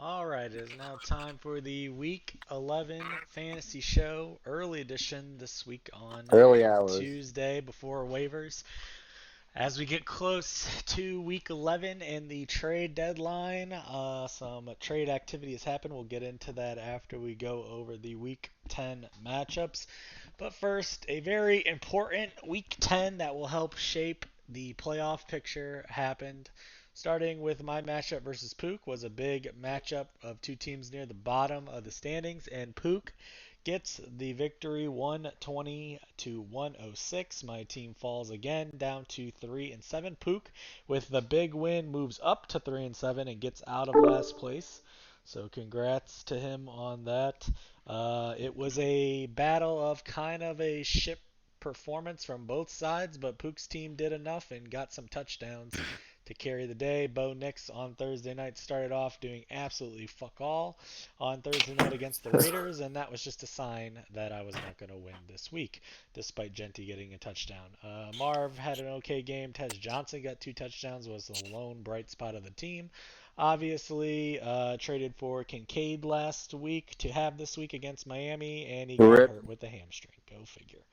All right, it is now time for the Week 11 Fantasy Show, early edition this week on Early hours. Tuesday before waivers. As we get close to Week 11 and the trade deadline, some trade activity has happened. We'll get into that after we go over the Week 10 matchups. But first, a very important Week 10 that will help shape the playoff picture happened. Starting with my matchup versus Pook was a big matchup of two teams near the bottom of the standings, and Pook gets the victory 120 to 106. My team falls again down to 3 and 7. Pook with the big win moves up to 3 and 7 and gets out of last place. So congrats to him on that. It was a battle of kind of a ship performance from both sides, but Pook's team did enough and got some touchdowns to carry the day. Bo Nix on Thursday night started off doing absolutely fuck all on Thursday night against the Raiders, and that was just a sign that I was not going to win this week, despite Genty getting a touchdown. Marv had an okay game. Tej Johnson got two touchdowns, was the lone bright spot of the team. Obviously, traded for Kincaid last week to have this week against Miami, and he got Rip. hurt with a hamstring. Go figure.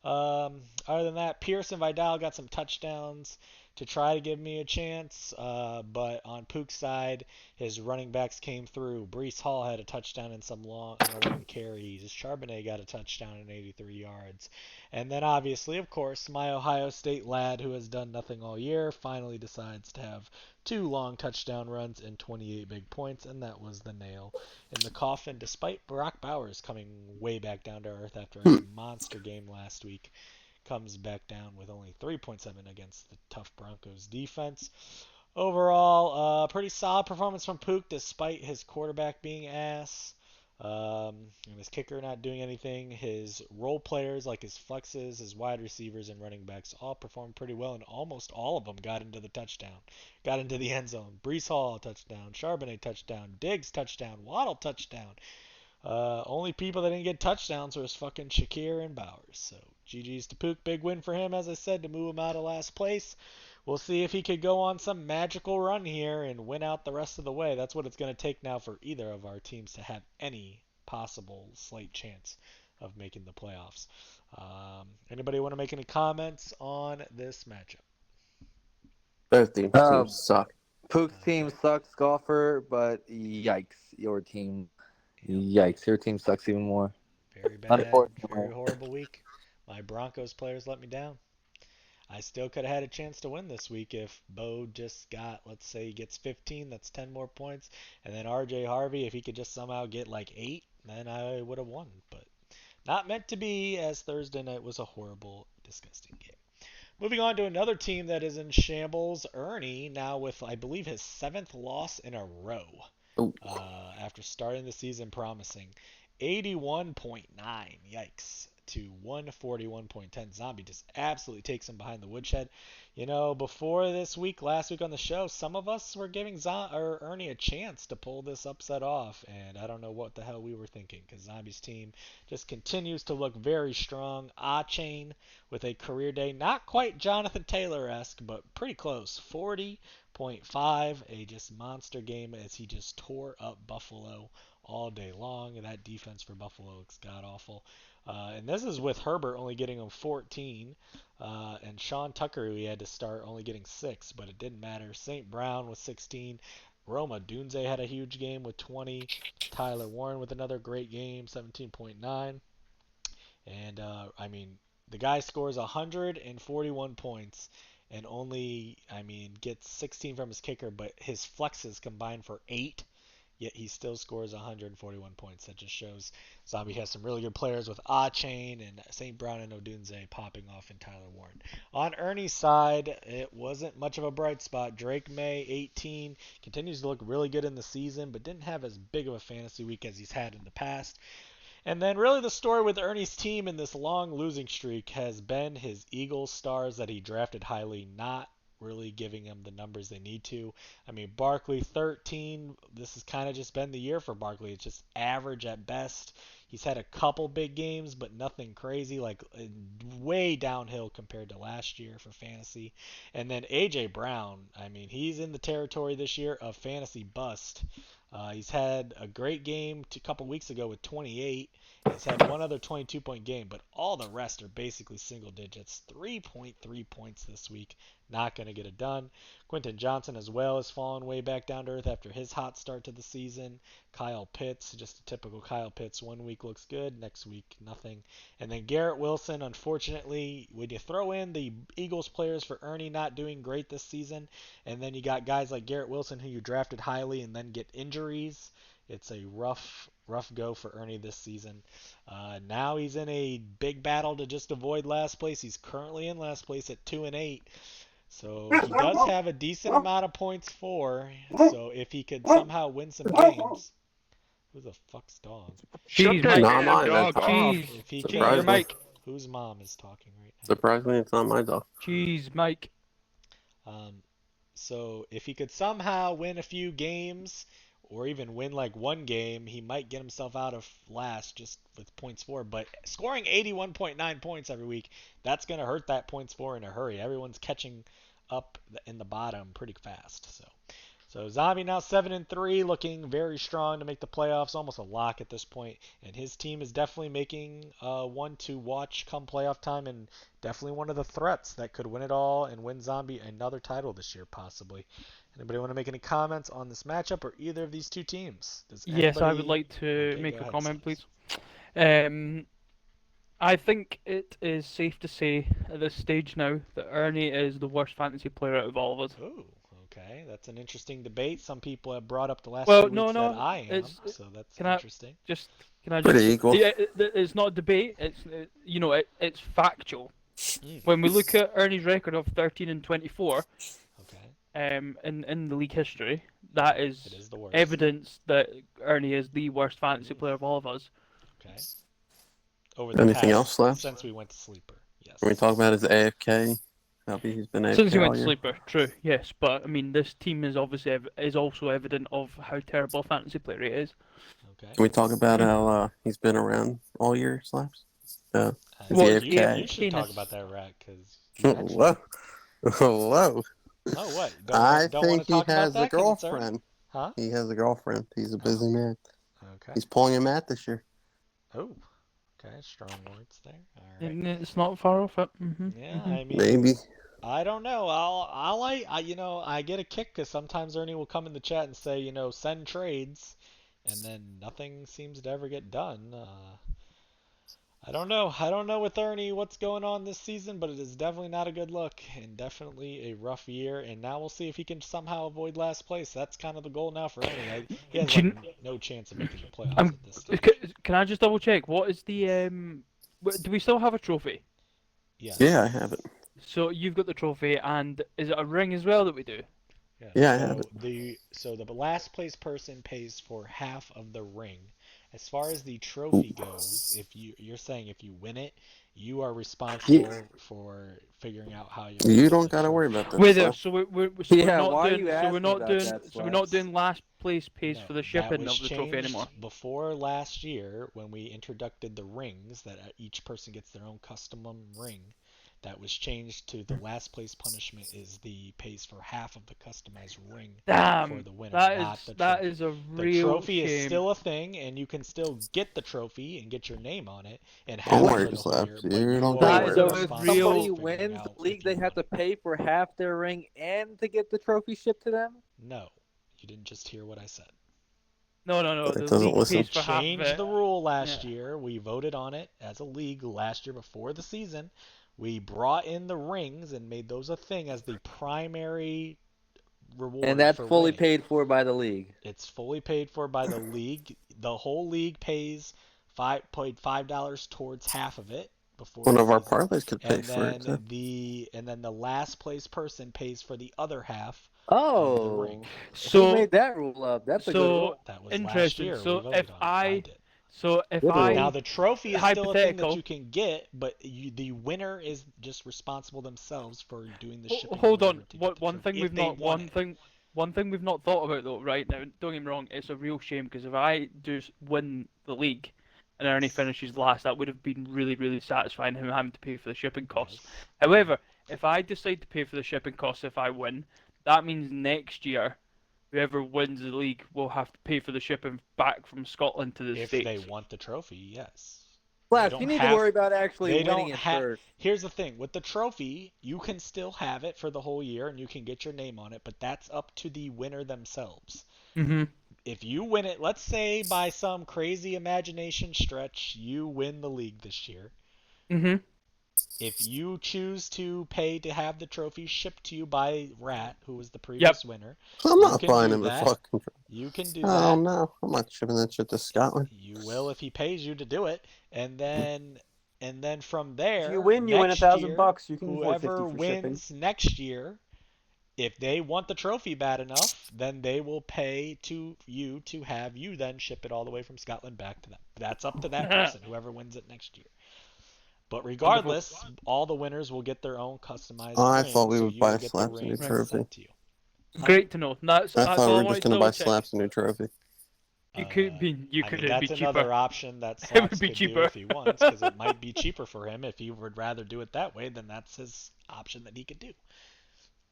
Other than that, Pierce and Vidal got some touchdowns to try to give me a chance. But on Pook's side, his running backs came through. Brees Hall had a touchdown and a long carries. Charbonnet got a touchdown and 83 yards. And then obviously, of course, my Ohio State lad, who has done nothing all year, finally decides to have two long touchdown runs and 28 big points, and that was the nail in the coffin, despite Brock Bowers coming way back down to earth after a monster game last week. Comes back down with only 3.7 against the tough Broncos defense. Overall, pretty solid performance from Pook despite his quarterback being ass. And his kicker not doing anything. His role players, like his flexes, his wide receivers, and running backs, all performed pretty well, and almost all of them got into the touchdown, got into the end zone. Brees Hall touchdown, Charbonnet touchdown, Diggs touchdown, Waddle touchdown. Only people that didn't get touchdowns was fucking Shakir and Bowers. So GG's to Pook. Big win for him, as I said, to move him out of last place. We'll see if he could go on some magical run here and win out the rest of the way. That's what it's going to take now for either of our teams to have any possible slight chance of making the playoffs. Anybody want to make any comments on this matchup? Both these Uh, teams suck. Pook's team Okay. sucks, golfer, but yikes, your team. Yep. Yikes, your team sucks even more. Very bad, Unfortunately. very horrible week. My Broncos players let me down. I still could have had a chance to win this week if Bo just got, let's say he gets 15, that's 10 more points, and then RJ Harvey, if he could just somehow get like 8, then I would have won. But not meant to be, as Thursday night was a horrible, disgusting game. Moving on to another team that is in shambles, Ernie, now with, I believe, his seventh loss in a row Ooh. after starting the season promising. 81.9, yikes, to 141.10. Zombie just absolutely takes him behind the woodshed. You know, before this week, last week on the show, some of us were giving Ernie a chance to pull this upset off, and I don't know what the hell we were thinking, because Zombie's team just continues to look very strong. A-Chain with a career day, not quite Jonathan Taylor-esque, but pretty close. 40.5, a just monster game as he just tore up Buffalo all day long. And that defense for Buffalo looks god awful. And this is with Herbert only getting him 14, and Sean Tucker, who he had to start, only getting 6, but it didn't matter. St. Brown with 16. Roma Dunze had a huge game with 20. Tyler Warren with another great game, 17.9. And I mean, the guy scores 141 points and only, I mean, gets 16 from his kicker, but his flexes combined for 8. Yet he still scores 141 points. That just shows Zombie has some really good players with A-Chain and St. Brown and Odunze popping off in Tyler Warren. On Ernie's side, it wasn't much of a bright spot. Drake May, 18, continues to look really good in the season, but didn't have as big of a fantasy week as he's had in the past. And then really the story with Ernie's team in this long losing streak has been his Eagles stars that he drafted highly not really giving him the numbers they need to. I mean, Barkley 13, this has kind of just been the year for Barkley. It's just average at best. He's had a couple big games, but nothing crazy, like way downhill compared to last year for fantasy. And then AJ Brown, I mean, he's in the territory this year of fantasy bust. He's had a great game a couple weeks ago with 28. He's had one other 22-point game, but all the rest are basically single digits. 3.3 points this week. Not going to get it done. Quentin Johnson as well has fallen way back down to earth after his hot start to the season. Kyle Pitts, just a typical Kyle Pitts. One week looks good, next week nothing. And then Garrett Wilson, unfortunately, when you throw in the Eagles players for Ernie not doing great this season, and then you got guys like Garrett Wilson who you drafted highly and then get injuries, it's a rough go for Ernie this season. Now he's in a big battle to just avoid last place. He's currently in last place at 2-8. So he does have a decent amount of points for. So if he could somehow win some games, who the fuck's dog? Shut Jeez, that Mike. Not damn mine, dog that's off. Jeez. If he Jeez, can, your Surprising. mic. whose mom is talking right now? Surprisingly, it's not my dog. Jeez, Mike. So if he could somehow win a few games, or even win like one game, he might get himself out of last just with points for. But scoring 81.9 points every week, that's going to hurt that points for in a hurry. Everyone's catching up in the bottom pretty fast. So Zombie now 7-3, looking very strong to make the playoffs, almost a lock at this point. And his team is definitely making one to watch come playoff time, and definitely one of the threats that could win it all and win Zombie another title this year, possibly. Anybody want to make any comments on this matchup or either of these two teams? Does Yes, I would anybody... like to Okay, make go a ahead, comment, Silas. please. I think it is safe to say at this stage now that Ernie is the worst fantasy player out of all of us. Ooh, okay, that's an interesting debate. Some people have brought up the last Well, few no, weeks that no, I am, it's so that's can I interesting. just can I Pretty just equal. yeah, it's not a debate. It's it's factual. Mm, When we look at Ernie's record of 13-24, okay, in the league history, that it is is the worst. evidence that Ernie is the worst fantasy player of all of us. Okay. Over the Anything past, else left? since we went to sleeper. Yes. Can we talk about his AFK? He's been AFK Since he went all to year. sleeper, true, yes, but I mean this team is obviously is also evident of how terrible a fantasy player he is. Okay. Can we talk about how he's been around all year, Slaps? Is Well, he you AFK? should talk AFK-ness. about that, Rat, because you actually. Hello. Hello. Oh, what? I Don't want think to he talk about has a that 'cause it's Ernie? girlfriend. Huh? He has a girlfriend. He's a busy man. Okay. He's pulling him at this year. Oh. Okay. Strong words there. All right. And it's not far off it. Yeah. I mean, Maybe. I don't know. I get a kick because sometimes Ernie will come in the chat and say, send trades, and then nothing seems to ever get done. I don't know. I don't know with Ernie what's going on this season, but it is definitely not a good look and definitely a rough year. And now we'll see if he can somehow avoid last place. That's kind of the goal now for Ernie. He has no chance of making the playoffs at this stage. Can I just double check? What is the do we still have a trophy? Yes. Yeah, I have it. So you've got the trophy, and is it a ring as well that we do? Yeah, I have it. The last place person pays for half of the ring. As far as the trophy goes, if you're saying if you win it, you are responsible for figuring out how you're. You don't gotta worry about that. Wait there. Slaps. So we're Yeah, not why are doing. you So we're asking not about doing. that, So we're not Slaps? doing last place pays No, for the that shipping was of the trophy changed anymore. before last year when we introduced the rings that each person gets their own custom ring. That was changed to the last place punishment is the pays for half of the customized ring for Damn, the winner, that not is the that trophy. is a The real trophy is shame. still a thing, and you can still get the trophy and get your name on it and Don't have it worry, for the just whole laugh. year. You But you don't are gotta That is So a if responsible real- somebody for figuring wins out the league, if you they have won to pay for half their ring and to get the trophy shipped to them? it. No, you didn't just hear what I said. No. It The doesn't league listen. pays for half of Changed it. the rule last Yeah. year. We voted on it as a league last year before the season. We brought in the rings and made those a thing as the primary reward And that's for fully winning. paid for by the league. It's fully paid for by the league. The whole league paid $5 towards half of it before One the of our season. parlays could pay And for it. then the last place person pays for the other half of the Oh, ring. who So made that rule up? That's a good so rule. That was last interesting. year. We So voted if on it. I did. if Good rule. Now I the trophy is still a thing that hypothetical. you can get, but the winner is just responsible themselves for doing the shipping. Hold or on. whatever to get the One trophy, thing if we've they not won it. one thing we've not thought about though. Right now, don't get me wrong. It's a real shame because if I do win the league and Ernie finishes last, that would have been really satisfying him having to pay for the shipping costs. Yes. However, if I decide to pay for the shipping costs if I win, that means next year whoever wins the league will have to pay for the shipping back from Scotland to the If States. they want the trophy, yes. They Slaps, you don't need to have. worry about actually They winning don't it have. first. Here's the thing: with the trophy, you can still have it for the whole year, and you can get your name on it. But that's up to the winner themselves. Mm-hmm. If you win it, let's say by some crazy imagination stretch, you win the league this year. Mm-hmm. If you choose to pay to have the trophy shipped to you by Rat, who was the Yep. previous winner, I'm you not can buying do him the that. fucking. You can do Oh that. no, I'm not shipping that shit to Scotland. You will if he pays you to do it, and then from If you there, win, you win next year, $1,000. You can avoid 50 whoever for shipping. wins next year, if they want the trophy bad enough, then they will pay to you to have you then ship it all the way from Scotland back to them. That's up to that person, whoever wins it next year. But Wonderful. regardless, all the winners will get their own customized I ring, thought we so would you buy will get the Slaps a new ring trophy. sent to you. Huh? Great to know. That's I that's thought we all I were wanted just to gonna buy double check. Slaps a new trophy. You could be. You I could mean, be that's cheaper. another option that It would Slaps be could do cheaper. if he wants, because it might be cheaper for him. If he would rather do it that way, then that's his option that he could do.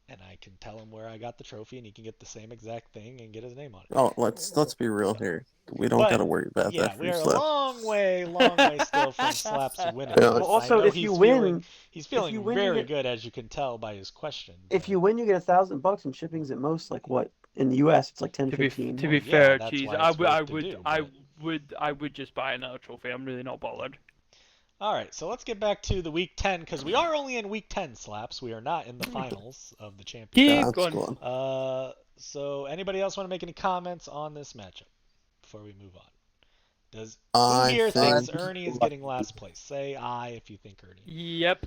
And I can tell him where I got the trophy, and he can get the same exact thing and get his name on it. Oh, let's be real here. We don't But gotta worry about yeah, that for we you, are a Slaps. long way still from Slaps winning Yeah. this. Well, also, I know if you win, he's if you feeling win, you very get good, as you can tell by his question. if but- you win, you get $1,000, and shipping's at most like what in the U.S. It's like 10, To be 15. to be Well, yeah, fair, that's geez, why I it's would I worth to would do, I but- would just buy another trophy. I'm really not bothered. All right, so let's get back to the week 10 because we are only in week 10 slaps. We are not in the finals of the championship. Keep God's going. squad. So anybody else want to make any comments on this matchup before we move on? Who I here think thinks Ernie is getting last place? Say aye if you think Ernie. Yep.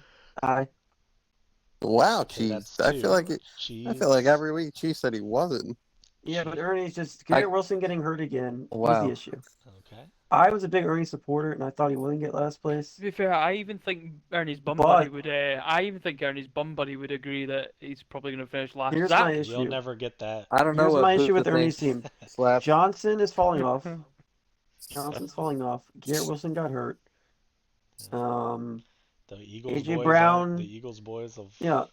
wow, Okay, Cheese. that's I two. feel like Cheese. every week Cheese said he wasn't. Yeah, but Ernie's just Garrett Wilson getting hurt again. He's Wow. the issue. Okay. I was a big Ernie supporter, and I thought he wouldn't get last place. To be fair, I even think Ernie's bum But- buddy would. I even think Ernie's bum buddy would agree that he's probably going to finish last. Here's Zach? my You'll issue. never get that. I don't know Here's what my issue Puka with Ernie's thinks. team. Slaps. Johnson is falling off. Johnson's falling off. Garrett Wilson got hurt. The Eagles AJ boys Brown- the Eagles boys of Yeah,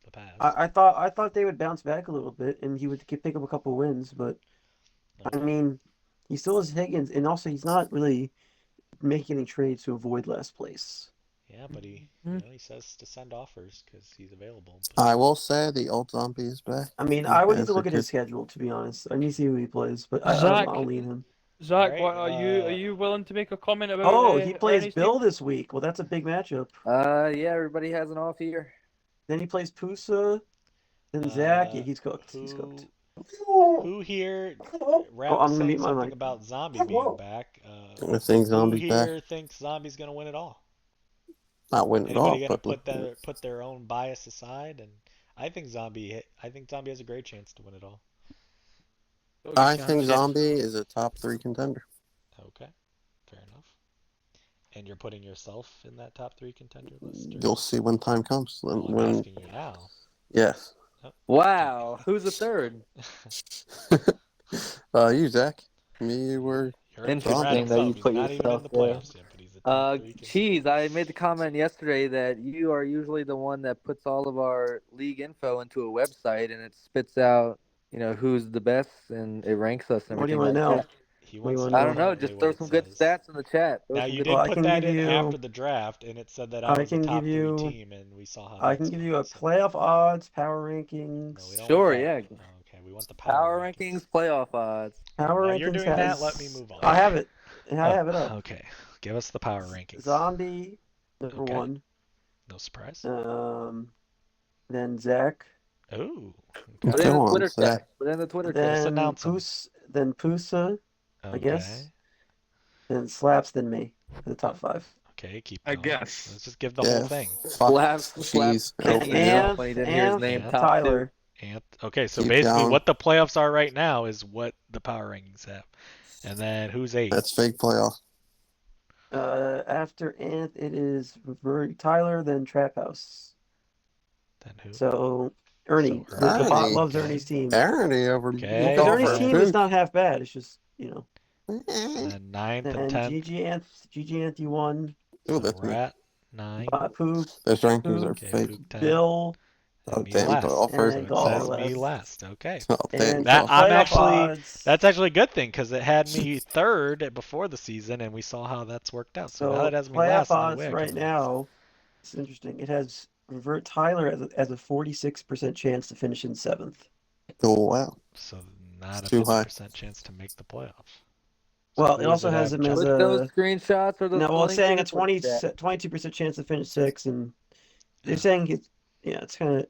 the past. I thought they would bounce back a little bit, and he would pick up a couple wins. But I Okay. mean, he still has Higgins, and also he's not really making any trades to avoid last place. Yeah, but he says to send offers because he's available. But I will say the old zombie is back. I mean, You I would need guys to are look at his good. schedule, to be honest. I need to see who he plays, but Zach- I'll lean him. Zach, Alright, what are you willing to make a comment about? Oh, he plays Ernie's Bill team? this week. Well, that's a big matchup. Yeah, everybody has an off year. Then he plays Pusa. Then Zach. Yeah, he's cooked. He's Who cooked. who here? Rap I'm was gonna saying mute my something mic. about Zombie being back. I think Who Zombie's back. here thinks Zombie's gonna win it all? Not win it all, Anybody gonna but put their own bias aside? And I think Zombie has a great chance to win it all. I think Zombie is a top 3 contender. Okay, fair enough. And you're putting yourself in that top 3 contender list? Or? You'll see when time comes. Well, I'm When asking you now. yes, Wow. Who's the third? you Zach, me, you were. You're Interesting that you He's put not even in yourself the there. playoffs yet, but he's a top 3 contender. Cheese, I made the comment yesterday that you are usually the one that puts all of our league info into a website and it spits out, who's the best and it ranks us and What do you everything want to like know? that. He What do you wants wanna to I know? don't know, exactly just what throw it some good says. stats in the chat. Throw Now some you good did Well, I put can that give in you- after the draft, and it said that I I was the can top give 3 you- team, and we saw how I that's can give you gone, a so- playoff odds, power No, we rankings. don't Sure, want that. yeah. Oh, okay, we want the power rankings. rankings, playoff odds. Power While rankings you're doing has. that, let me move on. I have it. I Oh, have it up. Okay, give us the power rankings. Zombie number Okay. 1. No surprise. Then Zach. Ooh. Put Okay. it in Go the on, Twitter Zach. chat. Put it in the Twitter Then- chat. Then announce 'em. Then Pusa. Okay. guess. Then Slaps. Then me. For the top 5. Okay, keep I going. guess. Let's just give the Yeah, whole thing. Slaps Cheese. kicking over And- himself when he didn't hear his and name. Yeah. Top Tyler. Okay, so Keep basically going. what the playoffs are right now is what the power rankings have. And then who's 8? That's fake playoff. After Anth, it is Tyler. Then Trap House. Then who? So Ernie. So The bot Ernie. loves Okay. Ernie's team. Ernie over Okay. Because Ernie's Golfer. team is not half bad. It's just And then 9th Then and 10th. GG Anth, you won. Oh, that's me. Rat 9. Poop. Those rankings are Okay, fake. Poop 10. Bill. Oh, me damn, last. golfer. So And it golfer says Oh, me left. last. Okay. oh damn, And for That golfer. I'm playoff actually odds, that's actually a good thing because it had me third before the season, and we saw how that's worked out. So now that so it has me playoff last, no way odds I right could lose. now, it's interesting. It has Revert Tyler as a 46% chance to finish in seventh. Oh, wow. So It's not a too high. 50% chance to make the playoffs. So Well, who it does also it has have him as Put jumping? those a screenshots or those no. Well, it's link saying in a the chat. 22% chance to finish sixth, and they're Yeah. saying it's kind of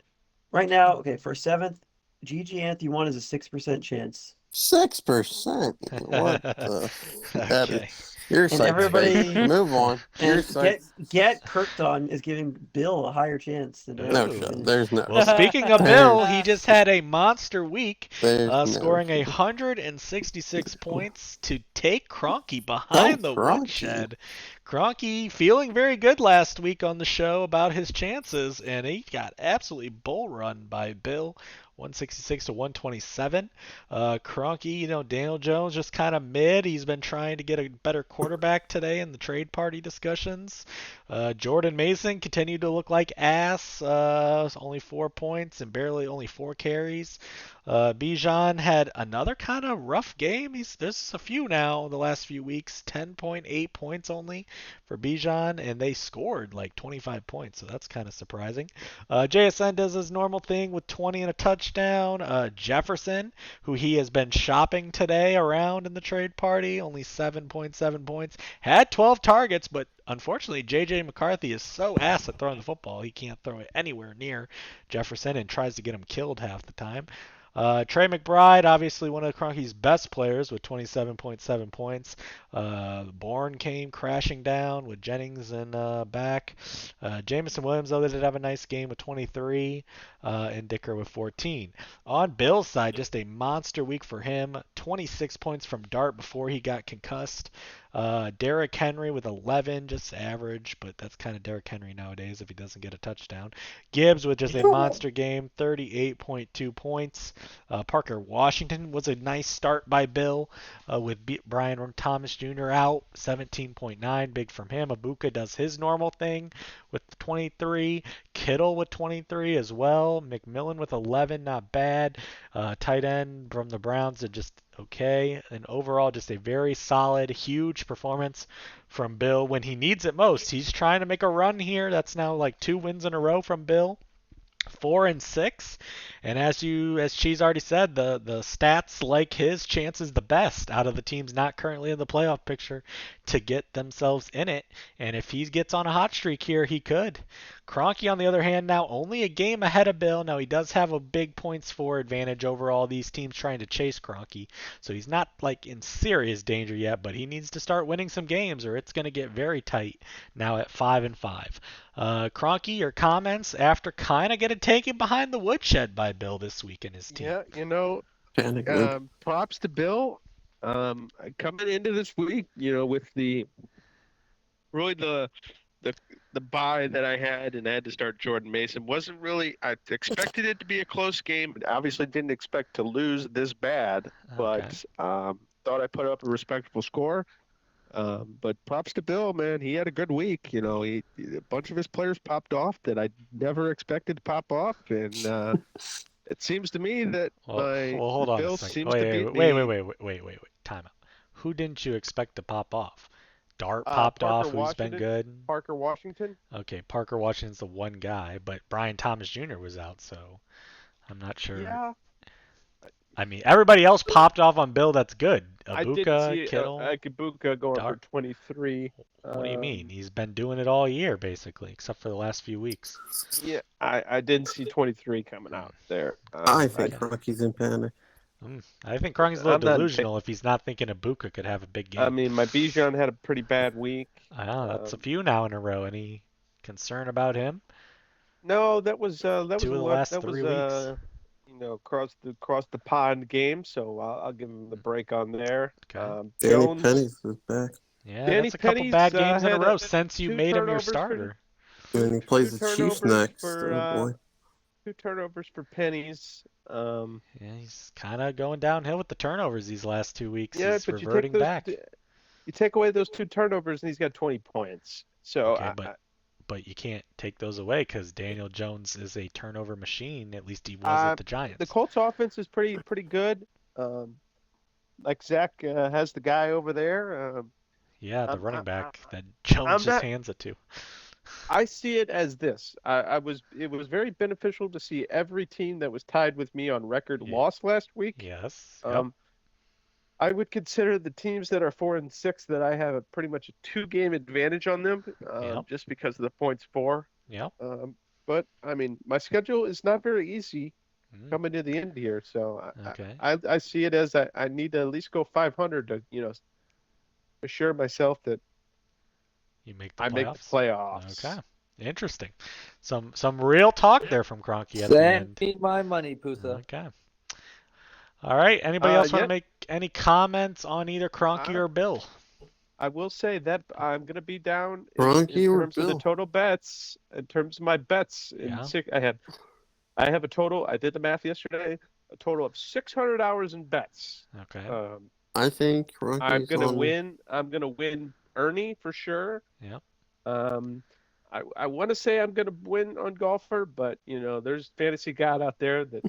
right now. Okay, for seventh, Gigi Anthony one is a 6% chance, 6%. What the? That Okay. is. Your and site's fake. everybody Move on. Your and site. get Kirkton is giving Bill a higher chance than ever No to shot. Ooh. finish. There's no Well, shot. speaking of Bill, There's he just had a monster week, there's no scoring shot. 166 points to take Cronky Oh, behind the Cronky. woodshed. Cronky feeling very good last week on the show about his chances, and he got absolutely bull run by Bill. 166 to 127. Cronky, Daniel Jones just kind of mid. He's been trying to get a better quarterback today in the trade party discussions. Jordan Mason continued to look like ass. Only 4 points and barely only 4 carries. Bijan had another kind of rough game. There's a few now the last few weeks. 10.8 points only for Bijan, and they scored like 25 points, so that's kind of surprising. JSN does his normal thing with 20 and a touchdown. Jefferson, who he has been shopping today around in the trade party, only 7.7 points. Had 12 targets, but unfortunately, J.J. McCarthy is so ass at throwing the football, he can't throw it anywhere near Jefferson and tries to get him killed half the time. Trey McBride, obviously one of Cronky's best players with 27.7 points. Bourne came crashing down with Jennings and back. Jameson Williams, though, did have a nice game with 23, and Dicker with 14. On Bill's side, just a monster week for him. 26 points from Dart before he got concussed. Derrick Henry with 11, just average, but that's kind of Derrick Henry nowadays if he doesn't get a touchdown. Gibbs with just a monster game, 38.2 points. Parker Washington was a nice start by Bill with Brian Thomas Jr. out, 17.9, big from him. Abuka does his normal thing with 23. Kittle with 23 as well. McMillan with 11, not bad. Tight end from the Browns did just okay. And overall, just a very solid, huge performance from Bill when he needs it most. He's trying to make a run here. That's now like 2 wins in a row from Bill. 4-6, and as Cheese already said, the stats like his chances the best out of the teams not currently in the playoff picture to get themselves in it. And if he gets on a hot streak here, he could. Cronky, on the other hand, now only a game ahead of Bill. Now he does have a big points for advantage over all these teams trying to chase Cronky, so he's not like in serious danger yet. But he needs to start winning some games, or it's going to get very tight now at 5-5. Cronky, your comments after kind of getting taken behind the woodshed by Bill this week and his team. Yeah, Panic mode. props to Bill. Coming into this week, with the really the bye that I had, and I had to start Jordan Mason. Wasn't really. I expected it to be a close game. Obviously, didn't expect to lose this bad, Okay. but thought I put up a respectable score. But props to Bill, man. He had a good week. A bunch of his players popped off that I never expected to pop off, and it seems to me that Well, hold on a Bill second. seems to beat Wait. Time out. Who didn't you expect to pop off? Dart popped Parker off, who's been Washington. good. Parker Washington. Okay, Parker Washington's the one guy, but Brian Thomas Jr. was out, so I'm not sure. Yeah, I mean, everybody else popped off on Bill. That's good. I didn't Abuka, see Kittle. Akabuka going for Dart. 23. What do you mean? He's been doing it all year, basically, except for the last few weeks. Yeah, I didn't see 23 coming out there. I think Rocky's in panic. I think Cronky's a little I'm not in delusional if he's not thinking Abuka could have a big game. I mean, my Bijan had a pretty bad week. That's a few now in a row. Any concern about him? No, that was 2 of the last 3 weeks. Across the pond game. So I'll give him the break on there. Okay. Danny Jones, Penny's is back. Yeah, Danny that's a couple Penny's, bad games in a had row since you 2 made him your turnovers for- starter. And he plays the Chiefs turnovers next. for, Oh boy. 2 turnovers for Pennies. Yeah, he's kind of going downhill with the turnovers these last 2 weeks. Yeah, He's but reverting back. you take away those 2 turnovers, and he's got 20 points. So Okay, but but you can't take those away because Daniel Jones is a turnover machine. At least he was at the The Giants. Colts offense is pretty good. Like Zach has the guy over there. Yeah, the I'm running I, I, back that Jones I'm just not. hands it to. I see it as this. It was very beneficial to see every team that was tied with me on record Yeah. lost last week. Yes. Yep. Um, I would consider the teams that are 4-6 that I have a pretty much a 2-game advantage on them, Yep. just because of the points for. Yep. But I mean, my schedule is not very easy Mm, coming to the end here, so okay. I see it as I need to at least go 500 to assure myself that You make the I make the playoffs. playoffs. Okay. Interesting. Some real talk there from Cronky at the Send end. me my money, Pusa. Okay. All right. Anybody else want to Yet make any comments on either Cronky I or Bill? I will say that I'm gonna be down in Cronky or terms of the Bill? total bets. In terms of my bets, Yeah. I have a total. I did the math yesterday. A total of 600 hours in bets. Okay. I think I'm Cronky's gonna on. win. I'm gonna win Ernie for sure. Yep. Um, I want to say I'm gonna win on golfer, but there's fantasy god out there that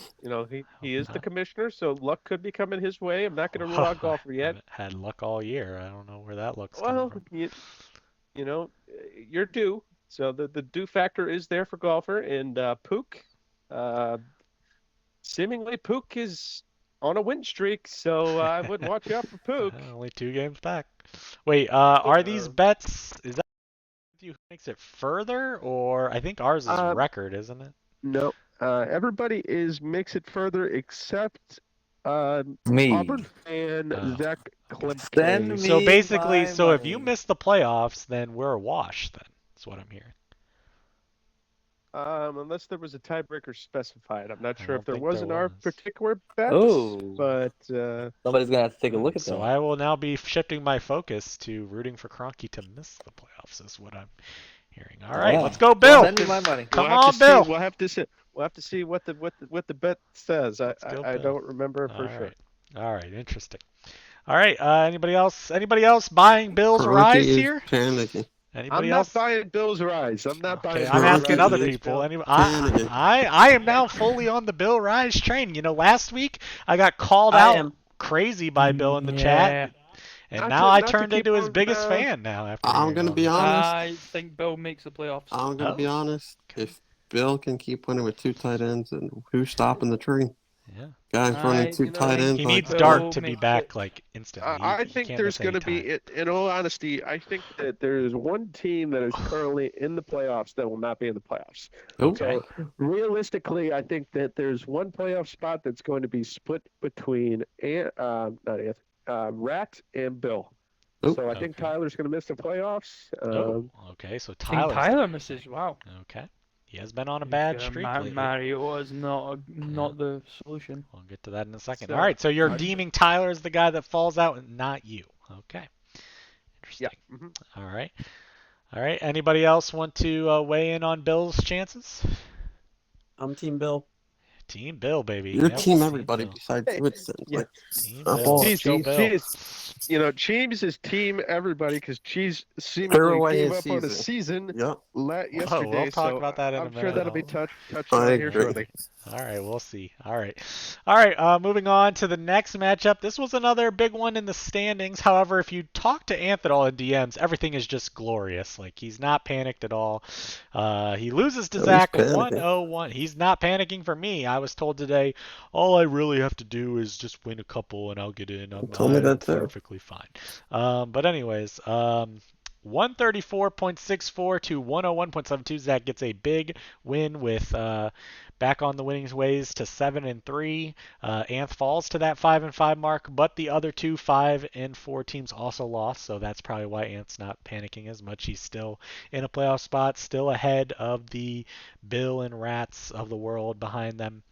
he is the not. commissioner, so luck could be coming his way. I'm not gonna rule out I golfer yet. haven't had luck all year. I don't know where that luck's coming Well, from. you're due. So the due factor is there for golfer, and Pook, seemingly Pook is on a win streak, so I would watch out for Pook. Only 2 games back. Wait, are these bets? Is that who makes it further, or I think ours is Uh, record, isn't it? no, everybody makes it further except Me. Auburn fan Oh. Zach Send Klemke. So me basically, my so if you money. miss the playoffs, then we're a wash. Then that's what I'm hearing. Unless there was a tiebreaker specified. I'm not I sure don't if there think was there in our was. particular bets, Oh, but somebody's gonna have to take a look at So that. I will now be shifting my focus to rooting for Cronky to miss the playoffs. Is what I'm hearing. All right, Yeah. let's go, Bill. Send me my money. Come we'll have on, to Bill. see. We'll have to see what the bet says. Let's go, I Bill. don't remember for All sure. right. All right. Interesting. All right. Anybody else? Anybody else buying Bill's Cronky rise is here? panicking. Anybody I'm not else? buying Bill's rise. I'm not Okay, buying I'm Bill's asking rise other today, people. Bill. Any, Panicking. I am now fully on the Bill Rise train. Last week I got called I out am. crazy by Bill in the Yeah. chat, and Not now to- I not to turned keep into his on, biggest fan now after I'm hearing gonna all be this. honest. I think Bill makes the playoffs. I'm gonna be Oh. honest. Okay. If Bill can keep winning with 2 tight ends, and who's stopping the tree? Yeah. Guys running I 2 tight think ends He like needs Bill Dart to be makes back it. like instantly. I He think can't there's miss any going to be, time. in all honesty, I think that there is one team that is currently in the playoffs that will not be in the playoffs. Okay. So realistically, I think that there's one playoff spot that's going to be split between Rat and Bill. Oh. So I think Okay. Tyler's going to miss the playoffs. Okay. So I think Tyler's Tyler misses. Wow. okay. He has been on a bad streak lately. Mario is not the solution. We'll get to that in a second. So, All right. So you're I- deeming Tyler as the guy that falls out, and not you. Okay. Interesting. Yeah. Mhm. All right. All right. Anybody else want to weigh in on Bill's chances? I'm Team Bill. Team Bill, baby. Your Yep, team, everybody Bill. besides Hey, Woodson. yeah. Like, Team up Bill. all. Let's go, Bill. Cheese is team everybody because Cheese Threw seemingly away gave his up on a season. season Yep. yesterday. we'll talk so about that in a I'm sure minute. that'll be touched I on here agree. shortly. All right, we'll see. All right. All right, moving on to the next matchup. This was another big one in the standings. However, if you talk to Anthony in DMs, everything is just glorious. Like, he's not panicked at all. He loses to Oh, he's Zach panicking. 101. He's not panicking for me. I was told today, all I really have to do is just win a couple and I'll get in. I'm Told me that too. perfectly fine. But anyways, 134.64 to 101.72. Zach gets a big win with back on the winning ways to 7-3. Anth falls to that 5-5 mark, but the other 2 5-4 teams also lost, so that's probably why Anth's not panicking as much. He's still in a playoff spot, still ahead of the Bill and Rats of the world behind them.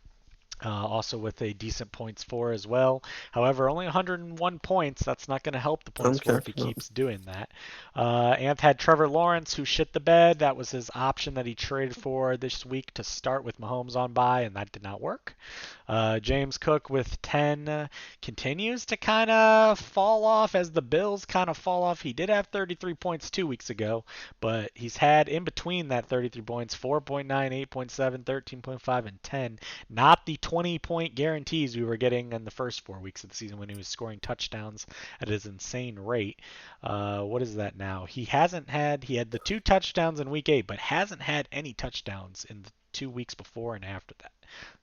Also with a decent points for as well. However, only 101 points. That's not going to help the points for if he keeps doing that. Anth had Trevor Lawrence, who shit the bed. That was his option that he traded for this week to start with Mahomes on bye, and that did not work. James Cook with 10 continues to kind of fall off as the Bills kind of fall off. He did have 33 points 2 weeks ago, but he's had in between that 33 points 4.9, 8.7, 13.5, and 10. Not the 20-point guarantees we were getting in the first 4 weeks of the season when he was scoring touchdowns at his insane rate. What is that now? He had the 2 touchdowns in week 8, but hasn't had any touchdowns in the 2 weeks before and after that,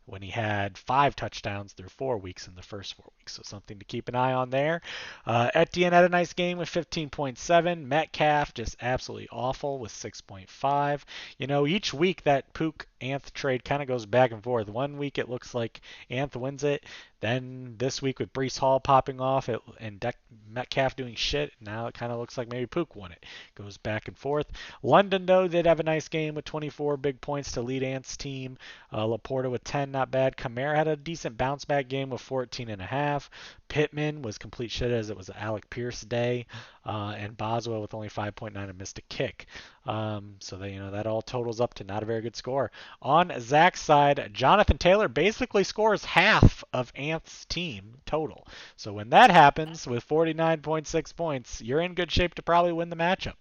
when he had 5 touchdowns through 4 weeks in the first 4 weeks. So something to keep an eye on there. Etienne had a nice game with 15.7. Metcalf just absolutely awful with 6.5. Each week that Pook-Anth trade kind of goes back and forth. One week it looks like Anth wins it. Then this week with Breece Hall popping off and Metcalf doing shit, now it kind of looks like maybe Pook won it. Goes back and forth. London, though, did have a nice game with 24 big points to lead Ant's team. Laporta with 10, not bad. Kamara had a decent bounce back game with 14.5. Pittman was complete shit as it was Alec Pierce day. And Boswell with only 5.9 and missed a kick. So that all totals up to not a very good score. On Zach's side, Jonathan Taylor basically scores half of Anth's team total. So when that happens with 49.6 points, you're in good shape to probably win the matchup.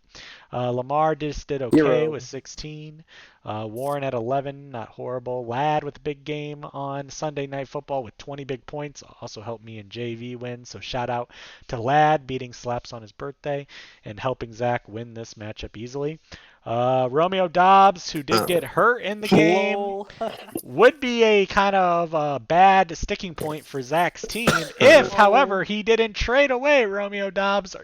Lamar just did okay with 16. Warren at 11, not horrible. Ladd with a big game on Sunday Night Football with 20 big points. Also helped me in JV win. So shout out to Ladd beating Slaps on his birthday and helping Zach win this matchup easily. Romeo Dobbs, who did get hurt in the game, would be a kind of bad sticking point for Zach's team if, however, he didn't trade away Romeo Dobbs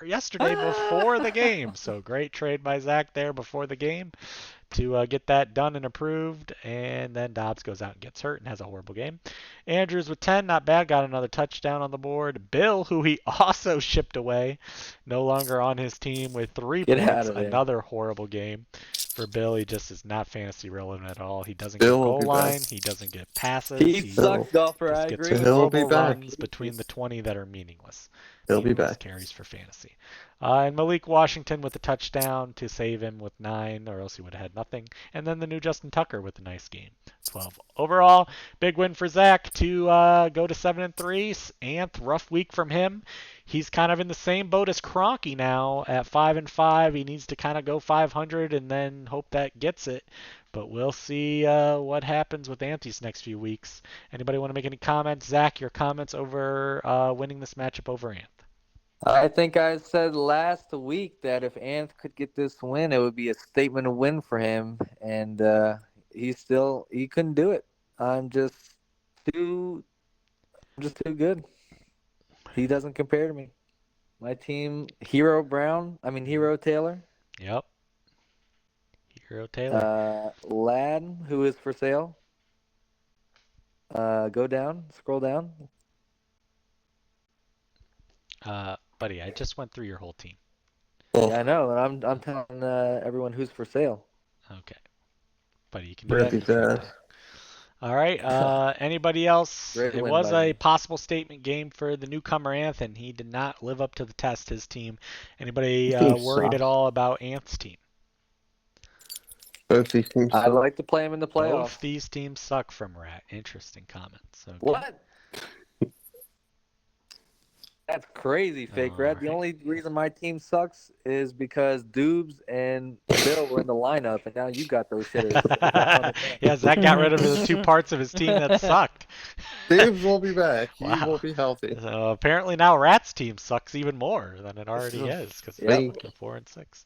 yesterday before the game. So great trade by Zach there before the game to get that done and approved, and then Dobbs goes out and gets hurt and has a horrible game. Andrews with 10, not bad, got another touchdown on the board. Bill, who he also shipped away, no longer on his team with 3 points, another horrible game for Bill. He just is not fantasy relevant at all. He doesn't get goal line, he doesn't get passes. He sucks, Golfer. I gets agree. horrible runs between the 20 that are meaningless. He'll be back. Carries for fantasy. And Malik Washington with a touchdown to save him with 9, or else he would have had nothing. And then the new Justin Tucker with a nice game, 12. Overall, big win for Zach to go to 7-3. Anth, rough week from him. He's kind of in the same boat as Cronky now at 5-5. He needs to kind of go 500 and then hope that gets it. But we'll see what happens with Anthony's next few weeks. Anybody want to make any comments? Zach, your comments over winning this matchup over Anth? I think I said last week that if Anth could get this win, it would be a statement of win for him, and he couldn't do it. I'm just too good. He doesn't compare to me. My team, Hero Taylor. Yep. Hero Taylor. Ladd, who is for sale. Scroll down. Buddy, I just went through your whole team. Yeah, I know, and I'm telling everyone who's for sale. Okay. Buddy, you can do that. All right. Anybody else? It was a possible statement game for the newcomer Anth, and he did not live up to the test, his team. Anybody worried at all about Anth's team? Both these teams I'd like to play him in the playoffs. Both these teams suck from Rat. Interesting comments. Okay. What? That's crazy, fake Rat. The only reason my team sucks is because Dubes and Bill were in the lineup, and now you got those shitters. Yeah, Zach got rid of the 2 parts of his team that sucked. Dubes will be back. He Wow. will be healthy. So apparently now Rat's team sucks even more than it already is because they're looking 4-6.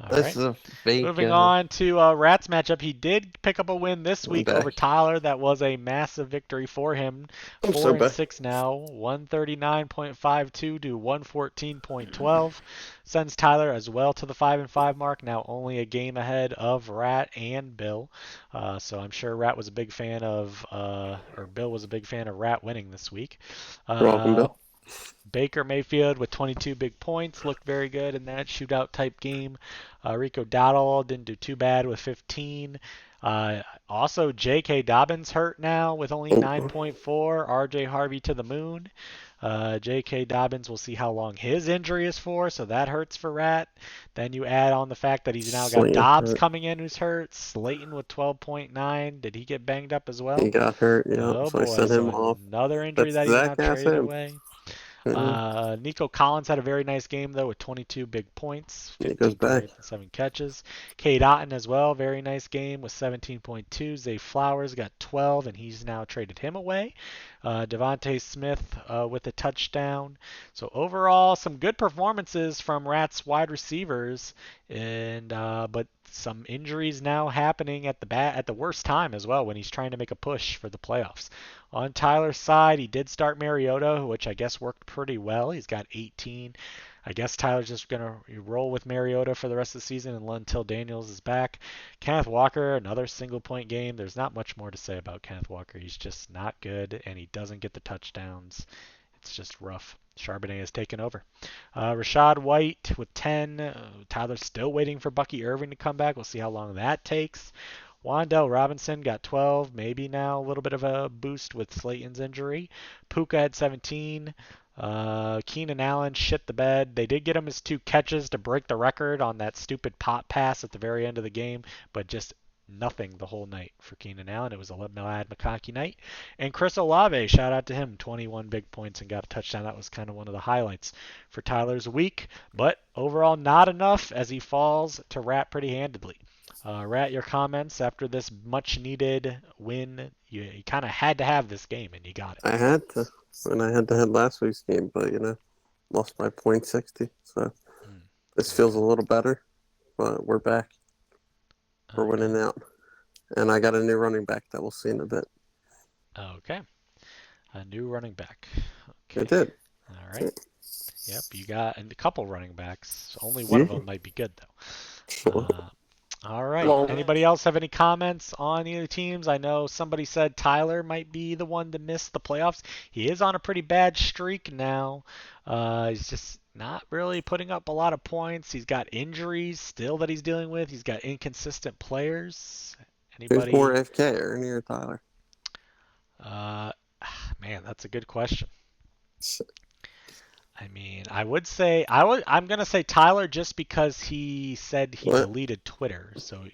All This right. is a fake. Moving on to Rat's matchup, he did pick up a win this week over Tyler. That was a massive victory for him. 4-6 now, 139.52 to 114.12. Sends Tyler as well to the 5-5 mark. Now only a game ahead of Rat and Bill. So I'm sure Rat was a big fan of, or Bill was a big fan of Rat winning this week. Welcome, Bill. Baker Mayfield with 22 big points looked very good in that shootout type game. Rico Dowdle didn't do too bad with 15. Also, J.K. Dobbins hurt now with only Oh, 9.4. R.J. Harvey to the moon. J.K. Dobbins, we'll see how long his injury is for, so that hurts for Rat. Then you add on the fact that he's now got Slayton Dobbs hurt. coming in who's hurt. Slayton with 12.9. Did he get banged up as He well? got hurt, yeah, Oh so I boy, sent so him off. another injury That's that he's now Zach asked traded him. away. Yeah, Nico Collins had a very nice game though with 22 big points, he goes 15 back. targets and 7 catches. Cade Otton as well, very nice game with 17.2. Zay Flowers got 12 and he's now traded him away. Devontae Smith with a touchdown. So overall, some good performances from Rats wide receivers, and but some injuries now happening at the worst time as well when he's trying to make a push for the playoffs. On Tyler's side, he did start Mariota, which I guess worked pretty well. He's got 18. I guess Tyler's just going to roll with Mariota for the rest of the season until Daniels is back. Kenneth Walker, another single point game. There's not much more to say about Kenneth Walker. He's just not good, and he doesn't get the touchdowns. It's just rough. Charbonnet has taken over. Rashad White with 10. Tyler's still waiting for Bucky Irving to come back. We'll see how long that takes. Wandell Robinson got 12, maybe now a little bit of a boost with Slayton's injury. Puka had 17. Keenan Allen shit the bed. They did get him his 2 catches to break the record on that stupid pot pass at the very end of the game, but just nothing the whole night for Keenan Allen. It was a Mad McConkey night. And Chris Olave, shout out to him, 21 big points and got a touchdown. That was kind of one of the highlights for Tyler's week, but overall not enough as he falls to Rat pretty handedly. Rat, your comments after this much-needed win. You kind of had to have this game, and you got it. I had to, and I had to have last week's game, but lost by .60. So this feels a little better, but we're back. We're winning out, and I got a new running back that we'll see in a bit. Okay, a new running back. Okay. I did. All right. Yep, you got a couple running backs. Only one of them might be good though. All right. Well, Anybody else have any comments on either teams? I know somebody said Tyler might be the one to miss the playoffs. He is on a pretty bad streak now. He's just not really putting up a lot of points. He's got injuries still that he's dealing with. He's got inconsistent players. Anybody? Who's more FK, Ernie or Tyler? Man, that's a good question. I mean, I'm gonna say Tyler just because he said he deleted Twitter. So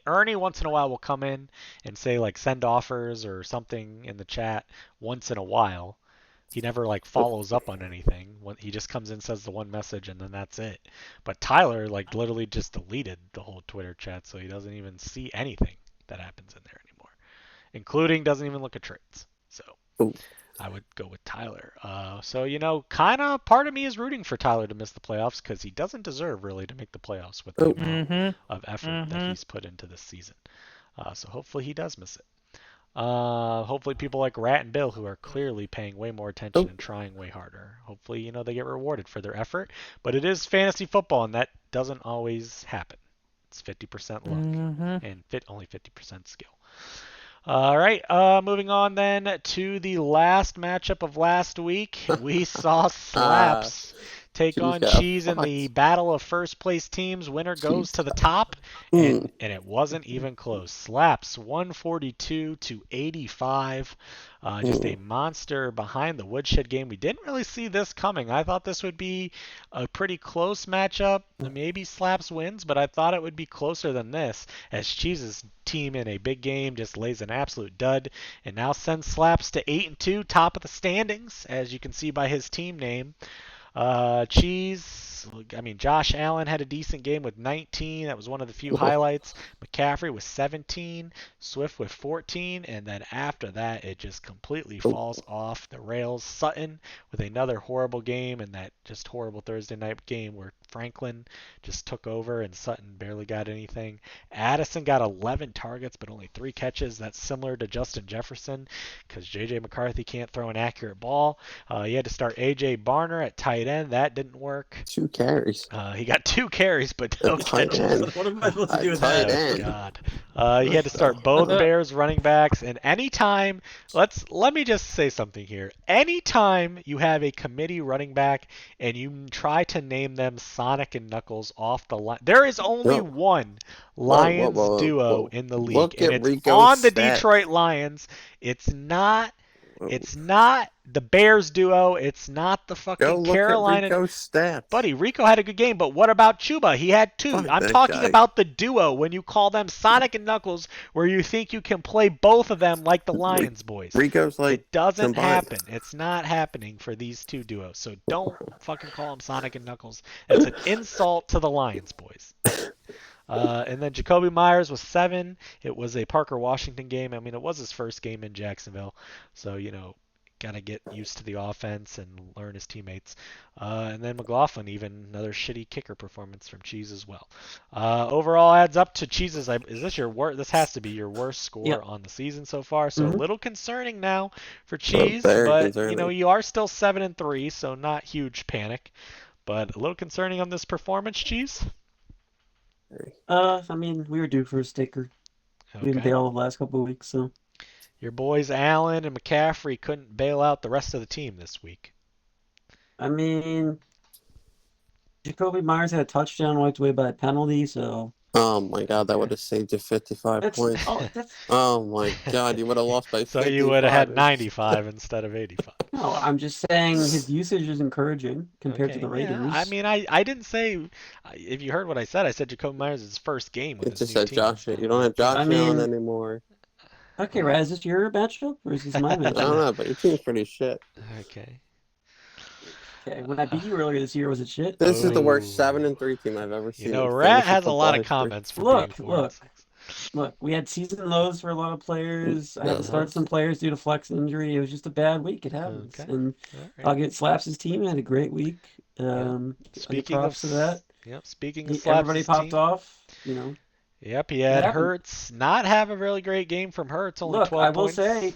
Ernie once in a while will come in and say like send offers or something in the chat once in a while. He never like follows up on anything. He just comes in, says the one message, and then that's it. But Tyler like literally just deleted the whole Twitter chat, so he doesn't even see anything that happens in there anymore, including doesn't even look at trades. So I would go with Tyler. So, kind of part of me is rooting for Tyler to miss the playoffs because he doesn't deserve really to make the playoffs with the amount of effort that he's put into this season. So hopefully he does miss it. Hopefully people like Rat and Bill who are clearly paying way more attention and trying way harder. Hopefully, they get rewarded for their effort. But it is fantasy football and that doesn't always happen. It's 50% luck and only 50% skill. All right, moving on then to the last matchup of last week. We saw Slaps take on Cheese in the battle of first place teams. Winner goes to the top, and it wasn't even close. Slaps 142 to 85. Just a monster behind the woodshed game. We didn't really see this coming. I thought this would be a pretty close matchup. Maybe Slaps wins, but I thought it would be closer than this, as Cheese's team in a big game just lays an absolute dud and now sends Slaps to 8-2, top of the standings, as you can see by his team name. Josh Allen had a decent game with 19. That was one of the few highlights. McCaffrey with 17, Swift with 14, and then after that, it just completely falls off the rails. Sutton with another horrible game, and that just horrible Thursday night game where Franklin just took over and Sutton barely got anything. Addison got 11 targets, but only 3 catches. That's similar to Justin Jefferson because J.J. McCarthy can't throw an accurate ball. He had to start A.J. Barner at tight end. That didn't work. carries. He got 2 carries, but A no tight catches. end. What am I supposed to A do with tight that? Oh end. God. He had to start both Bears running backs, and anytime let me just say something here. Anytime you have a committee running back and you try to name them Sonic and Knuckles off the line, there is only No. one Whoa, Lions duo in the league, Look and at it's Rico's on the stats. Detroit Lions. It's not Whoa. it's not the Bears duo. It's not the Go fucking look Carolina. at Rico's stats. Buddy, Rico had a good game, but what about Chuba? He had 2. Fuck I'm that talking guy. about the duo when you call them Sonic and Knuckles, where you think you can play both of them like the Lions boys. Rico's like It doesn't combined. happen. It's not happening for these 2 duos. So don't fucking call them Sonic and Knuckles. It's an insult to the Lions boys. And then Jacoby Myers was 7. It was a Parker Washington game. I mean, it was his first game in Jacksonville, so got to get used to the offense and learn his teammates. And then McLaughlin, even another shitty kicker performance from Cheese as well. Overall adds up to Cheese's. Is this your worst? This has to be your worst score on the season so far. So a little concerning now for Cheese, very but concerning. you are still 7-3, so not huge panic. But a little concerning on this performance, Cheese. I mean, we were due for a sticker. We didn't bail the last couple of weeks, so. Your boys Allen and McCaffrey couldn't bail out the rest of the team this week. I mean, Jacoby Myers had a touchdown wiped away by a penalty, so. Oh my God, that would have saved you 55 points. Oh my God, you would have lost by 55. So you would have had 95 instead of 85. No, I'm just saying his usage is encouraging compared to the Raiders. Yeah. I mean, I didn't say. If you heard what I said Jacoby Myers' his first game with his new team. Josh. You don't have Josh Allen anymore. Okay, Raz, is this your matchup or is this my matchup? I don't know, but your team's pretty shit. Okay. Okay, when I beat you earlier this year, was it shit? This is the worst 7-3 team I've ever seen. Rat has a lot of comments for being 4-6. Look, we had season lows for a lot of players. I had to start some players due to flex injury. It was just a bad week. It happens. Okay. And Right. I'll get Slaps' team. Had a great week. Speaking of that. Speaking of Slaps' everybody popped team, off. Yep, he had Hurts not have a really great game from Hurts. Only 12 points. I will say,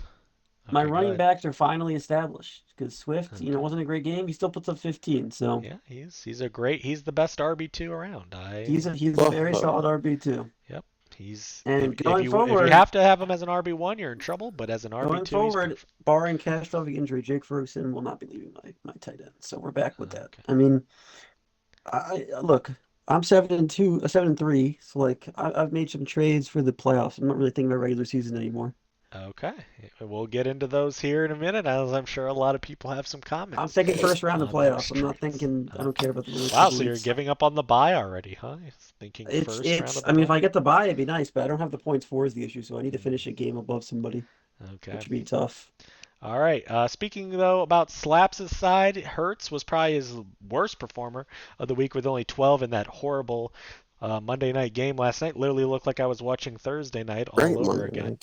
my running backs are finally established because Swift, wasn't a great game. He still puts up 15. So yeah, he's the best RB2 around. He's a very solid RB2. Yep. And if you have to have him as an RB1, you're in trouble. But as an RB2, going forward, barring catastrophic injury, Jake Ferguson will not be leaving my tight end. So we're back with that. I mean, look, I'm 7-2, 7-3. So I've made some trades for the playoffs. I'm not really thinking about regular season anymore. Okay, we'll get into those here in a minute, as I'm sure a lot of people have some comments. I'm thinking first round of playoffs. I'm not thinking. I don't care about the last. Wow, so you're giving up on the bye already, huh? Thinking first round. I mean, if I get the bye, it'd be nice, but I don't have the points for is the issue, so I need to finish a game above somebody. Okay, which would be tough. All right. Speaking though about Slaps' side, Hurts was probably his worst performer of the week with only 12 in that horrible Monday night game last night. Literally looked like I was watching Thursday night all over again.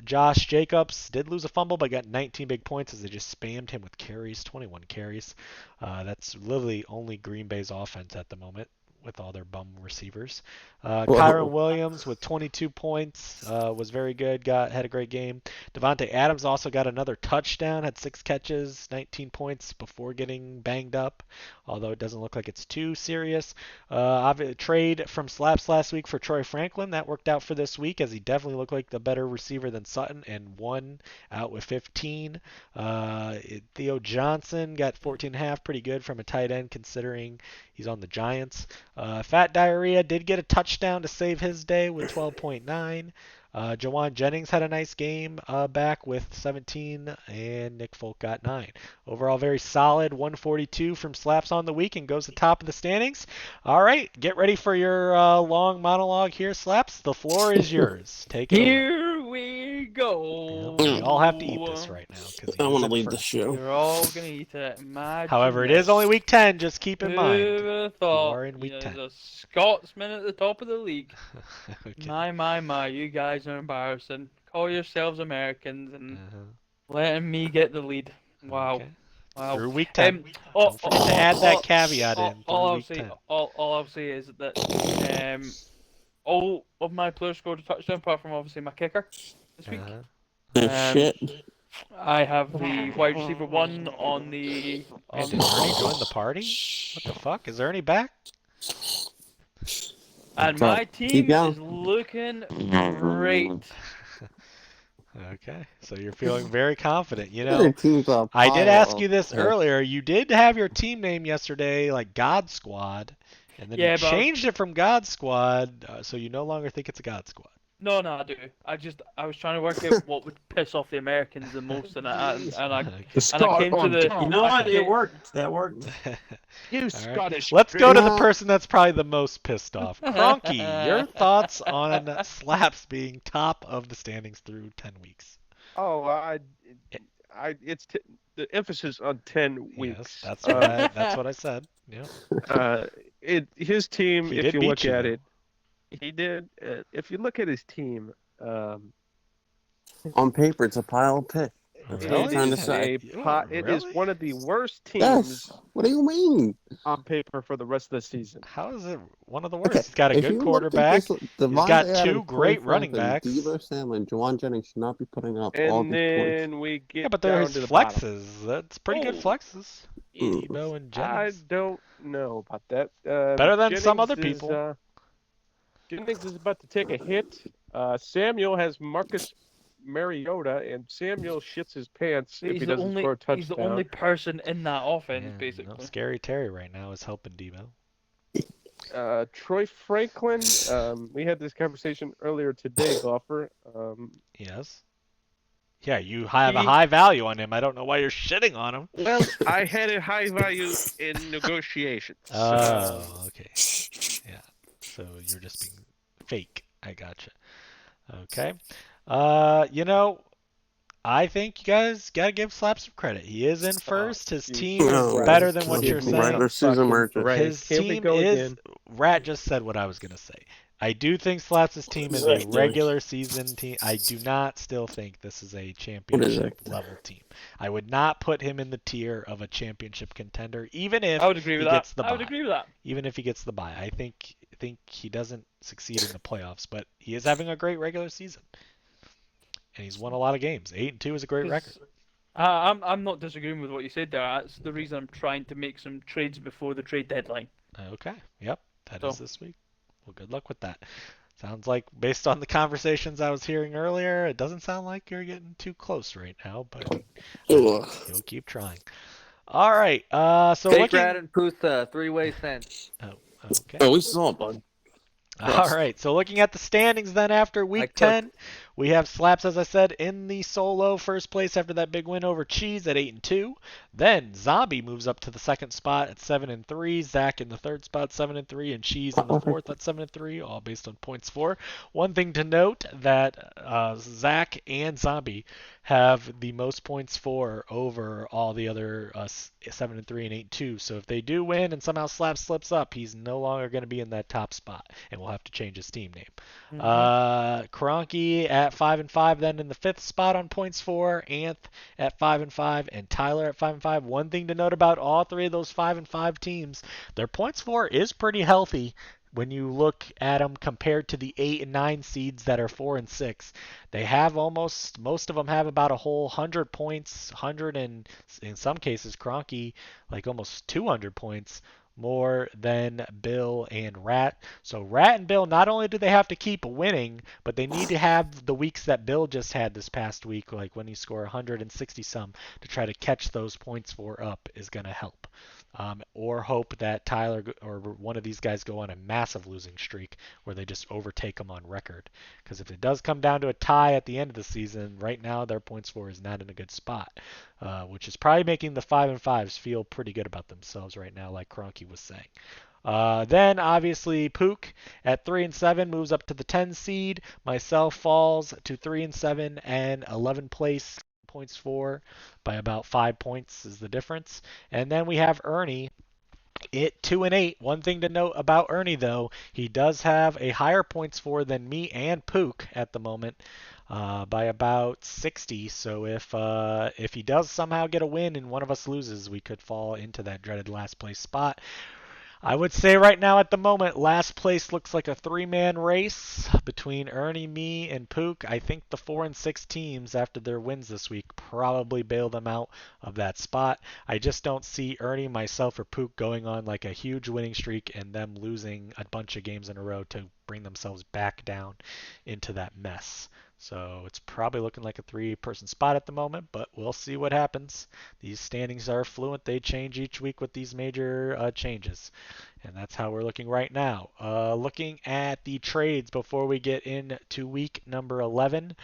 Josh Jacobs did lose a fumble, but got 19 big points as they just spammed him with carries, 21 carries. That's literally only Green Bay's offense at the moment with all their bum receivers. Kyron Williams with 22 points was very good. Had a great game. Devontae Adams also got another touchdown, had 6 catches, 19 points before getting banged up, although it doesn't look like it's too serious. Trade from Slaps last week for Troy Franklin. That worked out for this week as he definitely looked like the better receiver than Sutton and won out with 15. Theo Johnson got 14.5, pretty good from a tight end considering he's on the Giants. Fat Diarrhea did get a touchdown to save his day with 12.9. Jawan Jennings had a nice game back with 17, and Nick Folk got 9. Overall, very solid 142 from Slaps on the week and goes to top of the standings. All right, get ready for your long monologue here, Slaps. The floor is yours. Take it Here we go. We all have to eat this right now. I want to leave the show. You're all going to eat it. However, it is only week 10. Just keep in mind. Who would have thought? You are in week 10. There's a Scotsman at the top of the league. Okay. My, you guys are embarrassing. Call yourselves Americans and letting me get the lead. Wow. Okay. Wow. Through week 10. Don't forget to add that caveat in. All I'll say is that all of my players scored a touchdown, apart from obviously my kicker this week. Shit. I have the wide receiver one on the Man, on did Ernie join the party? What the fuck? Is Ernie back? and So my keep team going. is looking great. Okay, so you're feeling very confident. You Other know, teams a I did pile ask of you this piss. earlier. You did have your team name yesterday, like God Squad, and then you Yeah, but changed it from God Squad, so you no longer think it's a God Squad. no, I do. I was trying to work out what would piss off the Americans the most, The Okay. and I Scot came to on the You top. know I what? It came, worked. That worked. You All right. Scottish Let's go to prick. the No, person that's probably the most pissed off. Cronky, your thoughts on Slaps being top of the standings through 10 weeks? Oh, Y- it's the emphasis on 10 Yes, weeks. that's what I said. Yeah. Uh, his team, He if did you beat look you at though. it, he did. If you look at his team, um, on paper it's a pile of piss. That's what I'm it Really? trying to is say. it is Really? one of the worst Yes. teams What do you mean? on paper for the rest of the season. How is it one of the Okay, worst? He's got a if good you look at this, quarterback. He's Devontae got Adams, two Corey great running Franklin, backs. Debo Samuel, and Jawan Jennings should not be putting up all And these points. then we Yeah, get but they're down his to the bottom. flexes. That's pretty good oh, flexes. Mm. Debo and I Jennings. don't know about that. Better than some Jennings other is people. about to take a hit. Samuel has Marcus Mariota, and Samuel shits his pants if he doesn't score a he's the only touchdown. person in that offense Yeah, no, basically. Scary Terry right now is helping Debo. Troy Franklin, we had this conversation earlier today, golfer. Yes. Yeah, you have a He high value on him. I don't know why you're shitting on him. Well, I had a high value in negotiations. Oh, okay. Yeah. So you're just being fake. I gotcha. Okay. You know, I think you guys gotta give Slap some credit. He is in first. His You team son is of Oh, a better bitch. than what okay. you're Give me a saying. Regular season fucking merger. break. His Here we team go is. again. Rat just said what I was gonna say. I do think Slaps' team is a Exactly. regular season team. I do not still think this is a What is it? championship level team. I would not put him in the tier of a championship contender, even if I would agree he with that. gets the I would bye. agree with that. Even if he gets the bye, I think he doesn't succeed in the playoffs, but he is having a great regular season, and he's won a lot of games. 8-2 is a great record. Because I'm not disagreeing with what you said there. That's the reason I'm trying to make some trades before the trade deadline. Okay, yep, that is So this week. Well, good luck with that. Sounds like, based on the conversations I was hearing earlier, it doesn't sound like you're getting too close right now, but Ugh. you'll keep trying. All right. So Take Rat looking. and Pusa, 3-way sense. Oh, okay. Oh, we saw it, bud. All right. So looking at the standings then after I week cooked. 10, we have Slaps, as I said, in the solo first place after that big win over Cheese at 8-2. Then Zombie moves up to the second spot at 7-3. Zach in the third spot 7-3, and Cheese in the fourth at 7-3, all based on points for. One thing to note that Zach and Zombie have the most points for over all the other 7-3 and 8-2. So if they do win and somehow Slap slips up, he's no longer going to be in that top spot, and we'll have to change his team name. Kroenke at 5-5, then in the fifth spot on points for. Anth at 5-5, and Tyler at 5-5. One thing to note about all three of those 5-5 teams, their points for is pretty healthy. When you look at them compared to the 8 and 9 seeds that are 4 and 6, they have most of them have about a whole 100 points, 100 and in some cases Kroenke like almost 200 points more than Bill and Rat. So Rat and Bill, not only do they have to keep winning, but they need to have the weeks that Bill just had this past week, like when he scored 160 some, to try to catch those points for up is going to help. Or hope that Tyler or one of these guys go on a massive losing streak where they just overtake them on record. Because if it does come down to a tie at the end of the season, right now their points for is not in a good spot, which is probably making the 5-5s feel pretty good about themselves right now, like Kroenke was saying. Then obviously Pook at 3-7 moves up to the 10 seed. Myself falls to 3-7 and 11th place. Points for by about 5 points is the difference. And then we have Ernie at 2-8. One thing to note about Ernie though, he does have a higher points for than me and Pook at the moment. By about 60. So if he does somehow get a win and one of us loses, we could fall into that dreaded last place spot. I would say right now at the moment, last place looks like a three-man race between Ernie, me, and Pook. I think the 4 and 6 teams, after their wins this week, probably bail them out of that spot. I just don't see Ernie, myself, or Pook going on like a huge winning streak and them losing a bunch of games in a row to bring themselves back down into that mess. So it's probably looking like a three-person spot at the moment, but we'll see what happens. These standings are fluent. They change each week with these major changes. And that's how we're looking right now. Looking at the trades before we get into week number 11.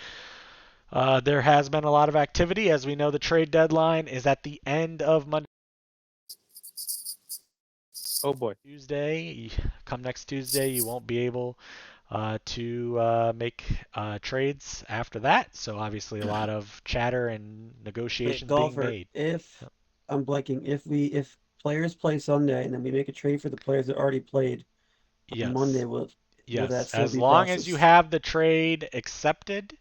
There has been a lot of activity. As we know, the trade deadline is at the end of Monday. Oh boy. Tuesday. Come next Tuesday, you won't be able to make trades after that. So obviously a lot of chatter and Hey, negotiations being golfer, made. if Yep. I'm blanking, if players play Sunday and then we make a trade for the players that already played on Monday, Yes. will that Yes. still As be long as you processed? have the trade accepted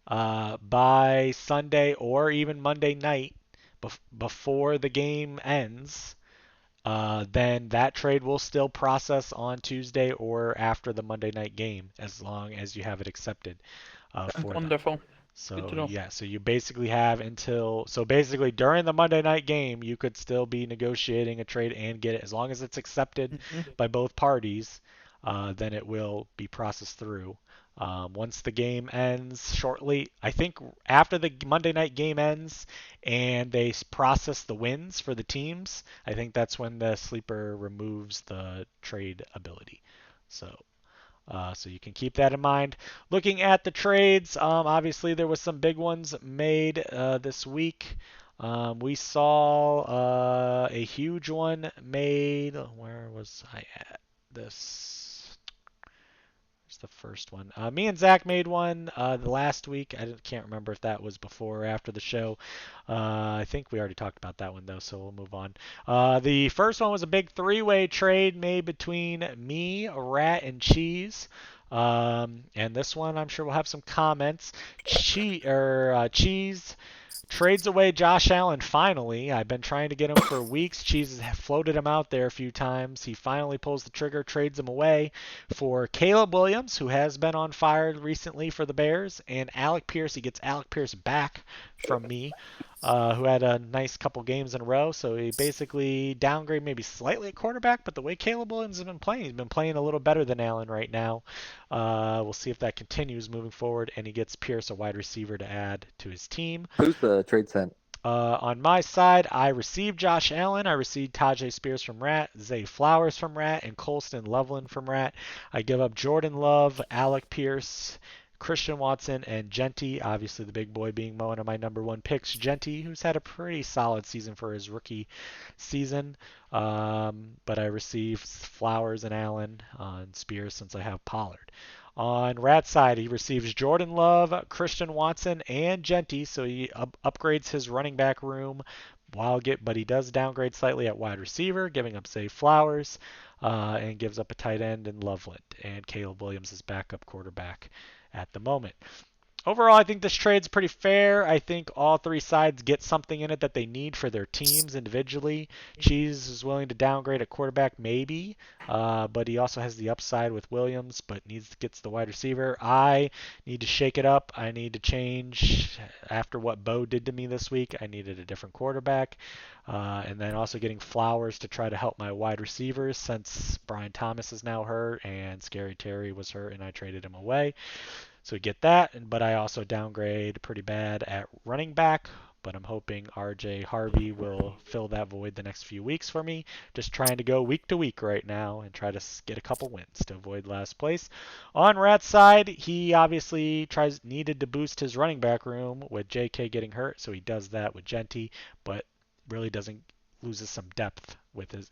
by Sunday or even Monday night before the game ends, then that trade will still process on Tuesday or after the Monday night game, as long as you have it accepted for that. Wonderful. Good to So know. yeah, so you basically have until so basically during the Monday night game, you could still be negotiating a trade and get it as long as it's accepted Hmm. by both parties. Then it will be processed through. Once the game ends shortly, I think after the Monday night game ends and they process the wins for the teams, I think that's when the sleeper removes the trade ability. So you can keep that in mind. Looking at the trades, obviously there was some big ones made this week. We saw a huge one made. Where was I at? This Where's the first one? Me and Zach made one the last week. I can't remember if that was before or after the show. I think we already talked about that one though, so we'll move on. The first one was a big three-way trade made between me, Rat, and Cheese. And this one, I'm sure we'll have some comments. Cheese trades away Josh Allen finally. I've been trying to get him for weeks. Cheese has floated him out there a few times. He finally pulls the trigger, trades him away for Caleb Williams, who has been on fire recently for the Bears, and Alec Pierce. He gets Alec Pierce back from me, who had a nice couple games in a row. So he basically downgraded maybe slightly at quarterback, but the way Caleb Williams has been playing, he's been playing a little better than Allen right now. We'll see if that continues moving forward, and he gets Pierce, a wide receiver, to add to his team. Who's the trade sent? On my side, I received Josh Allen. I received Tajay Spears from Rat, Zay Flowers from Rat, and Colston Loveland from Rat. I give up Jordan Love, Alec Pierce, Christian Watson, and Genty. Obviously, the big boy being one of my number one picks. Genty, who's had a pretty solid season for his rookie season. But I received Flowers and Allen on Spears since I have Pollard. On Rat's side, he receives Jordan Love, Christian Watson, and Genty, so he upgrades his running back room, but he does downgrade slightly at wide receiver, giving up Zay Flowers, and gives up a tight end in Loveland, and Caleb Williams is backup quarterback at the moment. Overall, I think this trade's pretty fair. I think all three sides get something in it that they need for their teams individually. Cheese is willing to downgrade at quarterback, maybe, but he also has the upside with Williams, but gets the wide receiver. I need to shake it up. I need to change after what Bo did to me this week. I needed a different quarterback, and then also getting Flowers to try to help my wide receivers since Brian Thomas is now hurt and Scary Terry was hurt, and I traded him away. So we get that, but I also downgrade pretty bad at running back. But I'm hoping RJ Harvey will fill that void the next few weeks for me. Just trying to go week to week right now and try to get a couple wins to avoid last place. On Rat's side, he obviously needed to boost his running back room with JK getting hurt, so he does that with Genty, but really doesn't loses some depth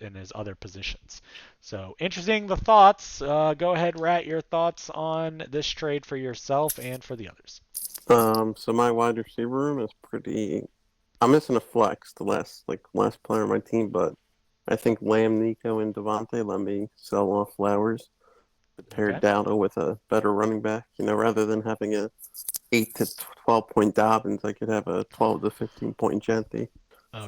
in his other positions. So interesting the thoughts. Go ahead, Rat, your thoughts on this trade for yourself and for the others. So my wide receiver room is pretty. I'm missing a flex, the last player on my team, but I think Lamb, Nico, and Devontae let me sell off Flowers to pair Okay. Dowdle with a better running back. Rather than having a 8 to 12 point Dobbins, I could have a 12 to 15 point Genty.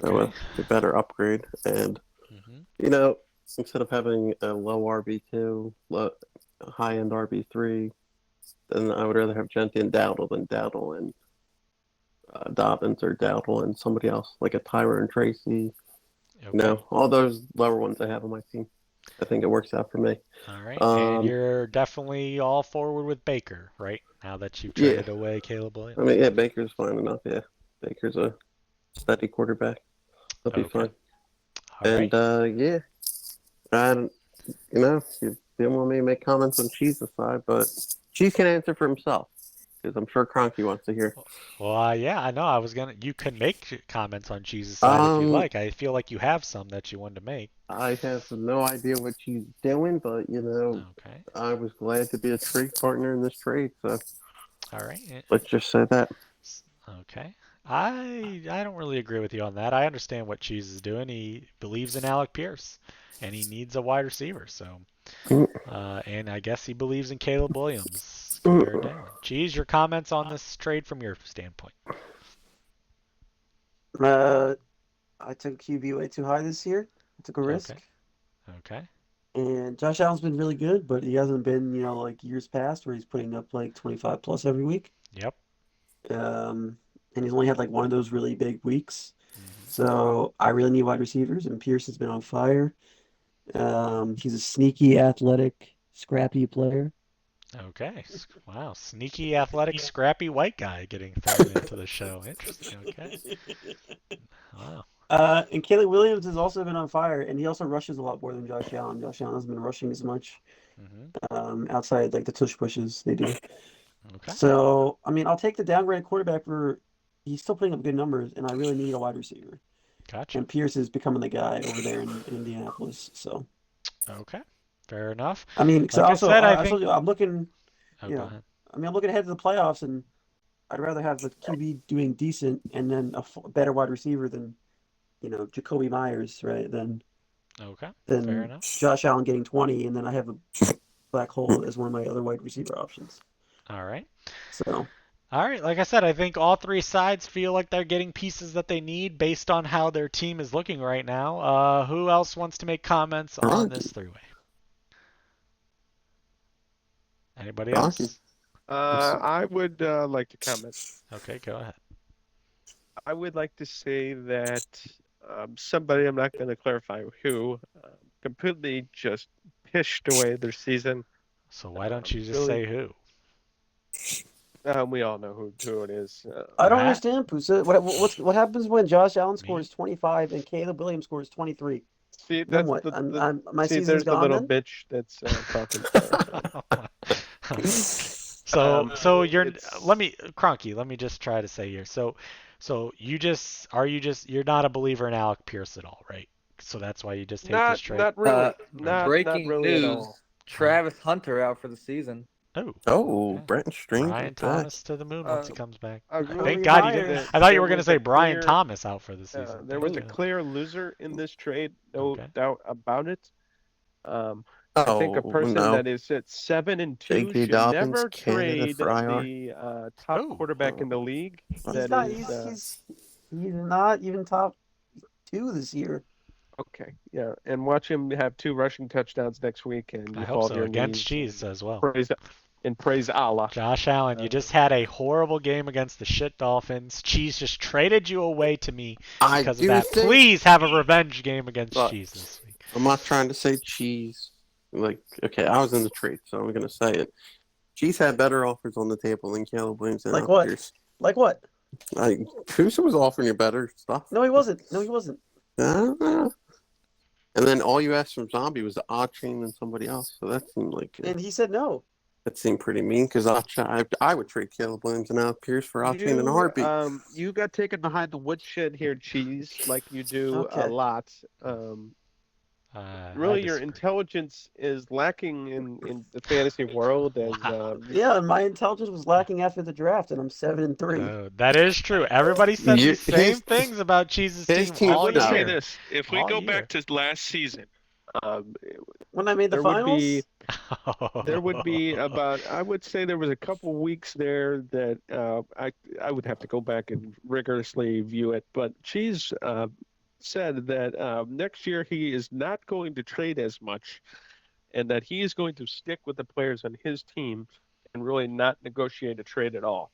So Okay. a better upgrade. And Mm-hmm. you know, instead of having a low RB2, high end RB3, then I would rather have Gentry and Dowdle than Dowdle and Dobbins or Dowdle and somebody else like a Tyler and Tracy. Okay. All those lower ones I have on my team. I think it works out for me. All right. And you're definitely all forward with Baker, right? Now that you've Yeah. traded away Caleb Williams. I mean, yeah, Baker's fine enough. Yeah, Baker's a steady quarterback. He'll be fine. All and right. Yeah, I don't, you didn't want me to make comments on Cheese's side, but Cheese can answer for himself because I'm sure Cronky wants to hear. Well, yeah, I know. You can make comments on Cheese's side if you'd like. I feel like you have some that you wanted to make. I have no idea what she's doing, but Okay. I was glad to be a trade partner in this trade. So, all right. Let's just say that. Okay. I don't really agree with you on that. I understand what Cheese is doing. He believes in Alec Pierce, and he needs a wide receiver. So, and I guess he believes in Caleb Williams compared to anyone. Cheese, your comments on this trade from your standpoint? I took QB way too high this year. I took a risk. Okay. And Josh Allen's been really good, but he hasn't been, like years past where he's putting up like 25 plus every week. Yep. And he's only had like one of those really big weeks. So I really need wide receivers, and Pierce has been on fire. He's a sneaky, athletic, scrappy player. Okay. Wow. Sneaky, athletic, scrappy white guy getting thrown into the show. Interesting. Okay. Wow. And Caleb Williams has also been on fire, and he also rushes a lot more than Josh Allen. Josh Allen hasn't been rushing as much outside like the tush pushes they do. Okay. So, I mean, I'll take the downgraded quarterback for he's still putting up good numbers, and I really need a wide receiver. Gotcha. And Pierce is becoming the guy over there in Indianapolis. So. Okay. Fair enough. I mean, like I said, I think I'm looking. Go ahead. I mean, I'm looking ahead to the playoffs, and I'd rather have the QB doing decent and then a better wide receiver than, Jacoby Myers, right? Than Fair enough. Josh Allen getting 20, and then I have a black hole as one of my other wide receiver options. All right. So. All right, like I said, I think all three sides feel like they're getting pieces that they need based on how their team is looking right now. Who else wants to make comments on this three-way? Anybody else? I would like to comment. Okay, go ahead. I would like to say that somebody, I'm not going to clarify who, completely just pished away their season. So why don't you just say who? We all know who it is. I don't understand, Pusa. What happens when Josh Allen scores 25 and Caleb Williams scores 23? See, then what? My season's there's the little then? bitch that's talking. So you're Cronky, let me just try to say here. So you're not a believer in Alec Pierce at all, right? So that's why you just hate this trade. Not really. Breaking not really news: Travis Hunter out for the season. Oh, Brent Strange. Brian Thomas to the moon once he comes back. Really Thank God you didn't. I thought you were going to say Brian Thomas out for the season. There was a clear loser in this trade, no doubt about it. I think a person that is at 7-2 should never trade the top quarterback in the league. He's not even top 2 this year. Okay, yeah, and watch him have 2 rushing touchdowns next week, and I hope so against Cheese as well. Praise Allah. Josh Allen, you just had a horrible game against the shit Dolphins. Cheese just traded you away to me because of that. Please have a revenge game against Cheese this week. I'm not trying to say Cheese. Okay, I was in the trade, so I'm going to say it. Cheese had better offers on the table than Caleb Williams and Like what? Pierce. Like what? Pusa was offering you better stuff. No, he wasn't. And then all you asked from Zombie was the odd chain and somebody else. So that seemed like... And he said no. That seemed pretty mean because I would trade Caleb Williams and Alec Pierce for odd chain in a heartbeat. You got taken behind the woodshed here, Cheese, like you do a lot. Really, your intelligence is lacking in the fantasy world. And, yeah, and my intelligence was lacking after the draft, and I'm 7-3. That is true. Everybody says the same things about Cheese's team. I would say this: if we go back to last season, when I made the finals, there would be about. I would say there was a couple weeks there that I would have to go back and rigorously view it. But Cheese said that next year he is not going to trade as much, and that he is going to stick with the players on his team and really not negotiate a trade at all.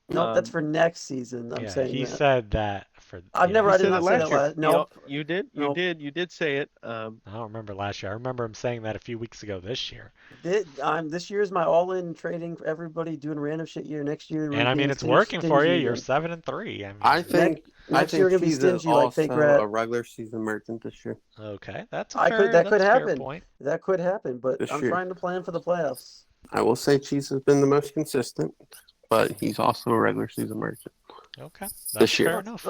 Nope, that's for next season. I'm Yeah, saying he that. said that for I've yeah. never. He I did said it not say that last year. last. Nope. You did. Nope. You did say it. I don't remember last year. I remember him saying that a few weeks ago this year. This year is my all-in trading for everybody doing random shit year. Next year we're And I mean, being it's working for you. stingy You're again. 7-3. I mean, I think Next year we're gonna be she's stingy like fake also rat. a regular season merchant this year. okay, that's a That could fair happen. point. That could happen, but This I'm year. trying to plan for the playoffs. I will say Cheese has been the most consistent, but he's also a regular season merchant. Okay, that's This year. fair enough.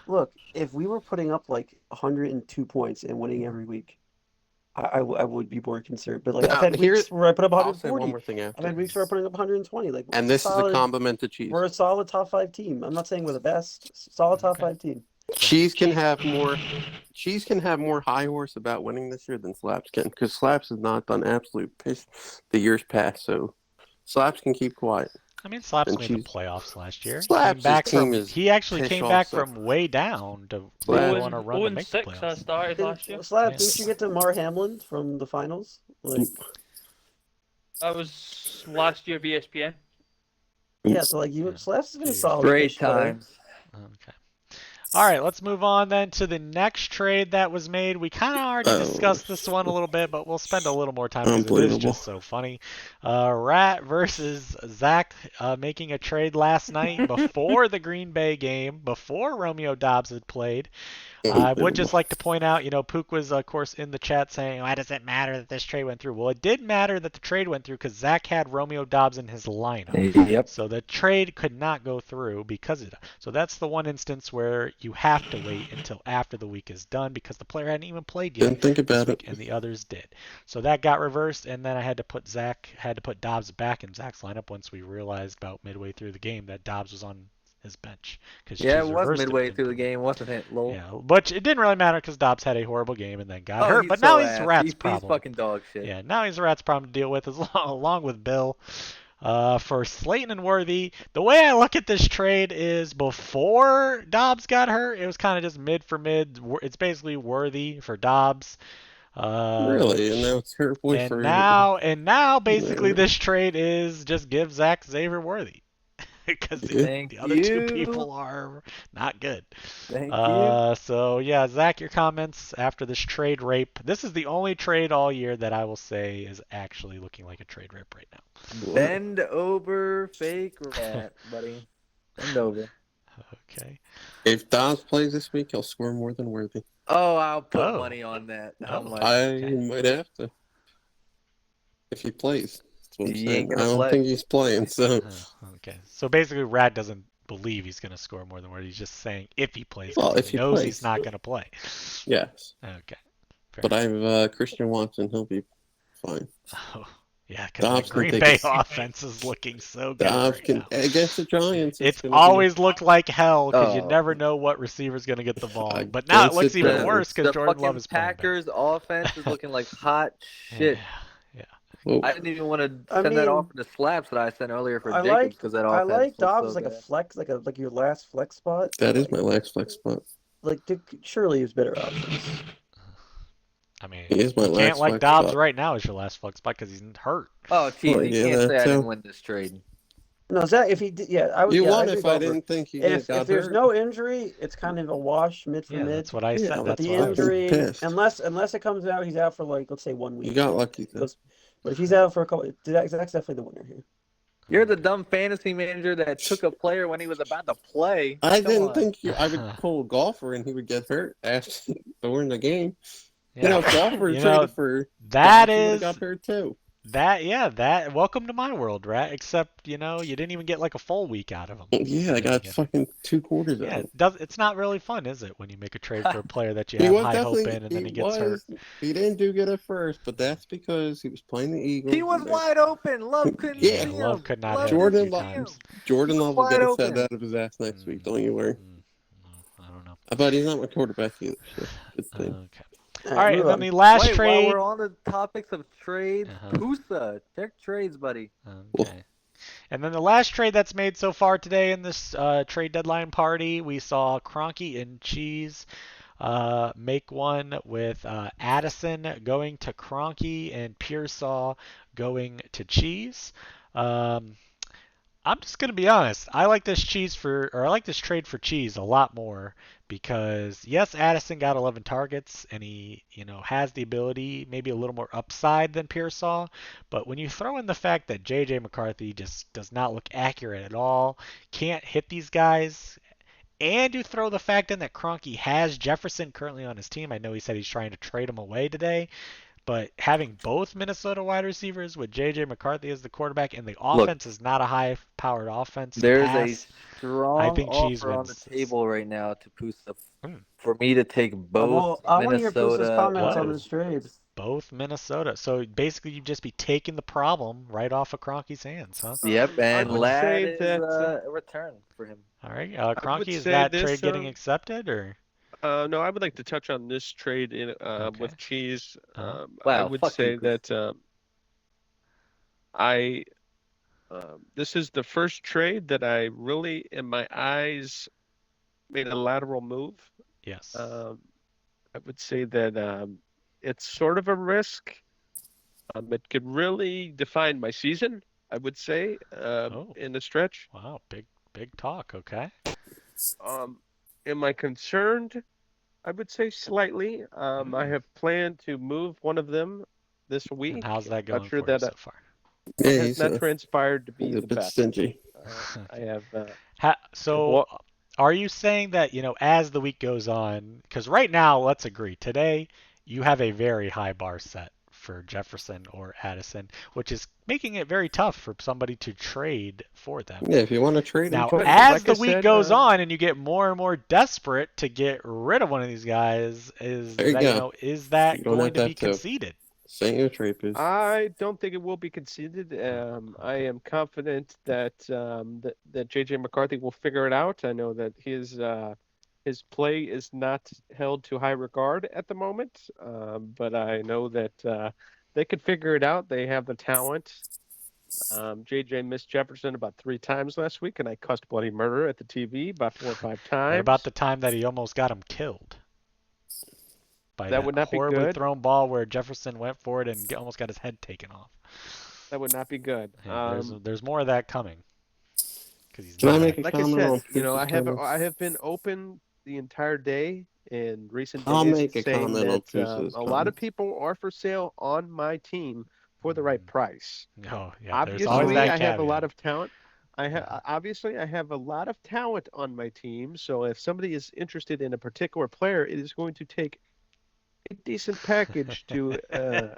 Look, if we were putting up like 102 points and winning every week, I would be more concerned. But like I've had weeks where I put up I'll say one 140. more thing I've after. had weeks where I put up 120. Like And this is a compliment to Cheese. We're a solid top 5 team. I'm not saying we're the best. Solid top 5 team. Cheese can have more high horse about winning this year than Slaps can, because Slaps has not done absolute piss the years past. So Slaps can keep quiet. I mean, Slaps And made the she's- playoffs last year. Slaps' team is He actually piss came back also. from way down to Slaps- go on a run to make the 0-6 I playoffs. started last year. Slab, Yeah. didn't you get to Mar Hamlin from the finals? Like, That was last year VSPN. yeah, so like Slab's been a solid Great fish player. times. Okay. All right, let's move on then to the next trade that was made. We kind of already discussed this one a little bit, but we'll spend a little more time because it is just so funny. Rat versus Zach making a trade last night before the Green Bay game, before Romeo Dobbs had played. I would just like to point out, Pook was, of course, in the chat saying, why does it matter that this trade went through? Well, it did matter that the trade went through because Zach had Romeo Dobbs in his lineup. Yep. So the trade could not go through because of that. So that's the one instance where you have to wait until after the week is done because the player hadn't even played yet. Didn't think about it. And the others did. So that got reversed, and then I had to put Dobbs back in Zach's lineup once we realized about midway through the game that Dobbs was on his bench. Yeah, it was midway through the game, wasn't it, Lowell? Yeah, but it didn't really matter because Dobbs had a horrible game and then got hurt. But now he's Rat's problem. He's fucking dog shit. Yeah, now he's Rat's problem to deal with along with Bill. For Slayton and Worthy, the way I look at this trade is before Dobbs got hurt, it was kind of just mid for mid. It's basically Worthy for Dobbs. Really? And now it's her boyfriend. And now basically this trade is just give Zach Xavier Worthy. Because the other two people are not good. Thank you. So, yeah, Zach, your comments after this trade rape. This is the only trade all year that I will say is actually looking like a trade rape right now. Bend over, fake rat, buddy. Bend over. Okay. If Dobbs plays this week, he'll score more than Worthy. Oh, I'll put money on that. I might have to. If he plays. I don't think he's playing, so. Okay. So basically, Rad doesn't believe he's going to score more than Worthy. He's just saying if he plays, if he knows he's not going to play. Yes. Okay. But I have Christian Watson. He'll be fine. Oh, yeah, because the Green Bay offense is looking so good against the Giants. It's always looked like hell because you never know what receiver's going to get the ball. But now it looks even worse because Jordan Love is playing. The Packers offense is looking like hot shit. Yeah. I didn't even want to send that offer to Slaps that I sent earlier for Jacobs because that offense. I like Dobbs like a flex, like your last flex spot. That is my last flex spot. Like, surely there's better options. I mean, you can't like Dobbs spot. Right now as your last flex spot because he's hurt. Oh, geez, you can't say I didn't win this trade. No, Zach, if he did, I would. You won if I didn't think he if there's no injury, it's kind of a wash mid for mid. That's what I said. But the injury, unless it comes out, he's out for like let's say 1 week. You got lucky. But if he's out for a couple, Zach's definitely the winner here. You're the dumb fantasy manager that took a player when he was about to play. I didn't think I would pull a golfer and he would get hurt during the game. Yeah. Golfer traded for that is got hurt too. That welcome to my world, Rat. Except you didn't even get like a full week out of him. Yeah, I got fucking 2 quarters out of him. It's not really fun, is it, when you make a trade for a player that you have high hope in and then he gets hurt? He didn't do good at first, but that's because he was playing the Eagles. He was wide open. Love couldn't see him. Love could not. Jordan Love will get his head out of his ass next week. Don't you worry. I don't know. But he's not my quarterback either. So good thing. Okay. All right, and then the last trade. While we're on the topics of trades, Pusa, check trades, buddy. Okay. And then the last trade that's made so far today in this trade deadline party, we saw Kroenke and Cheese Make one with Addison going to Cronky and Pearsall going to Cheese. Um, I'm just gonna be honest. I like this trade for Cheese a lot more because yes, Addison got 11 targets and he, has the ability, maybe a little more upside than Pearsall. But when you throw in the fact that JJ McCarthy just does not look accurate at all, can't hit these guys, and you throw the fact in that Kroenke has Jefferson currently on his team. I know he said he's trying to trade him away today. But having both Minnesota wide receivers with J.J. McCarthy as the quarterback and the Look, offense is not a high-powered offense to there's a pass, I strong think Cheese offer on the wins this. table right now to Pusa Hmm. for me to take both I want to hear Pusa's Minnesota. comments on Whoa. this trade. Both Minnesota. So basically, you'd just be taking the problem right off of Kroenke's hands, huh? Yep, I and would Ladd say is that a return for him. All right, I would Kroenke, is say that this. trade getting accepted or? No, I would like to touch on this trade Okay. with Cheese. Uh-huh. I Wow, would fuck say you, Pusa. that I this is the first trade that I really, in my eyes, made a lateral move. Yes. I would say that it's sort of a risk. It could really define my season, I would say, Oh, in the stretch. wow, big talk. Okay. Am I concerned? I would say slightly. I have planned to move one of them this And week. how's that Not going sure for you that so far? it Yeah, has not transpired to he's be a the bit best. stingy. I have So, are you saying that, as the week goes on, because right now, let's agree, today you have a very high bar set for Jefferson or Addison, which is making it very tough for somebody to trade for them. Yeah, if you want to trade him, Now, trade him. as like the I week said, goes on and you get more and more desperate to get rid of one of these guys, is There you that, go. is that You don't going have to to be have to conceded? send you a trade piece. I don't think it will be conceded. I Okay. am confident that that JJ McCarthy will figure it out. I know that his play is not held to high regard at the moment, but I know that they could figure it out. They have the talent. JJ missed Jefferson about 3 times last week, and I cussed bloody murder at the TV about 4 or 5 What about times. the time that he almost got him killed by That that would not be horribly good. thrown ball where Jefferson went for it and almost got his head taken off? That would not be good. Yeah, there's more of that coming because he's Can I not make a Like I comment said, on Pusa's I comments? have been open the entire day in recent I'll days make a saying comment on that Pusa's a lot of comments. people are for sale on my team for the right price. Oh, yeah, there's always Obviously, that I have a lot caveat. of talent. Obviously I have a lot of talent on my team. So if somebody is interested in a particular player, it is going to take a decent package to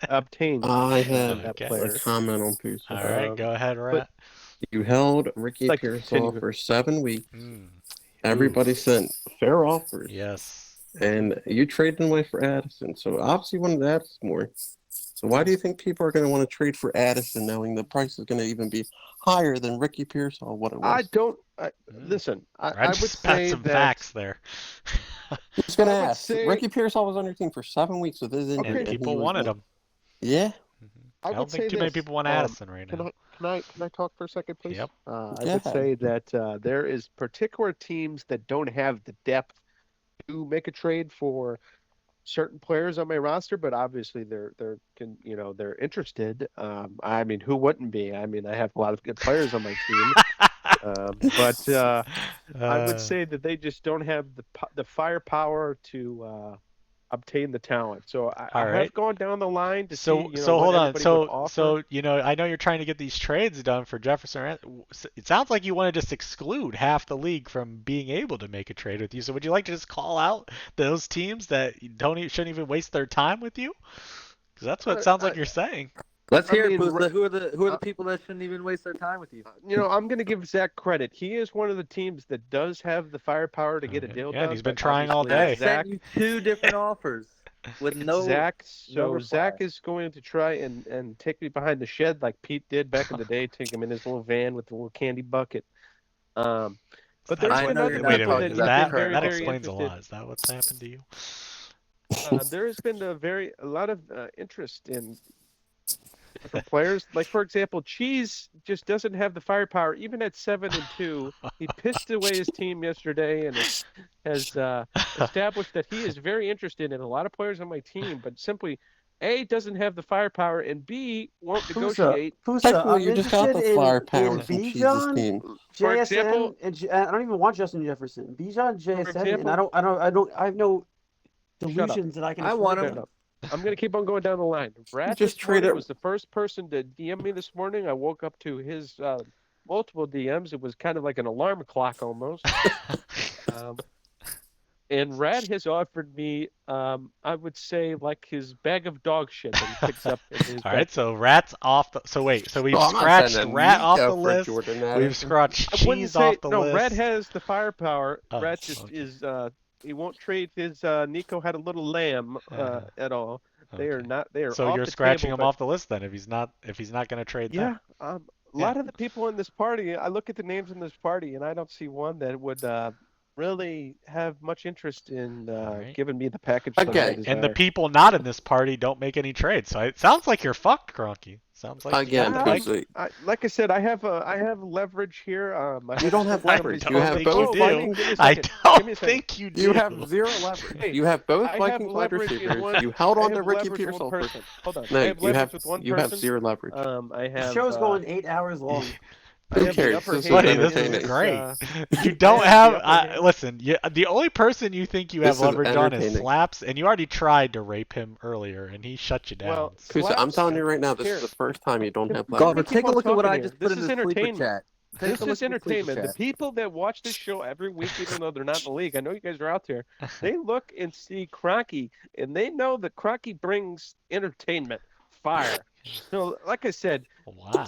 obtain I have that Okay. a player. comment on Pusa. All right, go ahead, But Rat. You held Ricky I'd like to Pearsall continue. for 7 weeks. Mm. Everybody Oof. sent fair offers, Yes. and you traded away for Addison. So obviously you wanted Addison more. So why do you think people are going to want to trade for Addison, knowing the price is going to even be higher than Ricky Pearsall, what it I was? don't Mm. listen. Rat I would just spat say some that facts there. I'm just going to I would ask. say Ricky Pearsall was on your team for 7 weeks with his injury, And okay. and people he was wanted him. yeah. I I don't would think say too many this. people want Addison right Can now. I talk for a second, please? Yep. I Yeah. would say that there is particular teams that don't have the depth to make a trade for certain players on my roster, but obviously they're interested. I mean, who wouldn't be? I mean, I have a lot of good players on my team, but I would Uh, say that they just don't have the firepower to obtain the talent. So all I have right. gone down the line to see, So what hold on. everybody would So offer. I know you're trying to get these trades done for Jefferson. It sounds like you want to just exclude half the league from being able to make a trade with you. So would you like to just call out those teams that shouldn't even waste their time with you? Because that's what it sounds like I, you're saying. Let's I hear it, mean, Pusa. Who are the uh, people that shouldn't even waste their time with you? I'm going to give Zach credit. He is one of the teams that does have the firepower to get a Okay. deal Yeah, and done. he's been But trying all obviously, I day. sent Zach, you 2 different offers with it's no Zach. So reply. Zach is going to try and take me behind the shed like Pete did back in the day. Take him in his little van with the little candy bucket. But there's I been know other you're Wait not a people minute. that talking Is he's about the been that very, current that very offers. explains a interested. lot? Is that what's happened to you? There has been a lot of interest in from players. Like, for example, Cheese just doesn't have the firepower. Even at 7-2, he pissed away his team yesterday and has established that he is very interested in a lot of players on my team, but simply A, doesn't have the firepower, and B, won't negotiate. Pusa, Technically, I'm you just got interested the in firepower from Cheese's Bijan, team. For example, JSN, and I don't even want Justin Jefferson. Bijan, for JSN, and example, I have no shut up. delusions that I can I want afford him. them. I'm going to keep on going down the line. Rat just this trade morning it. was the first person to DM me this morning. I woke up to his multiple DMs. It was kind of like an alarm clock almost. And Rat has offered me, I would say, like his bag of dog shit that he picks up in his All right, bed. so Rat's off the. So wait, so we've Oh, I'm not scratched sending Rat off Nico the for list. Jordan We've Addison. scratched I wouldn't Cheese say off the no. list. Rat has the firepower. Oh, Rat just okay. is. He won't trade his. Nico had a little lamb at all. They are Okay. not. They are So off you're the scratching table. him But off the list then if he's not going to trade them. yeah, a Yeah. lot of the people in this party. I look at the names in this party, and I don't see one that would really have much interest in right. giving me the package that I Okay. desire. And the people not in this party don't make any trades. So it sounds like you're fucked, Cronky. Sounds like you Again, got the big. Pusa, Like I said, I have leverage here. you don't have leverage. You have think you both do. Vikings. Give me a I second. Give don't me a second. think you do. You have zero leverage. Hey, You have both I have Vikings wide leverage in receivers. one- You held I on to have Ricky leverage with Pearsall one for. person. Hold on. No, I have you leverage have with one you person. have zero leverage. I The have. show's going 8 hours long. I Who have the cares? upper This is hand Buddy, in this entertaining. is this, great. You I don't have the have. upper hand. Listen, the only person you think you have This is leverage on is entertaining. Slaps, and you already tried to rape him earlier, and he shut you down. Well, So- Pusa, I'm Slaps- telling you right now, this Here. is the first time you don't have Golfer, leverage. keep take a on look at what talking I here. just This put in is the sleeper entertainment. chat. Take This a look is at the sleeper entertainment. The chat. people that watch this show every week, even though they're not in the league, I know you guys are out there. They look and see Crocky, and they know that Crocky brings entertainment, fire. So, like I said, wow.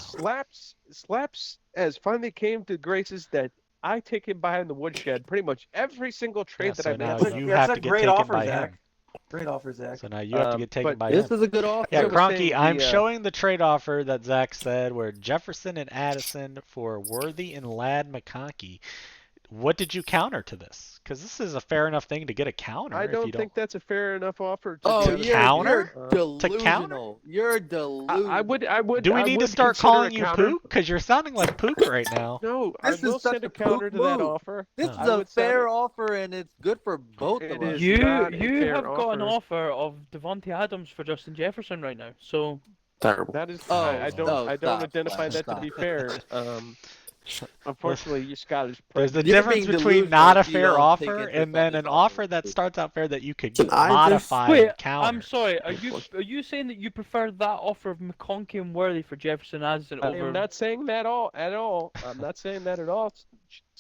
Slaps has finally came to graces that I take him behind the woodshed. Pretty much every single trade Yeah, that so I now make. you That's have a to get great taken offer, by Zach. him. Great offer, Zach. So now you have to get taken but by This him. is a good offer. Yeah, I was Cronky, saying I'm the, showing the trade offer that Zach said where Jefferson and Addison for Worthy and Ladd McConkey. What did you counter to this? Because this is a fair enough thing to get a counter. I if you don't think that's a fair enough offer. To Oh, be honest. counter? you're To counter? delusional. You're delusional. I would. Do we I need to would start consider calling a you counter. Pook? Because you're sounding like Pook right now. No, This I will is such send a a counter poop to that move. offer. This Oh. is I a would send fair it. offer, and it's good for both It of us. is. You not a you fair have got an offer. offer of Devontae Adams for Justin Jefferson right now. So Terrible. That is. Oh, I don't. no, I don't stop, identify that stop. to be fair. Unfortunately, you Scottish. There's a You're difference being between delusional not a if you fair don't think offer interest and on then this an offer. offer that starts out fair that you could Can I modify wait, and counter. I'm sorry. Are you saying that you prefer that offer of McConkey and Worthy for Jefferson Addison I over? am not saying that at all. I'm not saying that at all.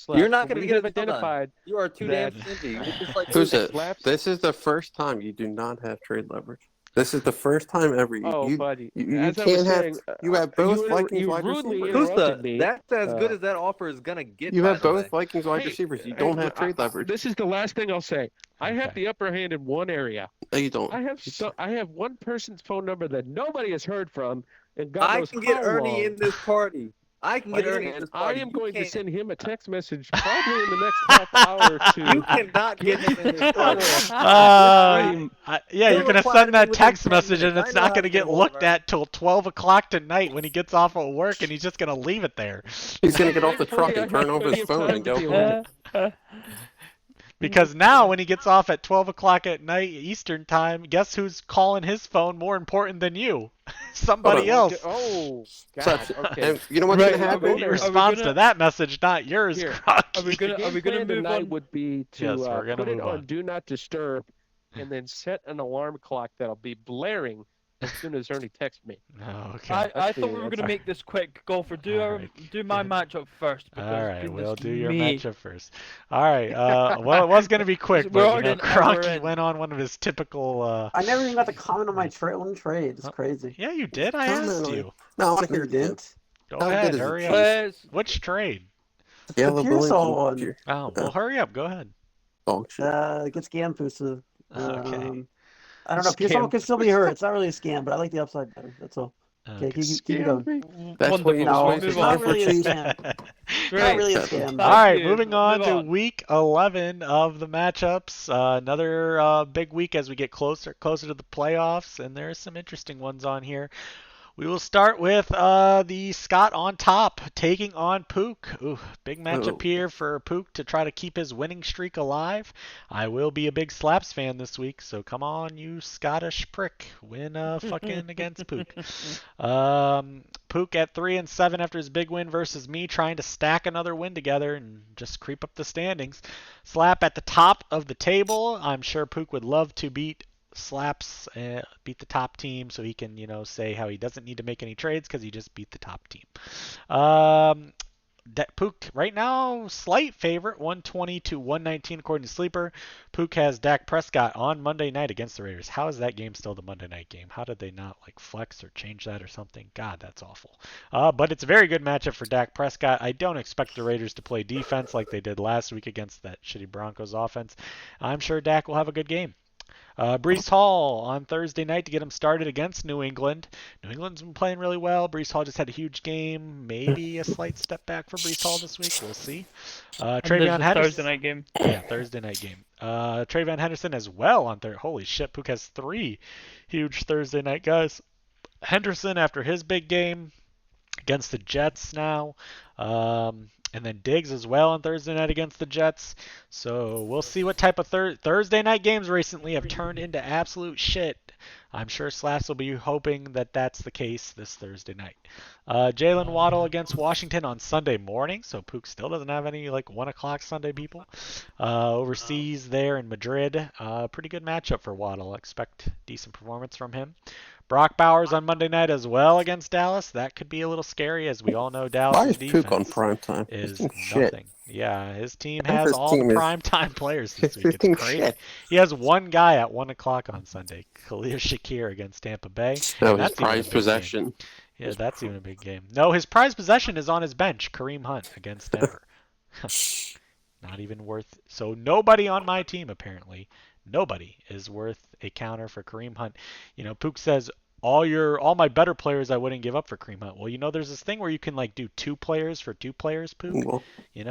You're not But going to we get have a deal done. identified. You are too damn that- stingy. You're just like Who's it? Slaps. This is the first time you do not have trade leverage. This is the first time ever. Oh, you, buddy. you As I was can't have. saying, You have both you Vikings wide rudely receivers. interrupted me. That's as good Uh, as that offer is going to get. You by have the both way. Vikings wide Hey, receivers. You hey, don't have trade leverage. This is the last thing I'll say. I have Okay. the upper hand in one area. No, you don't. I have one person's phone number that nobody has heard from, and God I knows can get how Ernie long. in this party. I can get Ernie in And this I party. am You going to can't- send him a text message probably in the next half hour You to. cannot get him in this party. Yeah, He'll you're going to reply to send me that within text 10 message and minutes. it's I know not how going to to get get hold of looked her. at till 12 o'clock tonight when he gets off at work and he's just going to leave it there. He's gonna get off the truck Thankfully, and turn I have over his plenty of phone time and to go deal home. with it. Because now when he gets off at 12 o'clock at night Eastern time, guess who's calling his phone more important than you? Somebody Hold else. Oh, God. Such, Okay. and you know what's Right, gonna are happen? we- He are responds gonna- to that message, not yours, Here. Crocky. Are we gonna The game plan move tonight on? would be to Yes, we're gonna put it move on on. Do Not Disturb and then set an alarm clock that'll be blaring as soon as Ernie texts me. Oh, okay. I That's thought the- we were that's- gonna make this quick. Golfer, do Alright. do my matchup first. Because All right, goodness we'll do your me. matchup first. All right. Well, it was going to be quick, We're but you already know, an hour Crocky in. went on one of his typical. I never even got to comment on my own trade. It's crazy. Yeah, you did. I Comment asked on you. No, I want to You hear it again. didn't. Go How ahead. good is it, Hurry Cheese? up. Let's- Which trade? Yellow The Pearsall Billings one. Oh, well, hurry up. Go ahead. Dog shit. Good scam, Pusa. Okay. I don't know. Pearsall can still be hurt. It's not really a scam, but I like the upside better. That's all. Okay, keep it going. That's what you Wonderful. just No, wasted it's Move not on. time for really a Cheese. scam. Not Great. really a Exactly. scam. Thank All right, you. moving on Move to on. week 11 of the matchups. Another big week as we get closer to the playoffs, and there's some interesting ones on here. We will start with the Scott on top taking on Pook. Ooh, big matchup Oh, here for Pook to try to keep his winning streak alive. I will be a big Slaps fan this week, so come on, you Scottish prick, win fucking against Pook. Pook at 3-7 after his big win versus me, trying to stack another win together and just creep up the standings. Slap at the top of the table. I'm sure Pook would love to Slaps beat the top team so he can, say how he doesn't need to make any trades because he just beat the top team. Pook right now slight favorite, 120 to 119 according to Sleeper. Pook has Dak Prescott on Monday night against the Raiders. How is that game still the Monday night game? How did they not flex or change that or something? God, that's awful. But it's a very good matchup for Dak Prescott. I don't expect the Raiders to play defense like they did last week against that shitty Broncos offense. I'm sure Dak will have a good game. Brees Hall on Thursday night to get him started against New England. New England's been playing really well. Brees Hall just had a huge game. Maybe a slight step back for Brees Hall this week. We'll see. And there's Travion the Thursday Henderson. night game. Yeah, Thursday night game. Travion Henderson as well on Thursday. Holy shit, Pook has 3 huge Thursday night guys. Henderson after his big game against the Jets now. And then Diggs as well on Thursday night against the Jets. So we'll see what type of Thursday night games recently have turned into absolute shit. I'm sure Slaps will be hoping that that's the case this Thursday night. Jalen Waddle against Washington on Sunday morning. So Pook still doesn't have any 1 o'clock Sunday people. Overseas there in Madrid. Pretty good matchup for Waddle. Expect decent performance from him. Brock Bowers on Monday night as well against Dallas. That could be a little scary, as we all know why Dallas's is Pook on defense prime time? This is team's shit. nothing. Yeah, his team Half has his all the team is prime time players this week. his It's team's crazy. shit. He has one guy at 1 o'clock on Sunday, Khalil Shakir against Tampa Bay. No, And his that's even a prized big game. possession. Yeah, that's even a big game. No, his prized possession is on his bench, Kareem Hunt against Denver. Not even worth. So nobody on my team apparently, nobody is worth a counter for Kareem Hunt. Pook says all my better players I wouldn't give up for Kareem Hunt. Well, there's this thing where you can do 2 players for 2 players, Pook. Well,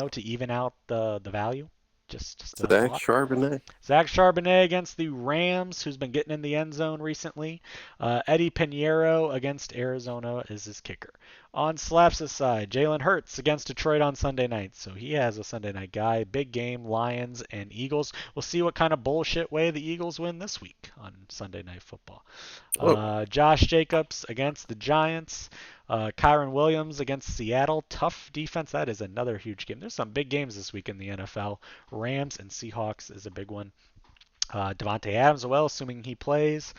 To even out the value. Just a Zach thought. Charbonnet. Zach Charbonnet against the Rams, who's been getting in the end zone recently. Eddie Pinheiro against Arizona is his kicker. On Slaps' side, Jalen Hurts against Detroit on Sunday night. So he has a Sunday night guy. Big game, Lions and Eagles. We'll see what kind of bullshit way the Eagles win this week on Sunday Night Football. Josh Jacobs against the Giants. Kyron Williams against Seattle. Tough defense. That is another huge game. There's some big games this week in the NFL. Rams and Seahawks is a big one. Devontae Adams, well, assuming he plays.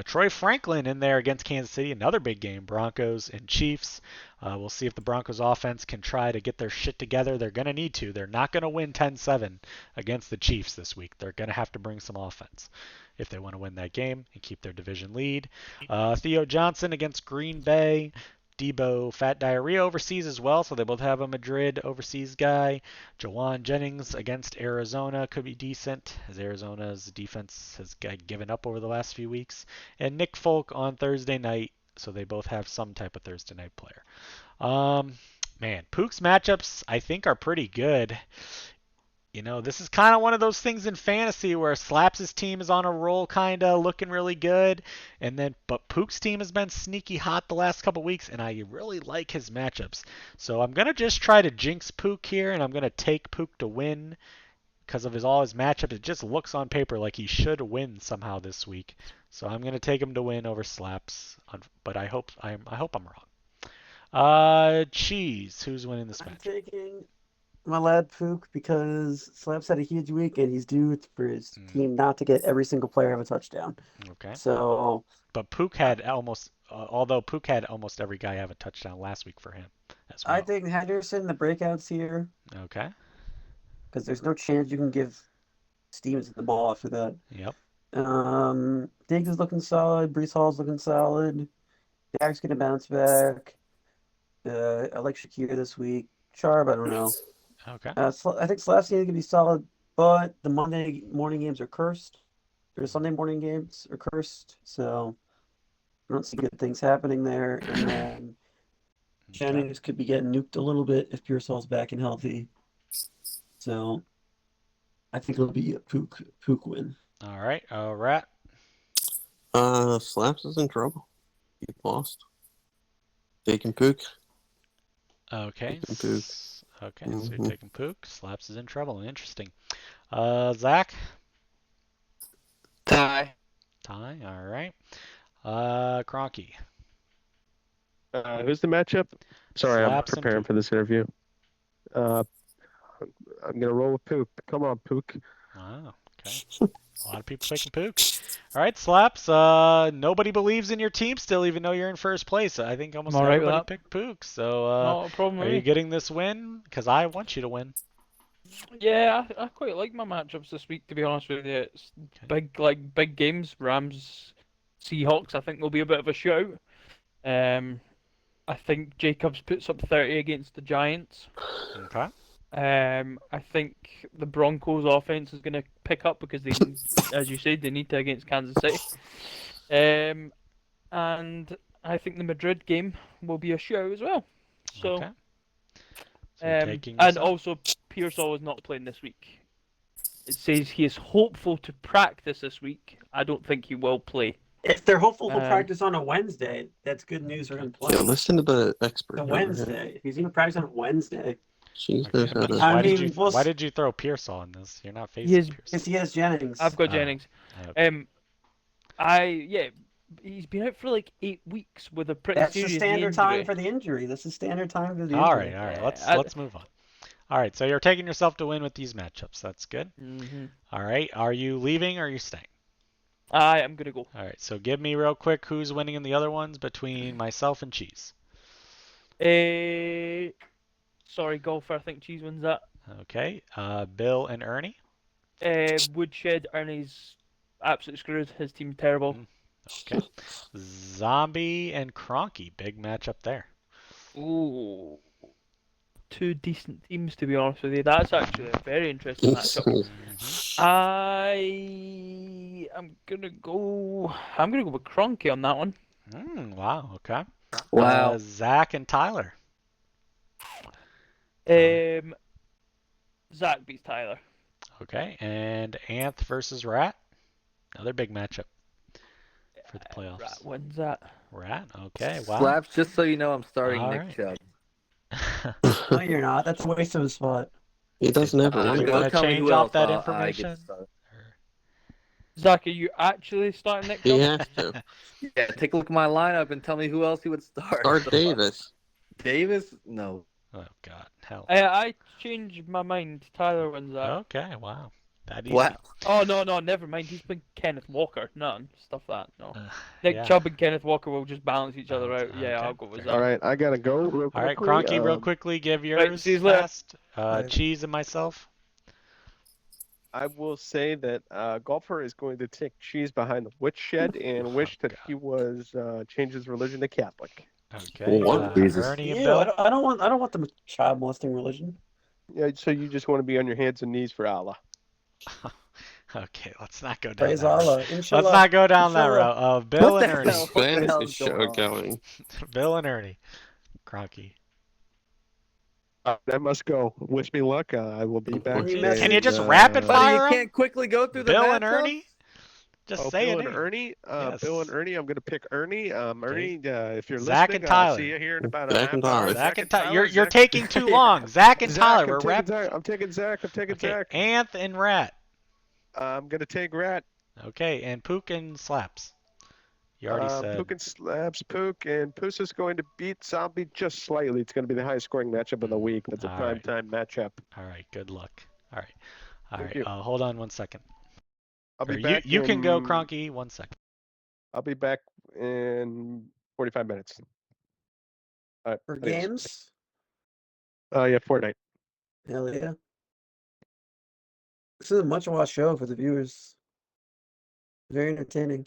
Troy Franklin in there against Kansas City, another big game. Broncos and Chiefs. We'll see if the Broncos offense can try to get their shit together. They're going to need to. They're not going to win 10-7 against the Chiefs this week. They're going to have to bring some offense if they want to win that game and keep their division lead. Theo Johnson against Green Bay. Debo Fat Diarrhea overseas as well, so they both have a Madrid overseas guy. Jawan Jennings against Arizona could be decent, as Arizona's defense has given up over the last few weeks. And Nick Folk on Thursday night, so they both have some type of Thursday night player. Man, Pook's matchups I think are pretty good. This is kind of one of those things in fantasy where Slaps' team is on a roll, kind of looking really good, but Pook's team has been sneaky hot the last couple weeks, and I really like his matchups. So I'm gonna just try to jinx Pook here, and I'm gonna take Pook to win because of all his matchups. It just looks on paper like he should win somehow this week. So I'm gonna take him to win over Slaps, but I hope I'm wrong. Cheese, who's winning this I'm match? taking my lad Pook because Slaps had a huge week and he's due for his team not to get every single player have a touchdown. Okay. So, but Pook had although Pook had almost every guy have a touchdown last week for him as well. I think Henderson, the breakouts here. Okay. Because there's no chance you can give Stevens the ball after that. Yep. Diggs is looking solid. Brees Hall's looking solid. Dak's going to bounce back. I like Shakir this week. Sharp, I don't know. Okay. I think Slaps going to be solid, but the Monday morning games are cursed. Or Sunday morning games are cursed, so I don't see good things happening there. And then Jennings could be getting nuked a little bit if Pearsall's back and healthy. So I think it'll be a Pook win. All right. Rat. Slaps is in trouble. He lost. Taking Pook. Okay. Taking Pook. Okay, so you're Mhm. taking Pook. Slaps is in trouble. Interesting. Zach? Tie. Ty, all right. Cronky. Who's the matchup? Sorry, I'm Slaps and preparing Pook. for this interview. I'm gonna roll with Pook. Come on, Pook. Wow, okay. A lot of people picking Pook. All right, Slaps. Nobody believes in your team still, even though you're in first place. I think I'm almost all right with everybody that. picked Pook. So, Not a problem are with you me. getting this win? Because I want you to win. Yeah, I quite like my matchups this week, to be honest with you. It's Okay. big games. Rams, Seahawks, I think will be a bit of a shout. I think Jacobs puts up 30 against the Giants. Okay. I think the Broncos offense is going to pick up because they, as you said, they need to against Kansas City. And I think the Madrid game will be a show as well. So, Okay. So you're taking this and up. also Pearsall is not playing this week. It says he is hopeful to practice this week. I don't think he will play. If they're hopeful to Um, practice on a Wednesday, that's good news for him Yeah, playing. listen to the expert The over here. Wednesday. If he's going to practice on a Wednesday. She Okay, knows how but to. I why did mean, you we'll why s- did you throw Pearsall in this? You're not He facing is. Pearsall. Because he has Jennings. I've got Oh, Jennings. okay. He's been out for like 8 weeks with a pretty That's the serious knee standard time injury. for the injury. That's the standard time for the All injury. right, all right. Yeah, Let's move on. All right, so you're taking yourself to win with these matchups. That's good. Mm-hmm. All right, are you leaving or are you staying? I am gonna go. All right, so give me real quick who's winning in the other ones between myself and Cheese. Sorry, golfer. I think Cheese wins that. Okay, Bill and Ernie. Woodshed. Ernie's absolutely screwed. His team terrible. Okay, Zombie and Cronky. Big matchup there. Ooh, two decent teams to be honest with you. That's actually a very interesting matchup. I am gonna go. I'm gonna go with Cronky on that one. Wow. Okay. Wow. Zach and Tyler. Zach beats Tyler. Okay, and Anth versus Rat. Another big matchup for the playoffs. Rat wins that. Rat. Okay. Wow. Slaps, just so you know, I'm starting All Nick right. Chubb. No, you're not. That's a waste of a spot. He doesn't ever Do win. you Go want to tell me change who off else that I get information? to start. Zach, are you actually starting Nick He Chubb? has to. Yeah, take a look at my lineup and tell me who else he would start. Start Davis. Davis? No. Oh God, hell. I changed my mind. Tyler wins that. Okay, wow, that easy. Wow. Oh no, never mind. He's been Kenneth Walker. None stuff that. No. Nick Yeah. Chubb and Kenneth Walker will just balance each other out. Yeah, Okay, I'll go with fair that. All right, I gotta go real All right, quickly. Cronky, real quickly, give yours Right, see you later. fast. Cheese and myself. I will say that golfer is going to take Cheese behind the woodshed and wish that God. he was changed his religion to Catholic. Okay, What? Jesus. Ernie and Ew, Bill. I don't want the child molesting religion. Yeah, so you just want to be on your hands and knees for Allah. Okay, let's not go down Praise that route. Allah. Let's Inshallah. not go down that Inshallah. route. Bill What and the Ernie. hell? What the When is hell this is show going on? going? Bill and Ernie. Cronky. I must go. Wish me luck. I will be back. Can you Jeez, can you message- just rapid Buddy, fire you 'em? can't quickly go through the Bill and matchups? Ernie? Just say Bill a and name. Ernie. Yes. Bill and Ernie. I'm going to pick Ernie. Ernie, if you're Zach listening, and Tyler. I'll see you here in about Zach a and half hour. Tyler. Zach and Tyler. Tyler. You're Zach- taking too long. Zach and Zach, Tyler. I'm We're taking rap. Zach. I'm taking Zach. I'm taking Okay, Zach. Anth and Rat. I'm going to take Rat. Okay, and Pook and Slaps. You already said. Pook and Slaps. Pook and Poos is going to beat Zombie just slightly. It's going to be the highest scoring matchup of the week. That's a All prime right. time matchup. All right, good luck. All right. Thank you. Hold on 1 second. I'll be Or back. you can go, in- Cronky. 1 second. I'll be back in 45 minutes. All right. For adios. games? Yeah, Fortnite. Hell yeah. This is a much watched show for the viewers. Very entertaining.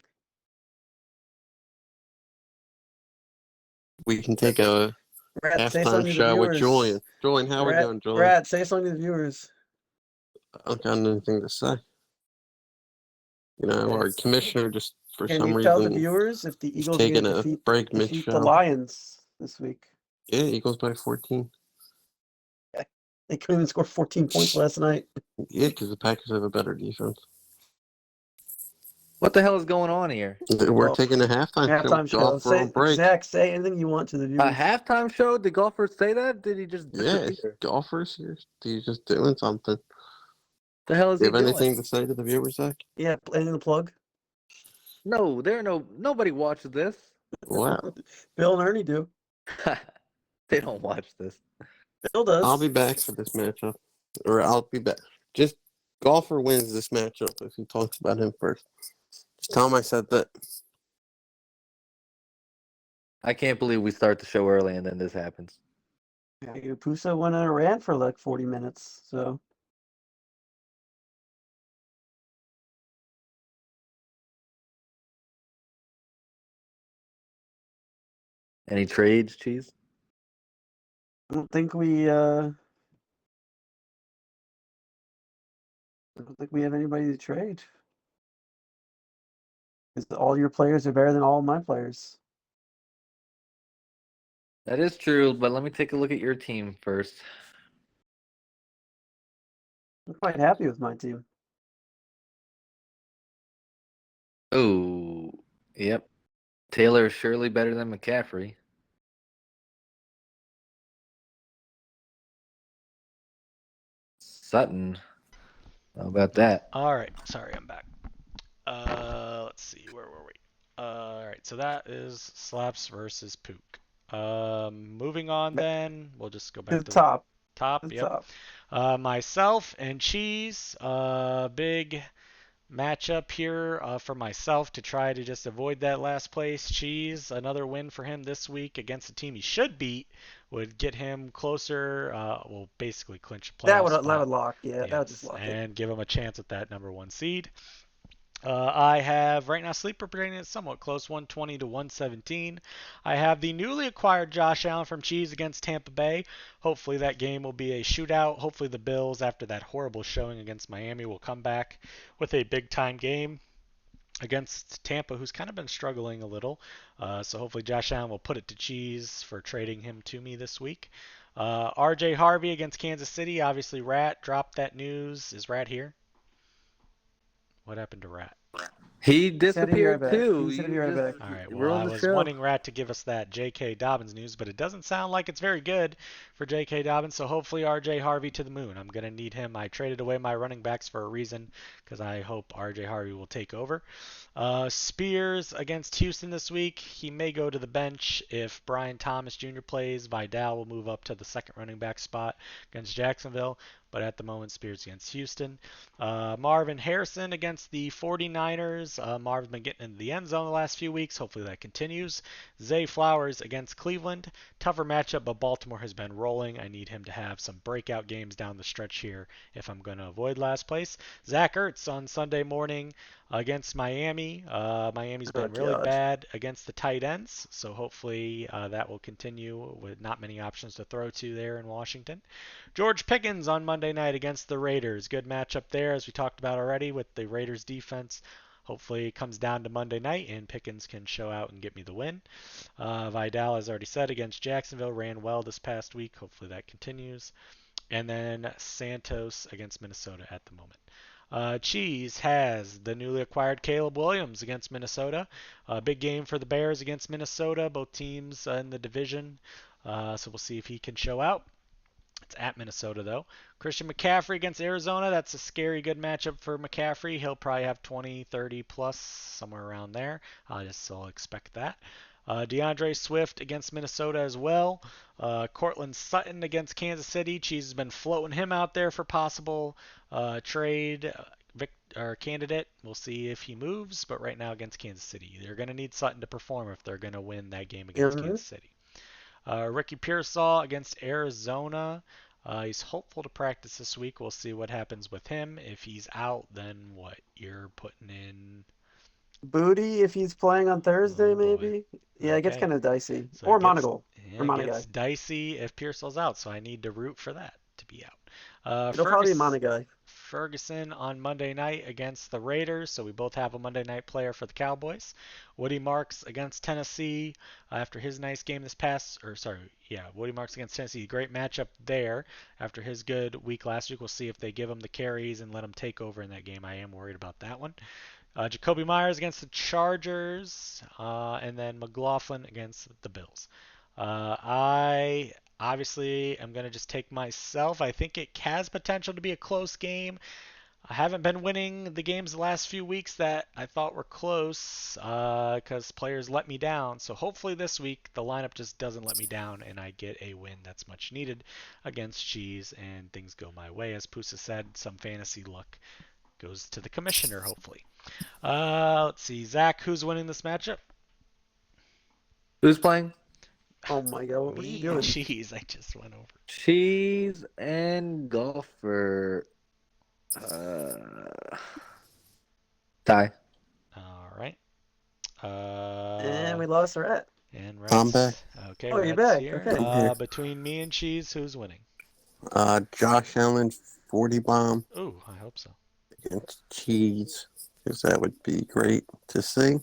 We can take a Rat, say halftime something to the show with viewers. Julian. Julian, how we Rat, doing, Julian? Rat, say something to the viewers. I don't got anything to say. You know, our commissioner just for Can some you tell the reason viewers if the is Eagles taking can a defeat break the mid-show. Lions this week? Yeah, Eagles by 14. They couldn't even score 14 points last night. Yeah, because the Packers have a better defense. What the hell is going on here? We're taking a halftime show. golf for a Say break. Zach, say anything you want to the A viewers. halftime show? Did golfers say that? Did he just Yeah, disappear? golfers here. He's just doing something. The hell is Do he you have doing? anything to say to the viewers, Zach? Yeah, anything to plug? No, nobody watches this. Wow. Bill and Ernie do. They don't watch this. Bill does. I'll be back for this matchup. Or I'll be back. Just golfer wins this matchup if he talks about him first. Just tell him I said that. I can't believe we start the show early and then this happens. Yeah, Pusa went on a rant for like 40 minutes, so. Any trades, Cheese? I don't think we have anybody to trade. Because all your players are better than all my players. That is true, but let me take a look at your team first. I'm quite happy with my team. Oh, yep. Taylor is surely better than McCaffrey. Sutton. How about that? All right. Sorry, I'm back. Let's see. Where were we? All right. So that is Slaps versus Pook. Moving on then. We'll just go back The to top. the top. The Yep. top. Myself and Cheese. Big matchup here for myself to try to just avoid that last place. Cheese, another win for him this week against a team he should beat would get him closer. Will basically clinch a playoff That would spot. lock. Yeah, that would just Yes, lock it. and give him a chance at that number 1 seed. I have right now sleeper predicting it somewhat close, 120 to 117. I have the newly acquired Josh Allen from Cheese against Tampa Bay. Hopefully that game will be a shootout. Hopefully the Bills, after that horrible showing against Miami, will come back with a big time game against Tampa, who's kind of been struggling a little. So hopefully Josh Allen will put it to Cheese for trading him to me this week. RJ Harvey against Kansas City. Obviously Rat dropped that news. Is Rat here? What happened to Rat? He He said he'd be right disappeared back. too. He said he'd You be right just back. All right. Well, I ruined the was show. wanting Rat to give us that J.K. Dobbins news, but it doesn't sound like it's very good for J.K. Dobbins. So hopefully R.J. Harvey to the moon. I'm going to need him. I traded away my running backs for a reason because I hope R.J. Harvey will take over. Spears against Houston this week. He may go to the bench if Brian Thomas Jr. plays. Vidal will move up to the second running back spot against Jacksonville. But at the moment, Spears against Houston. Marvin Harrison against the 49ers. Marvin's been getting into the end zone the last few weeks. Hopefully that continues. Zay Flowers against Cleveland. Tougher matchup, but Baltimore has been rolling. I need him to have some breakout games down the stretch here if I'm going to avoid last place. Zach Ertz on Sunday morning against Miami. Miami's been really bad against the tight ends, so hopefully that will continue with not many options to throw to there in Washington. George Pickens on Monday night against the Raiders. Good matchup there, as we talked about already, with the Raiders defense. Hopefully it comes down to Monday night and Pickens can show out and get me the win. Vidal, as already said, against Jacksonville, ran well this past week. Hopefully that continues. And then Santos against Minnesota at the moment. Cheese has the newly acquired Caleb Williams against Minnesota. Big game for the Bears against Minnesota, both teams in the division. So we'll see if he can show out. It's at Minnesota, though. Christian McCaffrey against Arizona. That's a scary good matchup for McCaffrey. He'll probably have 20, 30 plus, somewhere around there. I just still expect that. DeAndre Swift against Minnesota as well. Cortland Sutton against Kansas City. Cheese has been floating him out there for possible trade or candidate. We'll see if he moves, but right now against Kansas City. They're going to need Sutton to perform if they're going to win that game against Kansas City. Ricky Pearsall against Arizona. He's hopeful to practice this week. We'll see what happens with him. If he's out, then what? You're putting in Booty if he's playing on Thursday, oh, maybe. Yeah, it gets okay. kind of dicey. So Or it gets, Monagle. yeah, Or it Monaguy. gets dicey if Pearsall's out, so I need to root for that to be out. It'll probably be Monaguy. Ferguson on Monday night against the Raiders, so we both have a Monday night player for the Cowboys. Woody Marks against Tennessee after his nice game this past, Woody Marks against Tennessee, great matchup there after his good week last week. We'll see if they give him the carries and let him take over in that game. I am worried about that one. Jacoby Myers against the Chargers, and then McLaughlin against the Bills. I obviously am going to just take myself. I think it has potential to be a close game. I haven't been winning the games the last few weeks that I thought were close because players let me down. So hopefully this week the lineup just doesn't let me down and I get a win that's much needed against Cheese and things go my way. As Pusa said, some fantasy luck goes to the commissioner, hopefully. Let's see. Zach, who's winning this matchup? Who's playing? Oh my God, what are you Me doing? and Cheese. I just went over. Cheese and Golfer. Tie. All right. And we lost Rat. And I'm back. Reds. Okay, Oh, you're Reds back. here. Okay. I'm here. Between me and Cheese, who's winning? Josh Allen 40 bomb Ooh, I hope so. against Cheese, because that would be great to see.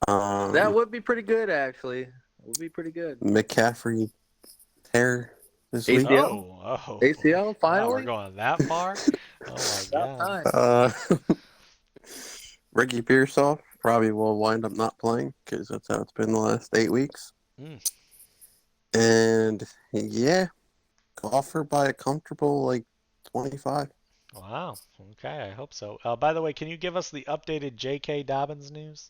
That would be pretty good, actually. It would be pretty good. McCaffrey tear this week. ACL? ACL, Wow, finally? we're going that far? Oh my About God. time. Ricky Pearsall probably will wind up not playing because that's how it's been the last 8 weeks. Mm. And yeah, Golfer by a comfortable like 25. Wow. Okay, I hope so. By the way, can you give us the updated J.K. Dobbins news?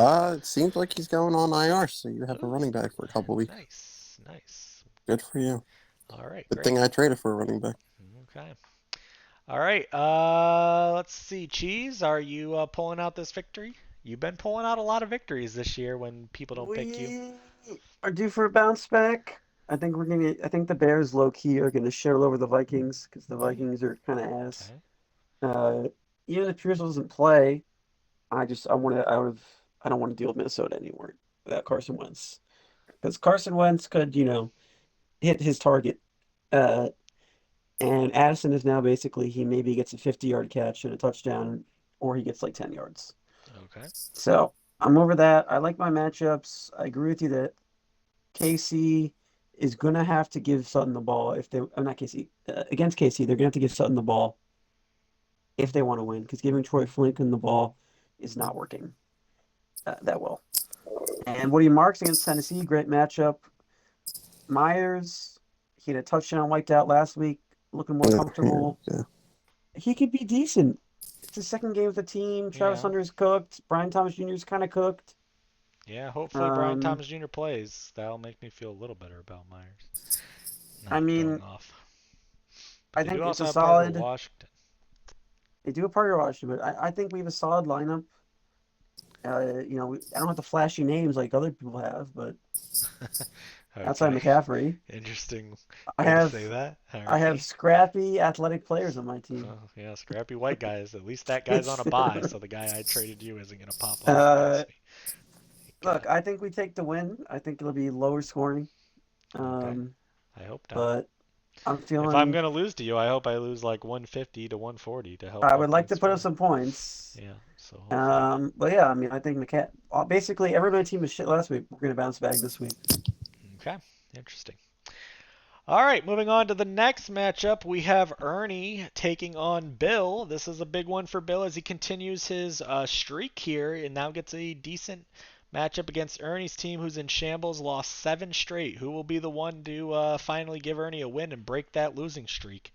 It seems like he's going on IR, so you have a Ooh, running back for a couple weeks. nice, nice. Good for you. All right, Good great. thing I traded for a running back. Okay. All right. Let's see. Cheese, are you pulling out this victory? You've been pulling out a lot of victories this year when people don't pick you. We are due for a bounce back. I think we're gonna. I think the Bears low key are gonna shit all over the Vikings because the Vikings are kind of ass. Okay. Even if Pierce doesn't play, I want to out of. I don't want to deal with Minnesota anymore without Carson Wentz because Carson Wentz could hit his target. Uh, and Addison is now basically he maybe gets a 50-yard catch and a touchdown, or he gets like 10 yards. Okay. So I'm over that. I like my matchups. I agree with you that KC is gonna have to give Sutton the ball if they. Not KC against KC. They're gonna have to give Sutton the ball if they want to win because giving Troy Flinken the ball is not working that well. And Woody Marks against Tennessee, great matchup. Myers, he had a touchdown wiped out last week, looking more comfortable. Yeah. He could be decent. It's his second game with the team. Travis Yeah. Hunter's cooked. Brian Thomas Jr. is kind of cooked. Yeah, hopefully Brian Thomas Jr. plays. That'll make me feel a little better about Myers. Not going off. But I they think do it's also a have Parker solid. Washington. They do a Parker Washington, but I think we have a solid lineup. I don't have the flashy names like other people have, but outside Okay. McCaffrey, Interesting I way to have say that. All I have right. scrappy athletic players on my team. Oh, yeah, scrappy white guys. At least that guy's on It's a bye, so the guy I traded you isn't going to pop off uh, against me. look, I think we take the win. I think it'll be lower scoring. Okay. I hope not. But I'm If I'm feeling going to lose to you, I hope I lose like 150 to 140 to help I my would like to points put up score. some points. Yeah, so hopefully. But yeah, I mean, I think basically everybody team was shit last week. We're gonna bounce back this week. Okay, interesting. All right, moving on to the next matchup, we have Ernie taking on Bill. This is a big one for Bill as he continues his streak here and now gets a decent matchup against Ernie's team, who's in shambles, lost 7 straight. Who will be the one to finally give Ernie a win and break that losing streak?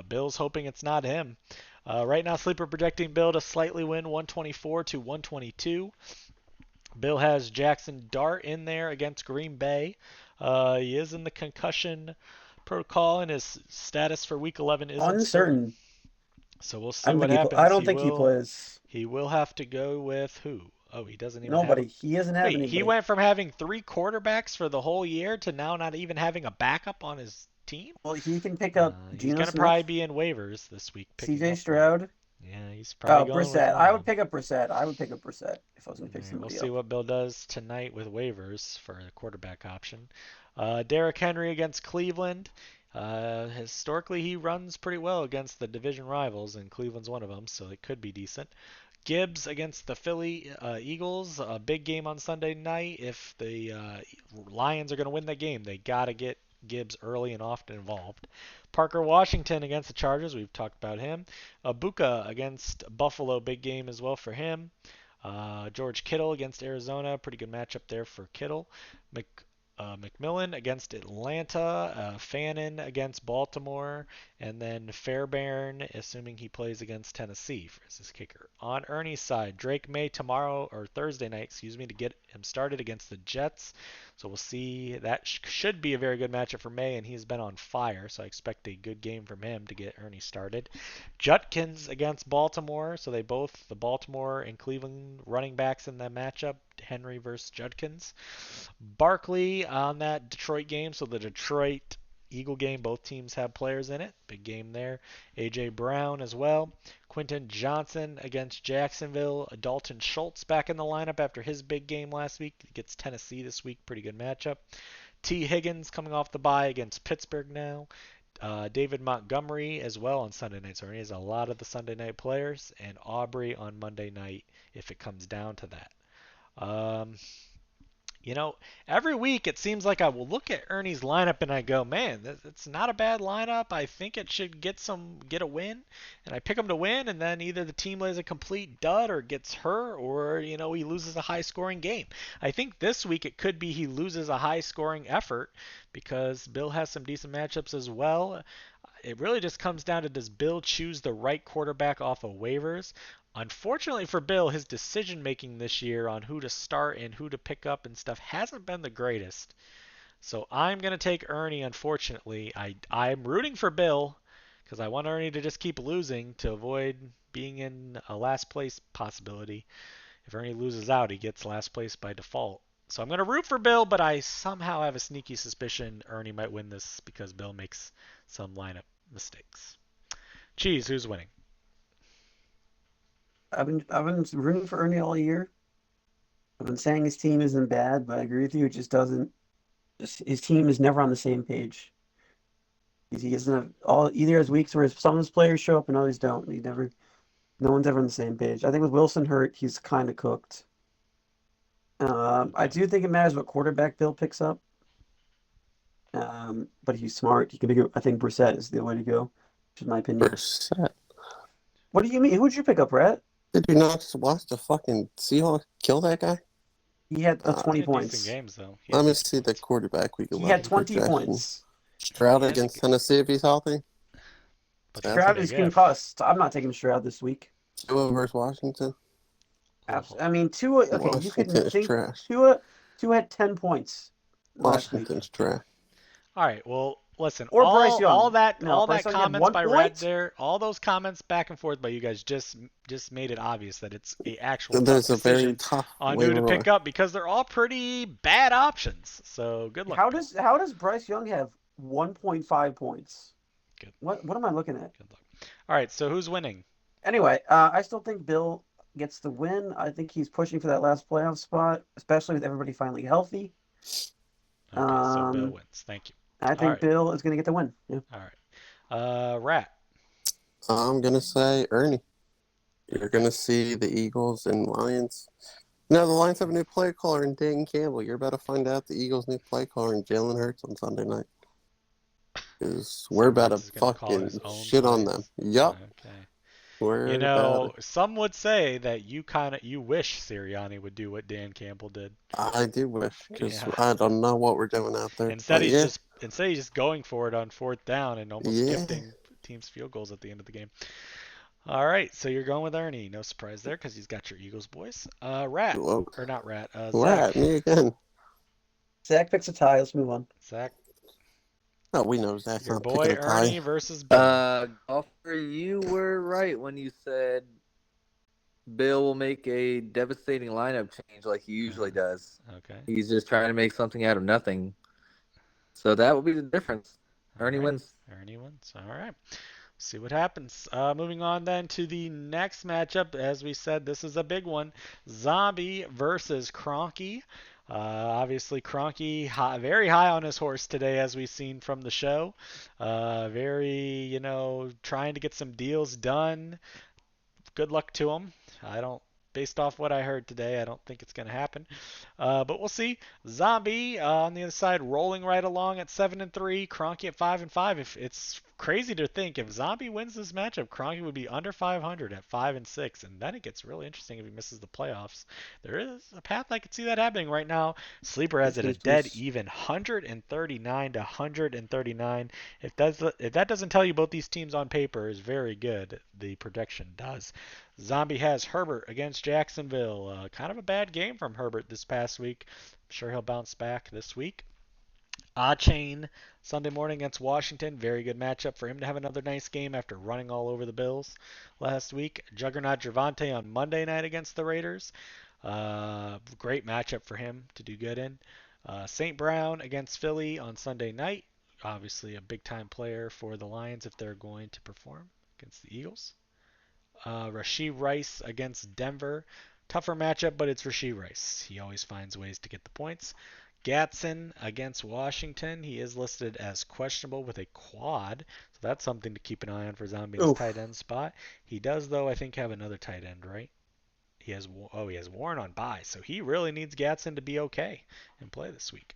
Bill's hoping it's not him. Right now, Sleeper projecting Bill to slightly win 124 to 122. Bill has Jackson Dart in there against Green Bay. He is in the concussion protocol, and his status for Week 11 is uncertain. Uncertain. So we'll see I don't what think happens. I don't think he plays. He will have to go with who? Oh, he doesn't even have. Nobody. He doesn't have Wait, anybody. he went from having 3 quarterbacks for the whole year to now not even having a backup on his team. Well, he can pick up He's Geno gonna probably Smith, be in waivers this week, picking C.J. up. Stroud. Yeah, he's probably Oh, going with Brissett. one I of would them. pick up Brissett. I would pick up Brissett if I was going to pick We'll somebody see up. what Bill does tonight with waivers for the quarterback option. Derrick Henry against Cleveland. Historically, he runs pretty well against the division rivals, and Cleveland's one of them, so it could be decent. Gibbs against the Philly Eagles. A big game on Sunday night. If the Lions are going to win that game, they got to get Gibbs early and often involved. Parker Washington against the Chargers. We've talked about him. Abuka against Buffalo. Big game as well for him. George Kittle against Arizona. Pretty good matchup there for Kittle. McMillan against Atlanta, Fannin against Baltimore, and then Fairbairn, assuming he plays against Tennessee as his kicker. On Ernie's side, Drake May tomorrow or Thursday night, to get him started against the Jets. So we'll see. That should be a very good matchup for May, and he's been on fire. So I expect a good game from him to get Ernie started. Judkins against Baltimore. So the Baltimore and Cleveland running backs in that matchup. Henry versus Judkins. Barkley on that Detroit game. So the Detroit Eagle game, both teams have players in it. Big game there. A.J. Brown as well. Quentin Johnson against Jacksonville. Dalton Schultz back in the lineup after his big game last week. He gets Tennessee this week. Pretty good matchup. T. Higgins coming off the bye against Pittsburgh now. David Montgomery as well on Sunday night. So he has a lot of the Sunday night players. And Aubrey on Monday night if it comes down to that. Every week it seems like I will look at Ernie's lineup and I go, man, it's not a bad lineup. I think it should get a win, and I pick him to win, and then either the team lays a complete dud or gets hurt, or he loses a high-scoring game. I think this week it could be he loses a high-scoring effort because Bill has some decent matchups as well. It really just comes down to, does Bill choose the right quarterback off of waivers? Unfortunately for Bill, his decision making this year on who to start and who to pick up and stuff hasn't been the greatest. So I'm going to take Ernie, unfortunately. I'm rooting for Bill because I want Ernie to just keep losing to avoid being in a last place possibility. If Ernie loses out, he gets last place by default. So I'm going to root for Bill, but I somehow have a sneaky suspicion Ernie might win this because Bill makes some lineup mistakes. Cheese, who's winning? I've been rooting for Ernie all year. I've been saying his team isn't bad, but I agree with you. It just doesn't. His team is never on the same page. He doesn't have either has weeks where some of his players show up and others don't. No one's ever on the same page. I think with Wilson hurt, he's kind of cooked. I do think it matters what quarterback Bill picks up. But he's smart. I think Brissett is the way to go, which is my opinion. Brissett. What do you mean? Who'd you pick up, Brett? Did you not just watch the fucking Seahawks kill that guy? He had 20 points. Decent games though. Let me see the quarterback we could. He had 20 points. Stroud against Tennessee if he's healthy. Stroud is concussed. I'm not taking Stroud this week. Tua versus Washington. I mean, Tua. Okay, Washington you could think trash. Tua had 10 points. Washington's trash. All right. Well, listen. Or Bryce Young. All that Bryce Young comments by point? Red there, all those comments back and forth by you guys just made it obvious that it's a actual There's tough a very decision tough on who to pick up because they're all pretty bad options. So good luck. How does Bryce Young have 1.5 points? Good. What am I looking at? Good luck. All right. So who's winning? Anyway, I still think Bill gets the win. I think he's pushing for that last playoff spot, especially with everybody finally healthy. Okay, so Bill wins. Thank you. I think Bill is going to get the win. Yeah. All right. Rat. I'm going to say Ernie. You're going to see the Eagles and Lions. No, the Lions have a new play caller in Dan Campbell. You're about to find out the Eagles' new play caller in Jalen Hurts on Sunday night. Because we're about to fucking shit on them. Yup. Okay. Some would say that you wish Sirianni would do what Dan Campbell did. I do wish, because I don't know what we're doing out there. Instead, he's just going for it on fourth down and almost gifting teams field goals at the end of the game. All right, so you're going with Ernie. No surprise there, because he's got your Eagles boys. Rat. Whoa. Or not Rat. Zach. Rat, me again. Zach picks a tie. Let's move on. Zach. Oh, we know Zach's Your not boy picking a tie. Ernie versus Bill. Golfer, you were right when you said Bill will make a devastating lineup change like he usually does. Okay. He's just trying to make something out of nothing. So that will be the difference. Ernie wins. Ernie wins. All right. See what happens. Moving on then to the next matchup. As we said, this is a big one. Zombie versus Cronky. Obviously, Cronky very high on his horse today, as we've seen from the show. Very, trying to get some deals done. Good luck to him. I don't based off what I heard today. I don't think it's going to happen, but we'll see. Zombie on the other side, rolling right along at 7-3. Cronky at 5-5. If it's crazy to think if Zombie wins this matchup, Cronky would be under 500 at 5-6, and then it gets really interesting if he misses the playoffs. There is a path I could see that happening right now. Sleeper has it a dead even 139 to 139. If that doesn't tell you both these teams on paper is very good, the prediction does. Zombie has Herbert against Jacksonville. Kind of a bad game from Herbert this past week. I'm sure he'll bounce back this week. Chain Sunday morning against Washington. Very good matchup for him to have another nice game after running all over the Bills last week. Juggernaut Javante on Monday night against the Raiders. Great matchup for him to do good in. St. Brown against Philly on Sunday night. Obviously a big time player for the Lions if they're going to perform against the Eagles. Rashee Rice against Denver. Tougher matchup, but it's Rashee Rice. He always finds ways to get the points. Gatson against Washington. He is listed as questionable with a quad, so that's something to keep an eye on for Zombie's tight end spot. He does, though, I think, have another tight end, right? He has Warren on bye, so he really needs Gatson to be okay and play this week.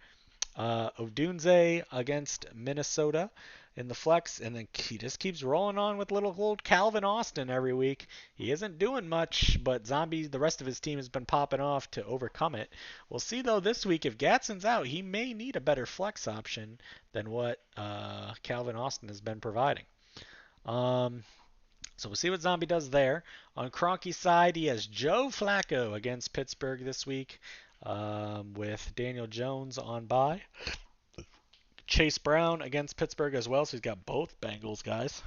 Odunze against Minnesota in the flex, and then he just keeps rolling on with little old Calvin Austin every week. He isn't doing much, but Zombie, the rest of his team has been popping off to overcome it. We'll see, though, this week, if Gatson's out, he may need a better flex option than what Calvin Austin has been providing. So we'll see what Zombie does there. On Cronky's side, he has Joe Flacco against Pittsburgh this week with Daniel Jones on bye. Chase Brown against Pittsburgh as well, so he's got both Bengals guys.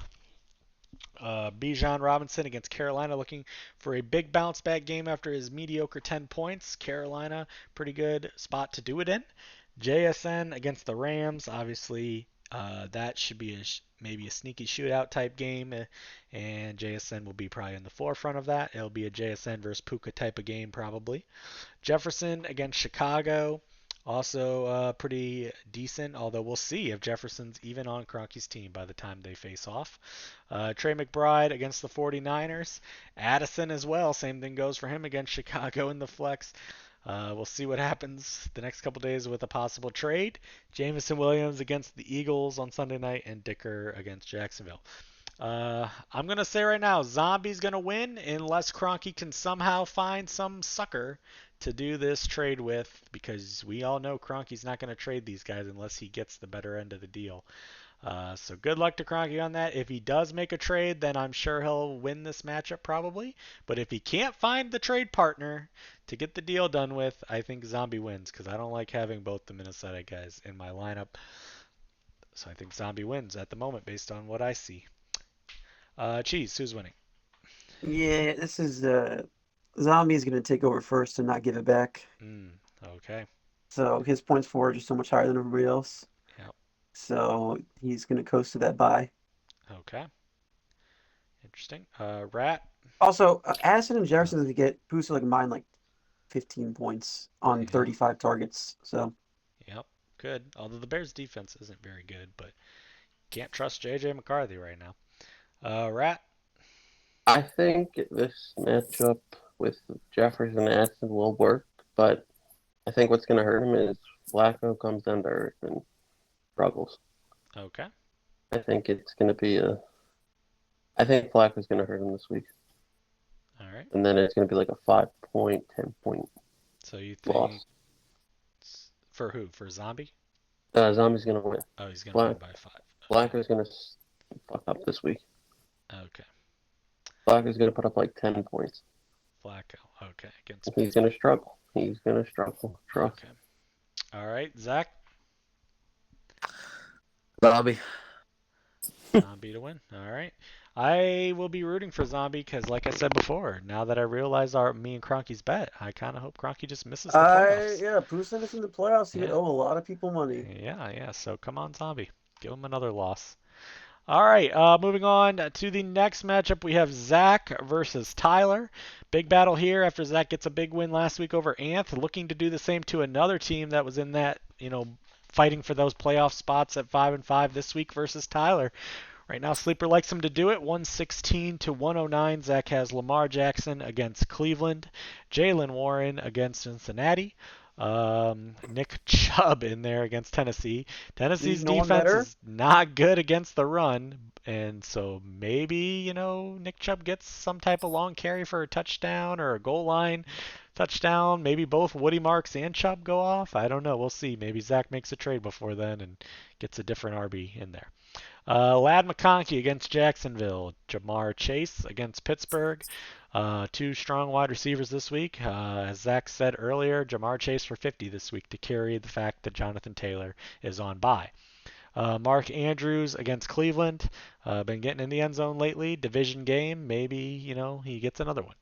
Bijan Robinson against Carolina, looking for a big bounce back game after his mediocre 10 points. Carolina, pretty good spot to do it in. JSN against the Rams, obviously that should be maybe a sneaky shootout type game, and JSN will be probably in the forefront of that. It'll be a JSN versus Puka type of game probably. Jefferson against Chicago, also pretty decent, although we'll see if Jefferson's even on Cronky's team by the time they face off. Trey McBride against the 49ers. Addison as well, same thing goes for him against Chicago in the flex. We'll see what happens the next couple days with a possible trade. Jameson Williams against the Eagles on Sunday night, and Dicker against Jacksonville. I'm going to say right now, Zombie's going to win unless Cronky can somehow find some sucker to do this trade with, because we all know Cronky's not going to trade these guys unless he gets the better end of the deal. So good luck to Cronky on that. If he does make a trade, then I'm sure he'll win this matchup probably. But if he can't find the trade partner to get the deal done with, I think Zombie wins, because I don't like having both the Minnesota guys in my lineup. So I think Zombie wins at the moment based on what I see. Cheese, who's winning? Yeah, this is Zombie is going to take over first and not give it back. Okay. So his points for are just so much higher than everybody else. Yep. So he's going to coast to that bye. Okay. Interesting. Rat. Also, Addison and Jefferson to get boosted like mine, like 15 points on 35 targets. So. Yep. Good. Although the Bears' defense isn't very good, but can't trust J.J. McCarthy right now. Rat. I think this matchup with Jefferson and Addison will work, but I think what's going to hurt him is Flacco comes down to earth and struggles. Okay. I think it's going to be I think Flacco's going to hurt him this week. All right. And then it's going to be like a 5-point, 10-point So you think loss. For who? For Zombie? Zombie's going to win. Oh, he's going to win by 5. Flacco's going to fuck up this week. Okay. Flacco's going to put up like 10 points. Flacco. Okay. He's going to struggle. He's going to struggle. Trust. Okay. All right. Zach? Zombie. Zombie to win. All right. I will be rooting for Zombie because, like I said before, now that I realize me and Cronky's bet, I kind of hope Cronky just misses the playoffs. Yeah, boosting us in the playoffs, he would owe a lot of people money. Yeah. So come on, Zombie. Give him another loss. All right, moving on to the next matchup. We have Zach versus Tyler. Big battle here after Zach gets a big win last week over Anth, looking to do the same to another team that was in that, fighting for those playoff spots at 5-5 this week versus Tyler. Right now, Sleeper likes him to do it. 116 to 109. Zach has Lamar Jackson against Cleveland, Jalen Warren against Cincinnati, Nick Chubb in there against Tennessee. Leave Tennessee's no one defense better. is not good against the run, and so maybe, Nick Chubb gets some type of long carry for a touchdown or a goal line touchdown. Maybe both Woody Marks and Chubb go off. I don't know. We'll see. Maybe Zach makes a trade before then and gets a different RB in there. Lad McConkey against Jacksonville. Jamar Chase against Pittsburgh. Two strong wide receivers this week. As Zach said earlier, Jamar Chase for 50 this week to carry the fact that Jonathan Taylor is on bye. Mark Andrews against Cleveland. Been getting in the end zone lately. Division game. Maybe, he gets another one.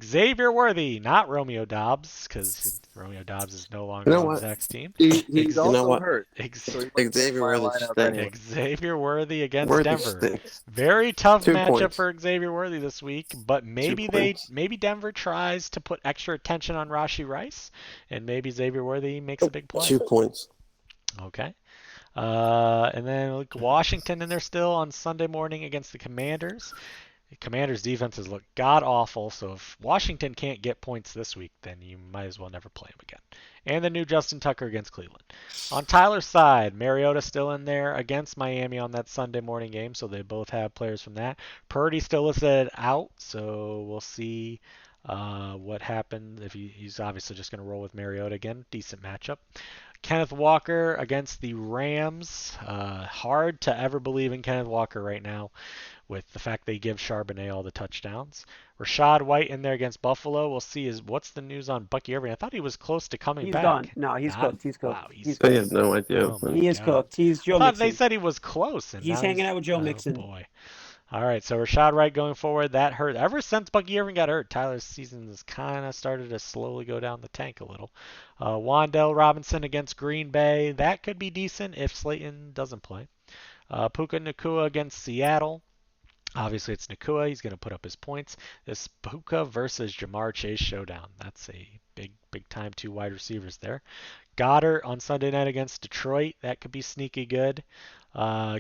Xavier Worthy, not Romeo Dobbs, because Romeo Dobbs is no You longer know on what? Zach's team. He's You know also what? hurt, so he wasn't in Xavier my Worthy lineup stinks. anyway. Xavier Worthy against Worthy Denver. stinks. Very tough 2 matchup points. for Xavier Worthy this week, but 2 maybe points. maybe Denver tries to put extra attention on Rashi Rice, and maybe Xavier Worthy makes a big play. 2 points. Okay. And then Washington in there still on Sunday morning against the Commanders. The Commanders' defenses look god awful, so if Washington can't get points this week, then you might as well never play them again. And the new Justin Tucker against Cleveland. On Tyler's side, Mariota still in there against Miami on that Sunday morning game, so they both have players from that. Purdy still listed out, so we'll see what happens. If he's obviously just going to roll with Mariota again. Decent matchup. Kenneth Walker against the Rams. Hard to ever believe in Kenneth Walker right now with the fact they give Charbonnet all the touchdowns. Rashad White in there against Buffalo. We'll see what's the news on Bucky Irving. I thought he was close to coming He's back. gone. No, he's Not, cooked. He's wow, cooked. he's He's I cooked. have no idea. oh my He is god. cooked. He's I Joe thought they Mixon. said he was close, and He's now hanging out with Joe Mixon. Oh boy. All right, so Rashad Wright going forward, that hurt. Ever since Bucky Irving got hurt, Tyler's season has kind of started to slowly go down the tank a little. Wan'Dale Robinson against Green Bay, that could be decent if Slayton doesn't play. Puka Nacua against Seattle. Obviously, it's Nakua. He's going to put up his points. This Puka versus Jamar Chase showdown. That's a big time two wide receivers there. Goddard on Sunday night against Detroit. That could be sneaky good.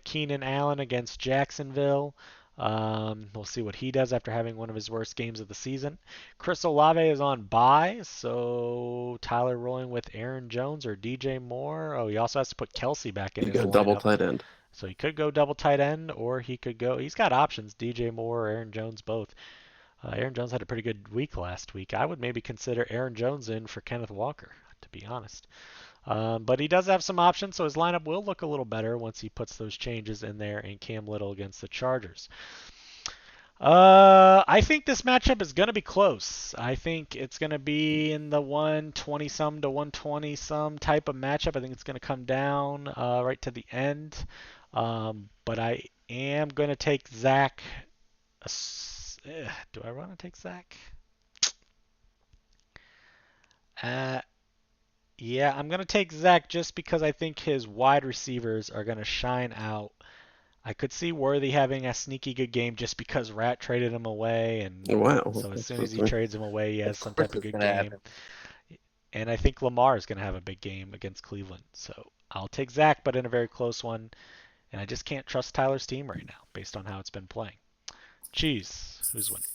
Keenan Allen against Jacksonville. We'll see what he does after having one of his worst games of the season. Chris Olave is on bye, so Tyler rolling with Aaron Jones or DJ Moore. Oh, he also has to put Kelsey back in You his got double lineup. tight end. So he could go double tight end, or he could go. He's got options: DJ Moore or Aaron Jones, both. Aaron Jones had a pretty good week last week. I would maybe consider Aaron Jones in for Kenneth Walker, to be honest. But he does have some options, so his lineup will look a little better once he puts those changes in there in Cam Little against the Chargers. I think this matchup is going to be close. I think it's going to be in the 120 some to 120 some type of matchup. I think it's going to come down right to the end. But I am going to take Zach. Do I want to take Zach? Yeah, I'm going to take Zach just because I think his wide receivers are going to shine out. I could see Worthy having a sneaky good game just because Rat traded him away, and Wow. so as soon as he trades him away, he has Of some course type of it's good gonna game. happen. And I think Lamar is going to have a big game against Cleveland. So I'll take Zach, but in a very close one. And I just can't trust Tyler's team right now based on how it's been playing. Cheese, who's winning?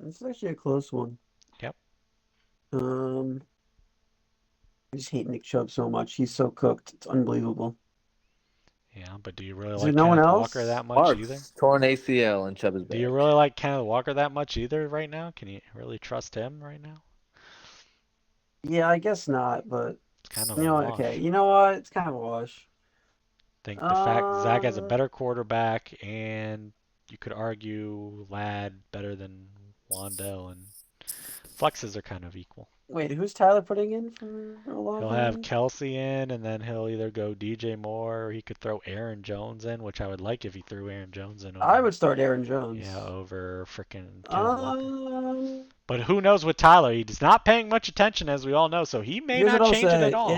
It's actually a close one. Yep. I just hate Nick Chubb so much. He's so cooked. It's unbelievable. Yeah, but do you really Is there like no one Kenneth else? Walker that much either? Mark's torn ACL and Chubb is Do you back. really like Kenneth Walker that much either right now? Can you really trust him right now? Yeah, I guess not, but It's kind of you a know what? wash. Okay, you know what? It's kind of a wash. I think the fact Zach has a Uh, better quarterback, and you could argue Lad better than Wandell, and flexes are kind of equal. Wait, who's Tyler putting in for He'll have Olave? Kelsey in, and then he'll either go DJ Moore, or he could throw Aaron Jones in, which I would like if he threw Aaron Jones in I over, would start Aaron yeah, Jones. over frickin' Kenneth Walker. Um, But who knows with Tyler? He's not paying much attention, as we all know, so he may Here's not what I'll change it at say. all.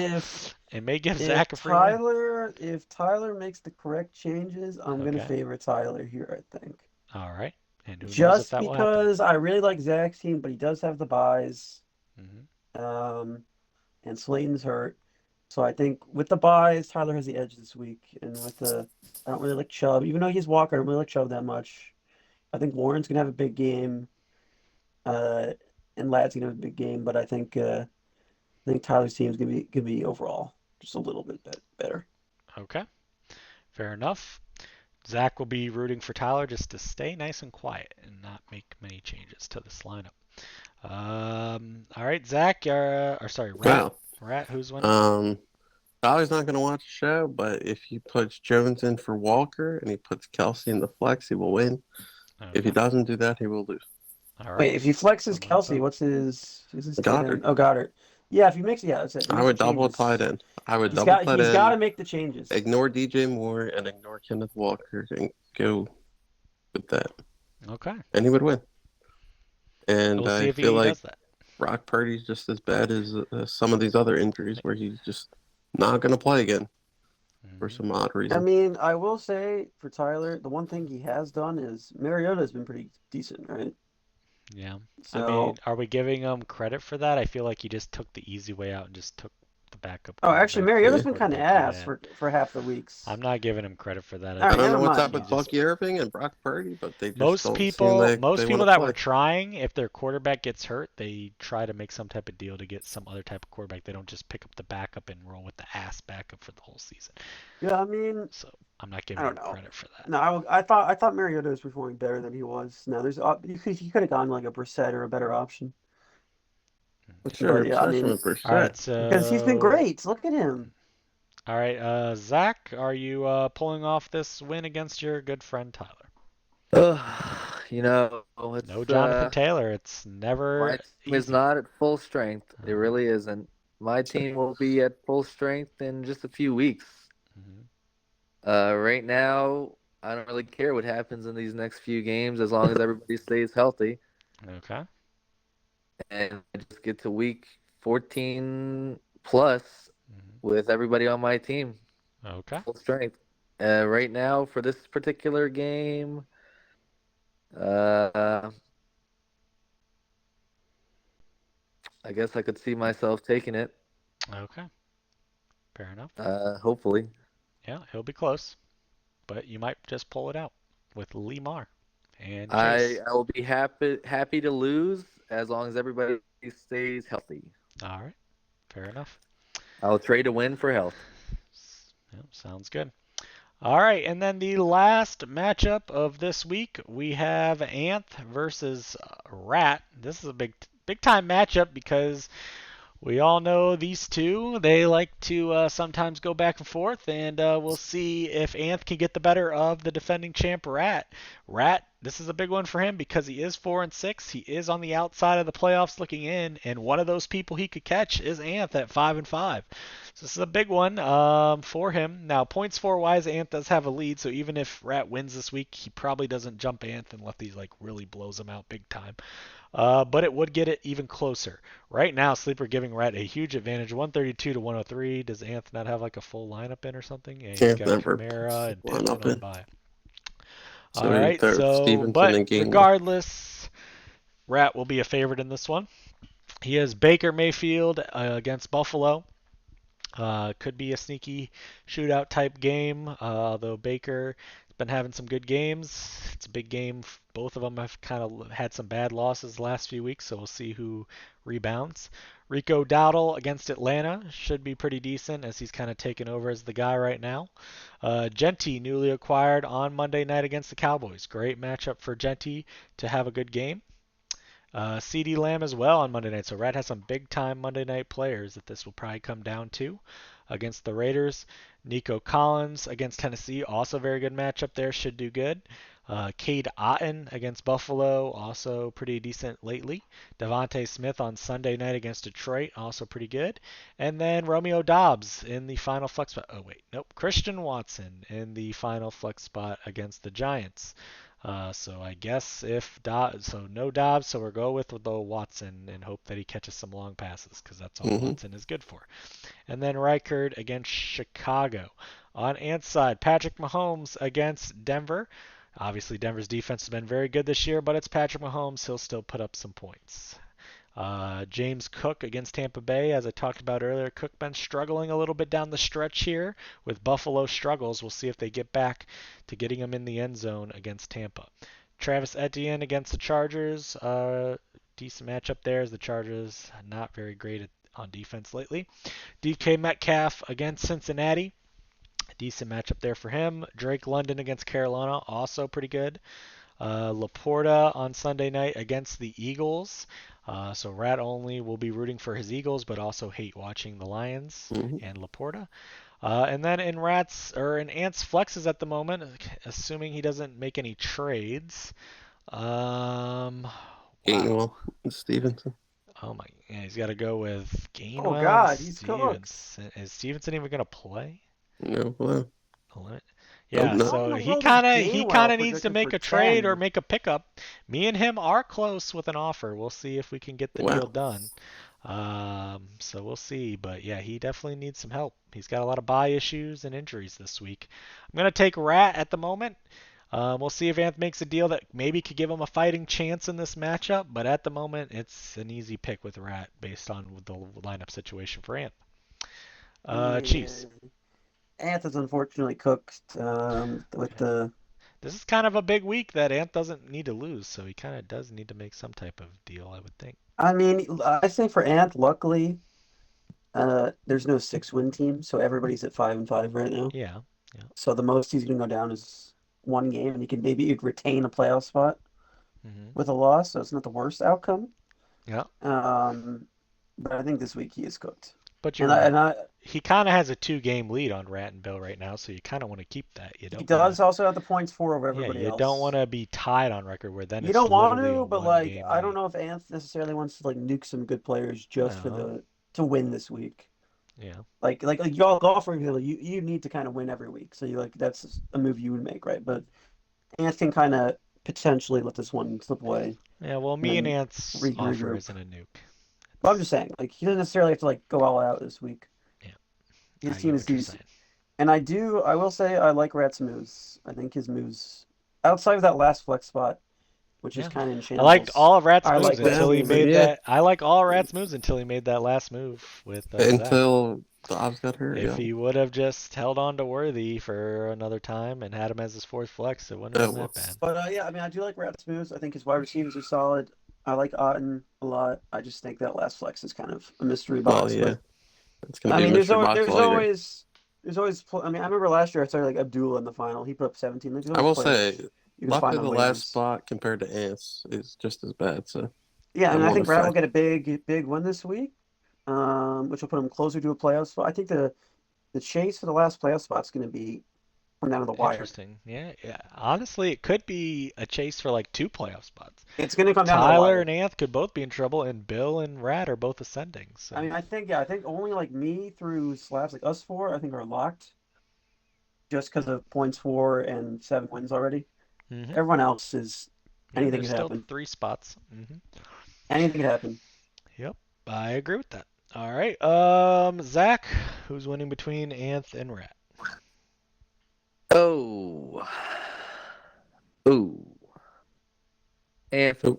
It may give Zach a free win. If Tyler makes the correct changes, I'm gonna Okay. favor Tyler here, I think. All right. And who knows if Just that will happen? because I really like Zach's team, but he does have the buys. Hmm. Um, and Slayton's hurt. So I think with the buys, Tyler has the edge this week, and with the I don't really like Chubb, even though he's Walker. I don't really like Chubb that much. I think Warren's gonna have a big game, uh, and Ladd's gonna have a big game, but I think Tyler's team is gonna be overall just a little bit better. Okay, fair enough. Zach will be rooting for Tyler just to stay nice and quiet and not make many changes to this lineup. All right, Zach, or sorry, Rat. Wow. Rat, who's winning? Tyler's not going to watch the show, but if he puts Jones in for Walker and he puts Kelsey in the flex, he will win. If he Okay. doesn't do that, he will lose. All right. Wait, if he flexes Well noted. Kelsey, who's his tight end? Goddard. Oh, Goddard. Yeah, if he makes that's it. I Make the would double changes. tight end. I would double tight He's got to end, make the changes. ignore DJ Moore, and ignore Kenneth Walker, and go with that. Okay. And he would win. And We'll see I if feel he like does that. Brock Purdy's just as bad as some of these other injuries where he's just not going to play again for some odd I reason. mean, I will say for Tyler, the one thing he has done is Mariota has been pretty decent, right? Yeah. So, I mean, are we giving him credit for that? I feel like he just took the easy way out and just took the backup actually, quarterback Mariota's the been kind of quarterback he ass had. for half the weeks. I'm not giving him credit for that. All I right, don't know never what's mind. up with Bucky Irving and Brock Purdy, but they just Most don't seem people, like most they people want that to were play. trying, if their quarterback gets hurt, they try to make some type of deal to get some other type of quarterback. They don't just pick up the backup and roll with the ass backup for the whole season. Yeah, I mean, So I'm not I giving don't him know. credit for that. No, I thought Mariota was performing better than he was. No, he could have gone like a Brissett or a better option. What's your But yeah, I obsession mean, with All right, Brissett? because he's been so great. Look at him. all right, Zach, are you pulling off this win against your good friend Tyler? No It's Jonathan Taylor. It's my never team is easy. not at full strength. It really isn't. My team will be at full strength in just a few weeks. Right now, I don't really care what happens in these next few games as long as everybody stays healthy. Okay. And I just get to week 14 plus with everybody on my team. Okay. Full strength. Right now, for this particular game, I guess I could see myself taking it. Okay. Fair enough. Hopefully. Yeah, he'll be close, but you might just pull it out with Lemar and I Chase. will be happy to lose as long as everybody stays healthy. All right. Fair enough. I'll trade a win for health. Yep, sounds good. All right, and then the last matchup of this week, we have Anth versus Rat. This is a big time matchup because we all know these two. They like to sometimes go back and forth, and we'll see if Anth can get the better of the defending champ Rat. Rat, this is a big one for him because he is 4-6. He is on the outside of the playoffs looking in, and one of those people he could catch is Anth at 5-5. So this is a big one for him. Now, points for wise, Anth does have a lead, so even if Rat wins this week, he probably doesn't jump Anth unless he really blows him out big time. But it would get it even closer. Right now, Sleeper giving Rat a huge advantage, 132 to 103. Does Anth not have like a full lineup in or something? Yeah, he's Can't got never Kamara and line Pittman up on in. bye. So All he right, throws so Stevenson but and Gainwell. regardless, Rat will be a favorite in this one. He has Baker Mayfield against Buffalo. Could be a sneaky shootout type game, although Baker has been having some good games. It's a big game. Both of them have kind of had some bad losses the last few weeks, so we'll see who rebounds. Rico Dowdle against Atlanta should be pretty decent as he's kind of taken over as the guy right now. Genti, newly acquired on Monday night against the Cowboys. Great matchup for Genti to have a good game. CD Lamb as well on Monday night. So Rat has some big time Monday night players that this will probably come down to against the Raiders. Nico Collins against Tennessee, also very good matchup there, should do good. Cade Otton against Buffalo, also pretty decent lately. Devontae Smith on Sunday night against Detroit, also pretty good. And then Romeo Dobbs in the final flex spot. Oh, wait, nope. Christian Watson in the final flex spot against the Giants. So I guess if no Dobbs, so we'll go with the Watson and hope that he catches some long passes because that's all Watson is good for. And then Reichard against Chicago. On Ant's side, Patrick Mahomes against Denver. Obviously, Denver's defense has been very good this year, but it's Patrick Mahomes. He'll still put up some points. James Cook against Tampa Bay, as I talked about earlier. Cook been struggling a little bit down the stretch here with Buffalo struggles. We'll see if they get back to getting him in the end zone against Tampa. Travis Etienne against the Chargers. Decent matchup there as the Chargers not very great on defense lately. DK Metcalf against Cincinnati. Decent matchup there for him. Drake London against Carolina, also pretty good. Laporta on Sunday night against the Eagles. So Rat only will be rooting for his Eagles, but also hate watching the Lions and Laporta. And then in Ant's flexes at the moment, assuming he doesn't make any trades. Wow. Gainwell and Stevenson. Oh my, yeah, he's got to go with Gainwell. Oh God, he's cooked. Stevenson. Is Stevenson even gonna play? No, well, Yeah, no. so How in the he world is kind Gainwell of needs to projected make for a trade 10? or make a pickup. Me and him are close with an offer. We'll see if we can get the deal done. So we'll see, but yeah, he definitely needs some help. He's got a lot of bye issues and injuries this week. I'm gonna take Rat at the moment. We'll see if Anth makes a deal that maybe could give him a fighting chance in this matchup, but at the moment, it's an easy pick with Rat based on the lineup situation for Anth. Chiefs. Anth is unfortunately cooked with the. This is kind of a big week that Ant doesn't need to lose, so he kind of does need to make some type of deal, I would think. I mean, I say for Anth, luckily, there's no 6-win team, so everybody's at 5-5 right now. Yeah. So the most he's gonna go down is one game, and he can maybe retain a playoff spot with a loss, so it's not the worst outcome. Yeah. But I think this week he is cooked. But he kind of has a 2-game lead on Rat and Bill right now, so you kind of want to keep that. You don't. He does also have the points for over everybody else. else. Don't want to be tied on record where then you it's don't want literally to, but I don't lead. know if Anth necessarily wants to nuke some good players just for to win this week. Yeah. Like y'all golf, for example, you need to kind of win every week, so that's a move you would make, right? But Anth can kind of potentially let this one slip away. Yeah, well, me and Anth's offer isn't a nuke. Well, I'm just saying, he doesn't necessarily have to go all out this week. Yeah. His team is decent. And I will say I like Rat's moves. I think his moves, outside of that last flex spot, which is kind of in shambles. I liked all of Rat's moves until he made that. I like all of Rat's moves until he made that last move with until Dobbs got hurt. If he would have just held on to Worthy for another time and had him as his fourth flex, it wouldn't have been that bad. But yeah, I mean, I do like Rat's moves. I think his wide receivers are solid. I like Otten a lot. I just think that last flex is kind of a mystery box. Oh, yeah. It's gonna be there's always. I mean, I remember last year I started Abdullah in the final. He put up 17. I will say, luckily the last spot compared to Ants is just as bad. So yeah, and I think Rat will get a big win this week, which will put him closer to a playoff spot. I think the chase for the last playoff spot is going to be come down to the wire. Interesting. Yeah. Honestly, it could be a chase for 2 playoff spots. It's going to come down to the wire. Tyler and Anth could both be in trouble, and Bill and Rat are both ascending. So. I mean, I think only me through slabs, us 4, I think are locked, just because of points 4 and 7 wins already. Mm-hmm. Everyone else is anything can happen. Still 3 spots. Mm-hmm. Anything can happen. Yep, I agree with that. All right, Zach, who's winning between Anth and Rat? Anth.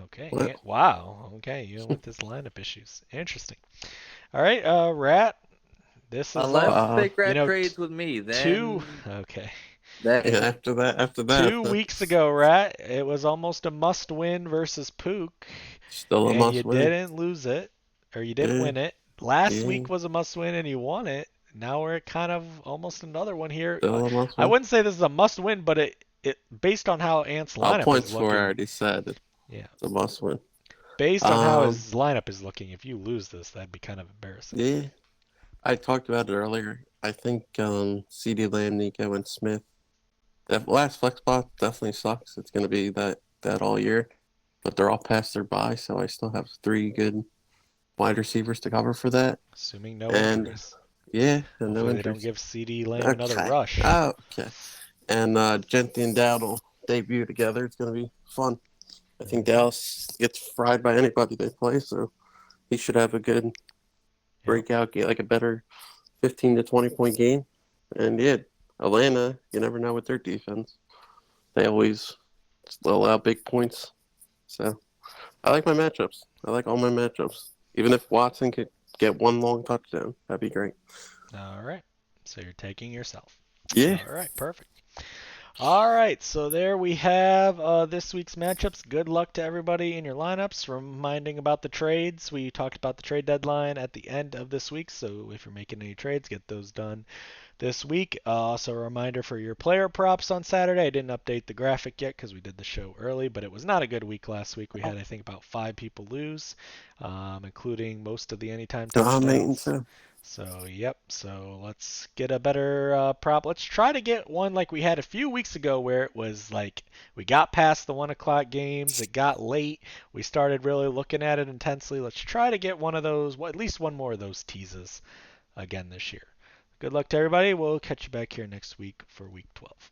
Okay. Wow. Okay, you with this lineup issues. Interesting. All right, Rat. This is unless fake Rat trades with me, then Okay. After that. 2 weeks ago, Rat, it was almost a must-win versus Pook. Still a must-win. And you didn't lose it, or you didn't win it. Last week was a must-win, and you won it. Now we're at kind of almost another one here. I wouldn't say this is a must-win, but it based on how Ant's lineup points is looking. for I already said. Yeah. It's a must-win. Based on how his lineup is looking, if you lose this, that'd be kind of embarrassing. Yeah. I talked about it earlier. I think CeeDee Lamb, Nico, and Smith. That last flex spot definitely sucks. It's going to be that all year. But they're all past their bye, so I still have 3 good wide receivers to cover for that. Assuming no injuries. Yeah, and no injuries. They don't give CeeDee Lamb another rush. Oh, okay. And Gentry and Dowd will debut together. It's going to be fun. I think Dallas gets fried by anybody they play, so he should have a good breakout game, a better 15 to 20 point game. And Atlanta, you never know with their defense. They always allow big points. So I like my matchups. I like all my matchups. Even if Watson could get one long touchdown, that'd be great. All right. So you're taking yourself. Yeah. All right, perfect. All right, so there we have this week's matchups. Good luck to everybody in your lineups. Reminding about the trades. We talked about the trade deadline at the end of this week, so if you're making any trades, get those done this week. Also, a reminder for your player props on Saturday. I didn't update the graphic yet because we did the show early, but it was not a good week last week. We had, I think, about 5 people lose, including most of the anytime Dominating touchdowns. too. So, yep. So let's get a better prop. Let's try to get one like we had a few weeks ago where it was like we got past the 1 o'clock games. It got late. We started really looking at it intensely. Let's try to get one of those, well, at least one more of those teases again this year. Good luck to everybody. We'll catch you back here next week for week 12.